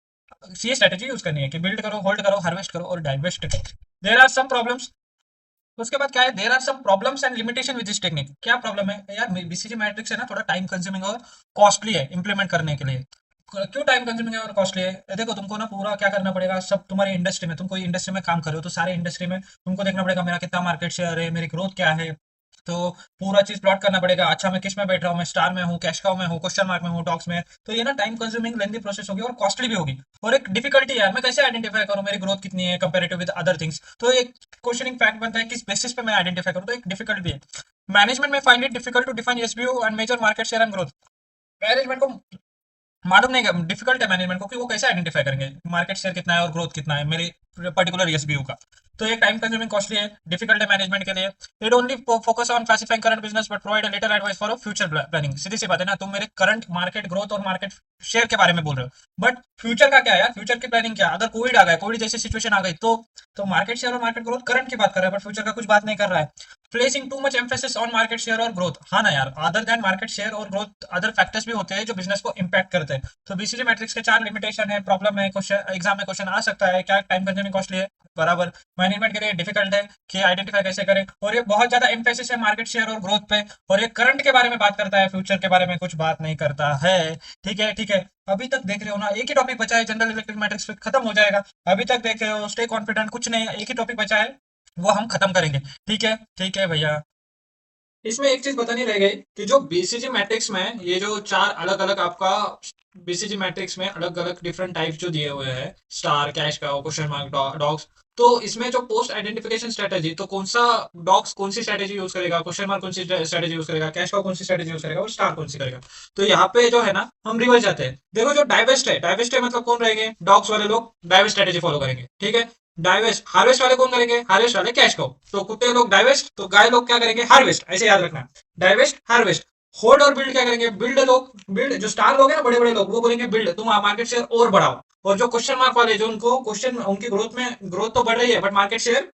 स्ट्रेटेजी यूज करनी है, कि बिल्ड करो, होल्ड करो, हार्वेस्ट करो और डाइवेस्ट करो। There are some problems. उसके बाद क्या है, there are some problems and limitation with this technique. क्या प्रॉब्लम है यार, बीसीजी मैट्रिक्स है ना, थोड़ा टाइम कंज्यूमिंग और कॉस्टली है इंप्लीमेंट करने के लिए। क्यों टाइम कंज्यूमिंग है और कॉस्टली है, ये देखो तुमको ना पूरा क्या करना पड़ेगा, सब तुम्हारी इंडस्ट्री में, तुम कोई इंडस्ट्री में काम कर रहे हो तो सारे इंडस्ट्री में तुमको देखना पड़ेगा मेरा कितना मार्केट शेयर है, मेरी ग्रोथ क्या है। तो पूरा चीज प्लॉट करना पड़ेगा, अच्छा मैं किस में बैठ रहा हूँ, मैं स्टार में हूँ, कैश काउ में हूँ, क्वेश्चन मार्क में हूँ, डॉक्स में। तो ये ना टाइम कंज्यूमिंग लेंथी प्रोसेस होगी और कॉस्टली भी होगी। और एक डिफिकल्टी है, मैं कैसे आइडेंटिफाई करूँ मेरी ग्रोथ कितनी है कंपेरेटिव विद अदर थिंग्स। तो एक क्वेश्चनिंग फैक्ट बनता है, किस बेसिस पे मैं आइडेंटिफाई करूँ, तो एक डिफिकल्ट भी है। मैनेजमेंट में find it difficult to define SBO and measure market share and growth. Management को मालूम नहीं, डिफिकल्ट है मैनेजमेंट को कि वो कैसे आइडेंटिफाई करेंगे मार्केट शेयर कितना है और ग्रोथ कितना है मेरे पर्टिकुलर एसबीयू का। तो ये टाइम कंज्यूमिंग कॉस्टली है, डिफिकल्ट है मैनेजमेंट के लिए। It only focus on classifying current business but provide a later advice for future planning. सीधी सी बात है ना, तुम मेरे करंट मार्केट ग्रोथ और मार्केट शेयर के बारे में बोल रहे हो, बट फ्यूचर का क्या है यार, फ्यूचर की प्लानिंग क्या, अगर कोविड आ गया, कोविड जैसी सिचुएशन आ गई, तो मार्केट शेयर और मार्केट ग्रोथ करंट की बात कर रहा है बट फ्यूचर का कुछ बात नहीं कर रहा है। Placing too much emphasis on market share और ग्रोथ। हाँ ना यार, अदर देन मार्केट शेयर और ग्रोथ अदर फैक्टर्स भी होते हैं जो बिजनेस को इंपैक्ट करते हैं। तो बीसीजी मैट्रिक्स के चार लिमिटेशन है, प्रॉब्लम है, क्वेश्चन एग्जाम में क्वेश्चन आ सकता है, क्या टाइम कंज्यूमिंग कॉस्टली है बराबर, मैनेजमेंट के लिए डिफिकल्ट है कि आइडेंटिफाई कैसे करें, और ये बहुत ज्यादा एम्फेसिस है मार्केट शेयर और ग्रोथ पे, और ये करंट के बारे में बात करता है, फ्यूचर के बारे में कुछ बात नहीं करता है। ठीक है ठीक है। अभी तक देख रहे हो ना, एक ही टॉपिक बचा है, जनरल इलेक्ट्रिक मैट्रिक्स पे खत्म हो जाएगा। अभी तक देख रहे हो, स्टे कॉन्फिडेंट, कुछ नहीं, एक ही टॉपिक बचा है, वो हम खत्म करेंगे। ठीक है भैया। इसमें एक चीज बतानी रह गई कि जो बीसीजी मैट्रिक्स में ये जो चार अलग अलग आपका बीसीजी मैट्रिक्स में अलग अलग डिफरेंट टाइप्स जो दिए हुए हैं, स्टार, कैश का, क्वेश्चन मार्क, डॉग्स। तो इसमें जो पोस्ट आइडेंटिफिकेशन स्ट्रेटेजी, तो कौन सा डॉग्स कौन सी स्ट्रेटेजी यूज करेगा, क्वेश्चन मार्क कौन सी स्ट्रेटेजी यूज करेगा, कैश का कौन सी स्ट्रेटेजी यूज करेगा और स्टार कौन सी करेगा। तो यहाँ पे जो है ना, हम रिवर्स जाते हैं। देखो जो डाइवेस्ट है मतलब कौन रहेंगे, डॉग्स वाले लोग डाइवेस्ट स्ट्रेटेजी फॉलो करेंगे। ठीक है। डाइवेस्ट हार्वेस्ट वाले कौन करेंगे, हार्वेस्ट वाले कैश को। तो कुत्ते लोग डाइवेस्ट, तो गाय लोग क्या करेंगे, हार्वेस्ट। ऐसे याद रखना, डाइवेस्ट हार्वेस्ट। होल्ड और बिल्ड क्या करेंगे, बिल्ड जो स्टार लोग हैं ना, बड़े बड़े लोग, वो बोलेंगे बिल्ड, तुम मार्केट शेयर और बढ़ाओ। और जो क्वेश्चन मार्क वाले, जो उनको क्वेश्चन, उनकी ग्रोथ तो बढ़ रही है बट मार्केट शेयर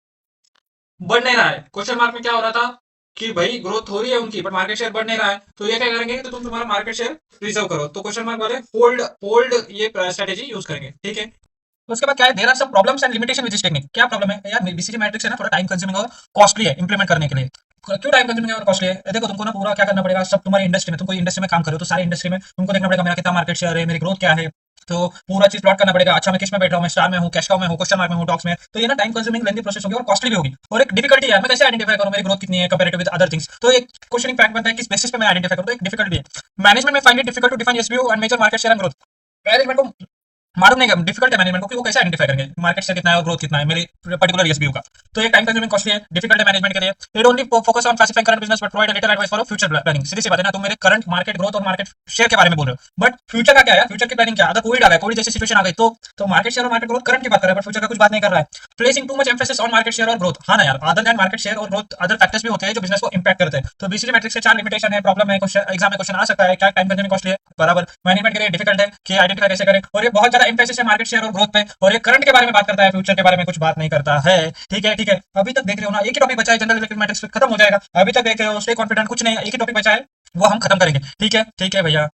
बढ़ नहीं रहा है। क्वेश्चन मार्क में क्या हो रहा था कि भाई ग्रोथ हो रही है उनकी बट मार्केट शेयर बढ़ नहीं रहा है, तो ये क्या करेंगे, तो तुम तुम्हारा मार्केट शेयर रिजर्व करो। तो क्वेश्चन मार्क वाले होल्ड होल्ड ये स्ट्रेटेजी यूज करेंगे। ठीक है। उसके बाद क्या है, there are some problems and limitation with this technique. क्या प्रॉब्लम है यार, बीसीजी मैट्रिक्स है ना, थोड़ा टाइम कंज्यूमिंग और कॉस्टली है इंप्लीमेंट करने के लिए। क्यों टाइम कंज्यूमिंग है और कॉस्टली है, देखो तुमको ना पूरा क्या करना पड़ेगा, सब तुम्हारी इंडस्ट्री में, तुम कोई इंडस्ट्री में काम कर रहे हो तो सारी इंडस्ट्री में तुमको देखना पड़ेगा मेरा कितना मार्केट शेयर है, मेरी ग्रोथ क्या है। तो पूरा चीज प्लॉट करना पड़ेगा, अच्छा मैं किस में बैठ रहा हूँ, मैं स्टार में हूँ, कैश काउ में हूँ, क्वेश्चन मार्क में हूँ, डॉक्स में। तो ये ना टाइम कंज्यूमिंग लेंथी प्रोसेस होगी और कॉस्टली भी होगी, और एक डिफिकल्टी है, मैं कैसे आइडेंटिफाई करूँ मेरी ग्रोथ कितनी है कंपेरेटिव विद अदर थिंग्स। तो एक क्वेश्चनिंग फैक्ट बनता है, किस बेसिस पे मैं आइडेंटिफाई करूँ, तो एक डिफिकल्ट भी है। मैनेजमेंट में find it difficult to define SBO and measure market share and growth. Management को मालूम नहीं, डिफिकल्ट है मैनेजमेंट को कि वो कैसे आइडेंटिफाई करेंगे मार्केट शेयर कितना है और ग्रोथ कितना है मेरे पर्टिकुलर एसबीयू का। तो ये टाइम कंज्यूमिंग कॉस्टली है, डिफिकल्ट है मैनेजमेंट के लिए। It only focus on classifying current business but provide later advice for future planning. सीधी सी बात है ना, तुम मेरे करंट मार्केट ग्रोथ और मार्केट शेयर के बारे में बोल रहे हो, बट फ्यूचर का क्या है, फ्यूचर की प्लानिंग क्या है? अगर कोविड आ गया, कोविड जैसी सिचुएशन आ गई तो मार्केट शेयर और मार्केट ग्रोथ करंट की बात कर रहा है, बट फ्यूचर का कुछ बात नहीं कर रहा है। Placing too much emphasis on market share और ग्रोथ, हाँ ना यार, अदर देन मार्केट शेयर और ग्रोथ अदर फैक्टर्स भी होते हैं जो बिजनेस को इंपैक्ट करते हैं। तो बीसीजी मैट्रिक्स के 4 लिमिटेशन है, प्रॉब्लम है, एग्जाम में क्वेश्चन आ सकता है, क्या टाइम कंज्यूमिंग कॉस्टली है, बराबर, मैनेजमेंट के लिए डिफिकल्ट है कि आइडेंटिफाई कैसे करें, और ये बहुत ज्यादा एम्फेसिस है मार्केट शेयर और ग्रोथ पे, और ये करंट के बारे में बात करता है, फ्यूचर के बारे में कुछ बात नहीं करता है। ठीक है ठीक है, अभी तक देख रहे हो ना, एक ही टॉपिक बचा है, जनरल इलेक्ट्रिक मैट्रिक्स खत्म हो जाएगा। अभी तक देख रहे हो, स्टे कॉन्फिडेंट, कुछ नहीं, एक ही टॉपिक बचा है, वो हम खत्म करेंगे। ठीक है भैया।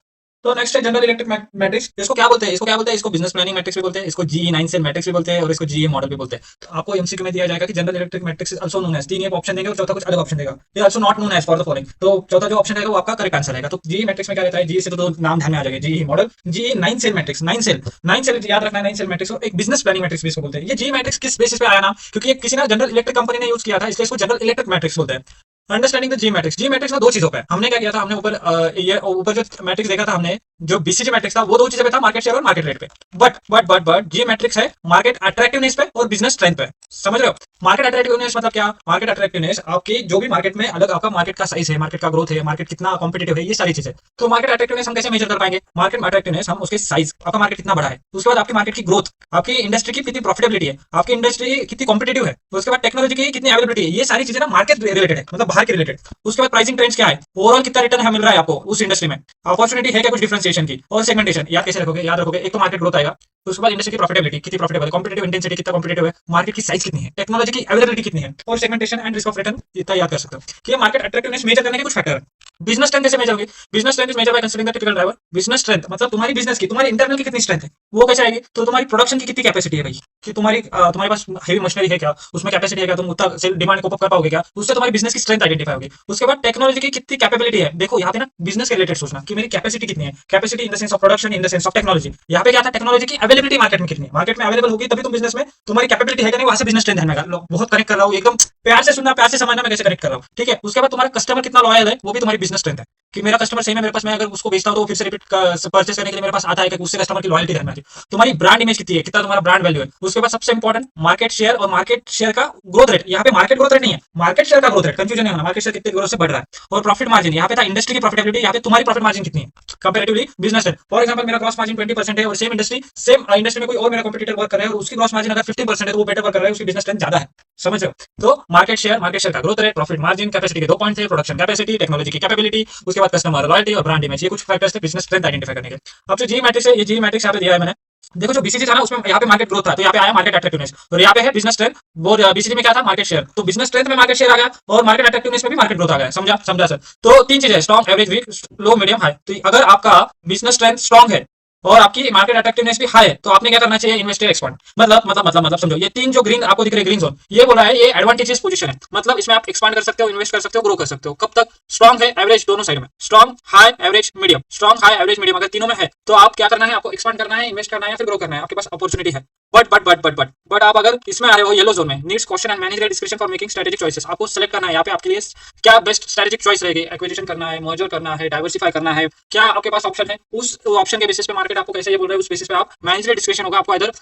तो नेक्स्ट है जनरल इलेक्ट्रिक मैट्रिक्स। इसको क्या बोलते हैं? इसको बिजनेस प्लानिंग मैट्रिक्स भी बोलते हैं, इसको जीई 9 सेल मैट्रिक्स भी बोलते हैं, और इसको जीए मॉडल भी बोलते हैं। तो आपको एमसीक्यू में दिया जाएगा कि General Electric matrix also known as, 3 एक ऑप्शन देंगे और चौथा कुछ अलग ऑप्शन देगा, ये also not known as for the following. तो चौथा जो ऑप्शन रहेगा वो आपका करेक्ट आंसर रहेगा। तो जीई मैट्रिक्स में क्या रहता है, जीई से तो नाम ध्यान में आ जाएगा, GE model, GE 9 cell matrix, 9 cell याद रखना है, 9 सेल मैट्रिक्स, और एक बिजनेस प्लानिंग मैट्रिक्स भी इसको बोलते हैं। ये जीई मैट्रिक्स किस बेसिस पे आया नाम, क्योंकि ये किसी ने जनरल इलेक्ट्रिक कंपनी ने यूज किया था, इसलिए इसको जनरल इलेक्ट्रिक मैट्रिक्स बोलते हैं। अंडरस्टैंडिंग द जी मैट्रिक्स में 2 चीजों पे हमने क्या किया था, हमने ये ऊपर जो मैट्रिक्स देखा था हमने, जो बीसीजी मैट्रिक्स था वो 2 चीजें पे था, मार्केट शेयर और मार्केट रेट पे। बट जी मैट्रिक्स है मार्केट अट्रैक्टिवनेस पे और बिजनेस स्ट्रेंथ पे। समझ रहे हो? मार्केट अट्रैक्टिवनेस मतलब क्या? मार्केट अट्रैक्टिवनेस आपकी जो भी मार्केट में अलग आपका मार्केट का साइज है, मार्केट का ग्रोथ है, मार्केट कितना कॉम्पिटेटिव है, ये सारी चीजें। तो मार्केट अट्रैक्टिवनेस हम कैसे मेजर कर पाएंगे? मार्केट अट्रैक्टिवनेस हम उसके साइज, आपका मार्केट कितना बड़ा है, उसके बाद आपकी मार्केट की ग्रोथ, आपकी इंडस्ट्री की कितनी प्रॉफिटेबिलिटी है, आपकी इंडस्ट्री कितनी कॉम्पिटेटिव है, उसके बाद टेक्नोलॉजी की कितनी अवेलेबिलिटी है, ये सारी चीजें ना मार्केट रिलेटेड है, मतलब बाहर के रिलेटेड। उसके बाद प्राइसिंग ट्रेंड्स क्या है, ओवरऑल कितना रिटर्न मिल रहा है आपको उस इंडस्ट्री में, अपॉर्चुनिटी है क्या कुछ डिफरेंशिएशन की, और सेगमेंटेशन। याद कैसे रखोगे? याद रखोगे, एक तो मार्केट ग्रोथ आएगा, उसके बाद इंडस्ट्री की प्रॉफिटेबिलिटी कितनी प्रॉफिटेबल है, कॉम्पिटेटिव इंटेंसिटी कितना कॉम्पिटेटिव है, मार्केट की साइज कितनी है, टेक्नोलॉजी की अवेलेबिलिटी कितनी है, और segmentation and risk of return इतना याद कर सकते हो कि ये मार्केट अट्रैक्टिवनेस मेजर करने के कुछ फैक्टर है। बिजनेस स्ट्रेंथ कैसे मेजर होगी? Business strength is measure by considering the typical driver. Business strength मतलब तुम्हारी बिजनेस की, तुम्हारी इंटरनल की कितनी स्ट्रेंथ है, वो कैसे आएगी? तो तुम्हारी प्रोडक्शन की कितनी कैपेसिटी है भाई, कि तुम्हारे पास हेवी मशीनरी है क्या, उसमें कैपेसिटी है क्या, तुम उतना सेल डिमांड को कर पाओगे क्या, उससे तुम्हारी बिजनेस की स्ट्रेंथ आइडेंटिफाई होगी। उसके बाद टेक्नोलॉजी की कितनी कैपेबिलिटी है, देखो यहाँ पे ना बिजनेस के रिलेटेड सोचना कि मेरी कैपेसिटी कितनी है, capacity in the sense of production, in the sense of technology. यहाँ पे क्या था, टेक्नोलॉजी की अवेलेबिलिटी मार्केट में कितनी है, मार्केट में अवेलेबल होगी तभी तुम बिजनेस में, तुम्हारी कैपेबिलिटी है कि नहीं, वहां से बिजनेस स्ट्रेंथ है। बहुत कनेक्ट कर रहा हूँ, एकदम प्यार से सुनना, प्यार से समझना, मैं कैसे कनेक्ट कर रहा हूँ। ठीक है, उसके बाद तुम्हारा कस्टमर कितना लॉयल है, वो भी तुम्हारी बिजनेस स्ट्रेंथ है, कि मेरा कस्टमर सही में मेरे पास, मैं अगर उसको बेचता हूं तो वो फिर से रिपीट परचेस करने के लिए मेरे पास आता है, कि उससे कस्टमर की लॉयल्टी रहना चाहिए। तुम्हारी ब्रांड इमेज कितनी है, कितना तुम्हारा ब्रांड वैल्यू है। उसके बाद सबसे इंपॉर्टेंट मार्केट शेयर, और मार्केट शेयर का ग्रोथ रेट। यहाँ पे मार्केट ग्रोथ रेट नहीं है, मार्केट शेयर का ग्रोथ रेट, कंफ्यूजन नहीं होना, मार्केट शेयर कितने ग्रोथ से बढ़ रहा है। और प्रॉफिट मार्जिन, यहाँ पे था इंडस्ट्री की प्रॉफिटेबिलिटी, यहाँ पे तुम्हारी प्रॉफिट मार्जिन कितनी है कंपैरेटिवली बिजनेस है। फॉर एग्जांपल मेरा ग्रॉस मार्जिन 20% है, और सेम इंडस्ट्री में कोई और मेरा कॉम्पिटिटर वर्क कर रहा है, और उसकी ग्रॉस मार्जिन अगर 15% है, तो वो बेटर वर्क कर रहा है, उसकी बिजनेस स्ट्रेंथ ज्यादा है। समझ रहे हो? तो मार्केट शेयर का growth rate, profit margin, capacity के 2 पॉइंट थे, प्रोडक्शन कैपेसिटी, टेक्नोलॉजी की कैपेबिलिटी, उसके बाद कस्टमर लॉयल्टी और ब्रांड इमेज, ये कुछ फैक्टर्स थे बिजनेस स्ट्रेंथ आइडेंटिफाई करने के। अब जो जी मैट्रिक्स है, ये जी मैट्रिक्स यहाँ पे दिया है मैंने, देखो जो बीसीजी था ना, उसमें यहाँ पे मार्केट ग्रोथ था, तो यहाँ पे आया मार्केट अट्रैक्टिवनेस, और यहाँ पे है बिजनेस स्ट्रेंथ। वो बीसीजी में क्या था, मार्केट शेयर, तो बिजनेस स्ट्रेंथ में मार्केट शेयर आ गया, और मार्केट अट्रैक्टिवनेस में भी मार्केट ग्रोथ आ गया। समझा सर? तो 3 चीजें, स्ट्रॉन्ग, एवरेज, वीक, लो, मीडियम, हाई। तो अगर आपका बिजनेस स्ट्रेंथ स्ट्रॉन्ग है और आपकी मार्केट अट्रैक्टिवनेस भी हाई है, तो आपने क्या करना चाहिए, इन्वेस्ट एक्सपांड। मतलब समझो, ये 3 जो ग्रीन आपको दिख रहे ग्रीन जोन, ये बोला है ये एडवांटेजेस पोजीशन है, मतलब इसमें आप एक्सपांड कर सकते हो, इन्वेस्ट कर सकते हो, ग्रो कर सकते हो। कब तक? स्ट्रॉन्ग है, एवरेज, दोनों साइड में, strong, high, average, medium, strong, high, average, medium, अगर तीनों में है तो आप क्या करना है, आपको एक्सपांड करना है, इन्वेस्ट करना है, या फिर ग्रो करना है, आपके पास अपॉर्चुनिटी है। बट आप अगर इसमें आ रहे हो येलो जोन में, needs question and manager discussion for making strategic choices, आपको सेलेक्ट करना है यहाँ पे आपके लिए क्या बेस्ट स्ट्रेटेजिक चॉइस रहेगी, एक्विजिशन करना है, मर्जर करना है, डाइवर्सिफाई करना है, क्या आपके पास ऑप्शन है, उस ऑप्शन के बेसिस पे मार्केट आपको कैसे ये बोल रहा है, उस बेसिस पे आप मैनेजर डिस्कशन होगा, आपको इधर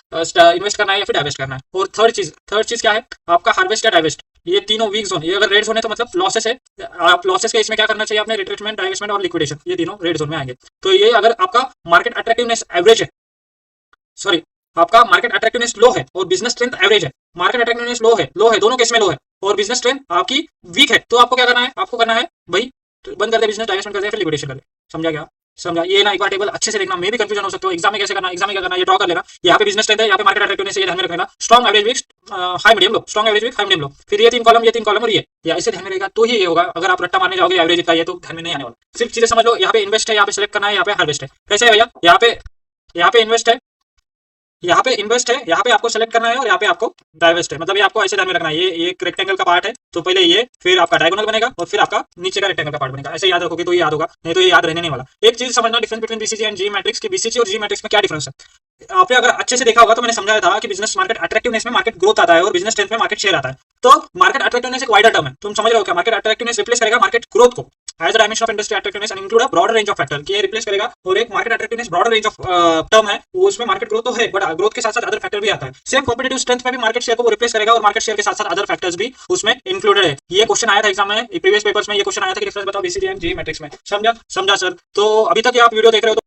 इन्वेस्ट करना है या फिर डाइवेस्ट करना है। और थर्ड चीज क्या है, आपका हार्वेस्ट या डाइवेस्ट, ये तीनों वीक जोन, ये अगर रेड जोन है तो मतलब लॉसेस है, आप लॉसेस के इसमें क्या करना चाहिए, आपने रिट्रेसमेंट, डाइवेस्टमेंट और लिक्विडेशन, ये तीनों रेड जोन में आएंगे। तो ये अगर आपका मार्केट अट्रैक्टिवनेस एवरेज है, सॉरी, आपका मार्केट अट्रैक्टिवनेस लो है और बिजनेस स्ट्रेंथ एवरेज है, मार्केट अट्रैक्टिवनेस लो है दोनों केस में लो है, और बिजनेस स्ट्रेंथ आपकी वीक है, तो आपको क्या करना है, आपको करना है भाई, तो बंद कर दे बिजनेस, डाइवेस्टमेंट कर दे, फिर लिक्विडेशन कर दे। समझा क्या? समझा? ये ना एक बार टेबल अच्छे से देखना, मैं भी कंफ्यूजन हो सकता हूँ एग्जाम में कैसे करना, एग्जाम में क्या करना, ये ड्रॉ कर लेना, यहाँ पे बिजनेस स्ट्रेंथ है, यहाँ पे मार्केट अट्रैक्टिवनेस है, ये ध्यान में रखना, strong, average, weak, high, medium, low, strong, average, weak, high, medium, low, फिर ये तीन कॉलम और ये, या ऐसे ध्यान में रहेगा तो ही ये होगा। अगर आप रट्टा मारने जाओगे एवरेज इतना, ये तो ध्यान में नहीं आने वाला। सिर्फ चीजें समझ लो, यहाँ पे इन्वेस्ट है, यहाँ पे सेलेक्ट करना है, यहाँ पे हार्वेस्ट है, कैसे है भैया, यहाँ पे इन्वेस्ट है, यहाँ पे आपको सेलेक्ट करना है, और यहाँ पे आपको डाइवेस्ट है, मतलब ये आपको ऐसे ध्यान में रखना है, ये एक रेक्टेंगल का पार्ट है, तो पहले ये, फिर आपका डायगोनल बनेगा, और फिर आपका नीचे का रेक्टेंगल का पार्ट बनेगा। ऐसे याद रखोगे तो ये याद होगा, नहीं तो ये याद रहने नहीं वाला। एक चीज समझना, difference between BCG and ji matrix, की बीसीजी और जी मैट्रिक्स में क्या डिफरेंस है। आपने अगर अच्छे से देखा होगा तो मैंने समझाया था कि बिजनेस मार्केट अट्रैक्टिवनेस में मार्केट ग्रोथ आता है, और बिजनेस स्ट्रेंथ में मार्केट शेयर आता है। तो मार्केट अट्रैक्टिवनेस एक वाइडर टर्म है, तुम समझ रहे हो क्या, मार्केट अट्रैक्टिवनेस रिप्लेस करेगा मार्केट ग्रोथ को। As the dimension of industry attractiveness and include a broader range of factor कि ये रिप्लेस करेगा और एक market attractiveness broader range of term है वो उसमें मार्केट ग्रोथ तो है बट ग्रोथ के साथ साथ अदर फैक्टर भी आता है सेम कॉम्पिटेटिव स्ट्रेंथ में भी मार्केट शेयर को वो रिप्लेस करेगा और मार्केट शेयर के साथ साथ अदर फैक्टर्स भी उसमें इंक्लूडेड है ये क्वेश्चन आया था एग्जाम में प्रीवियस पेपर्स में ये क्वेश्चन आया था कि डिफरेंस बताओ बीसीडी एंड जी मैट्रिक्स में समझा सर तो अभी तक आप वीडियो देख रहे हो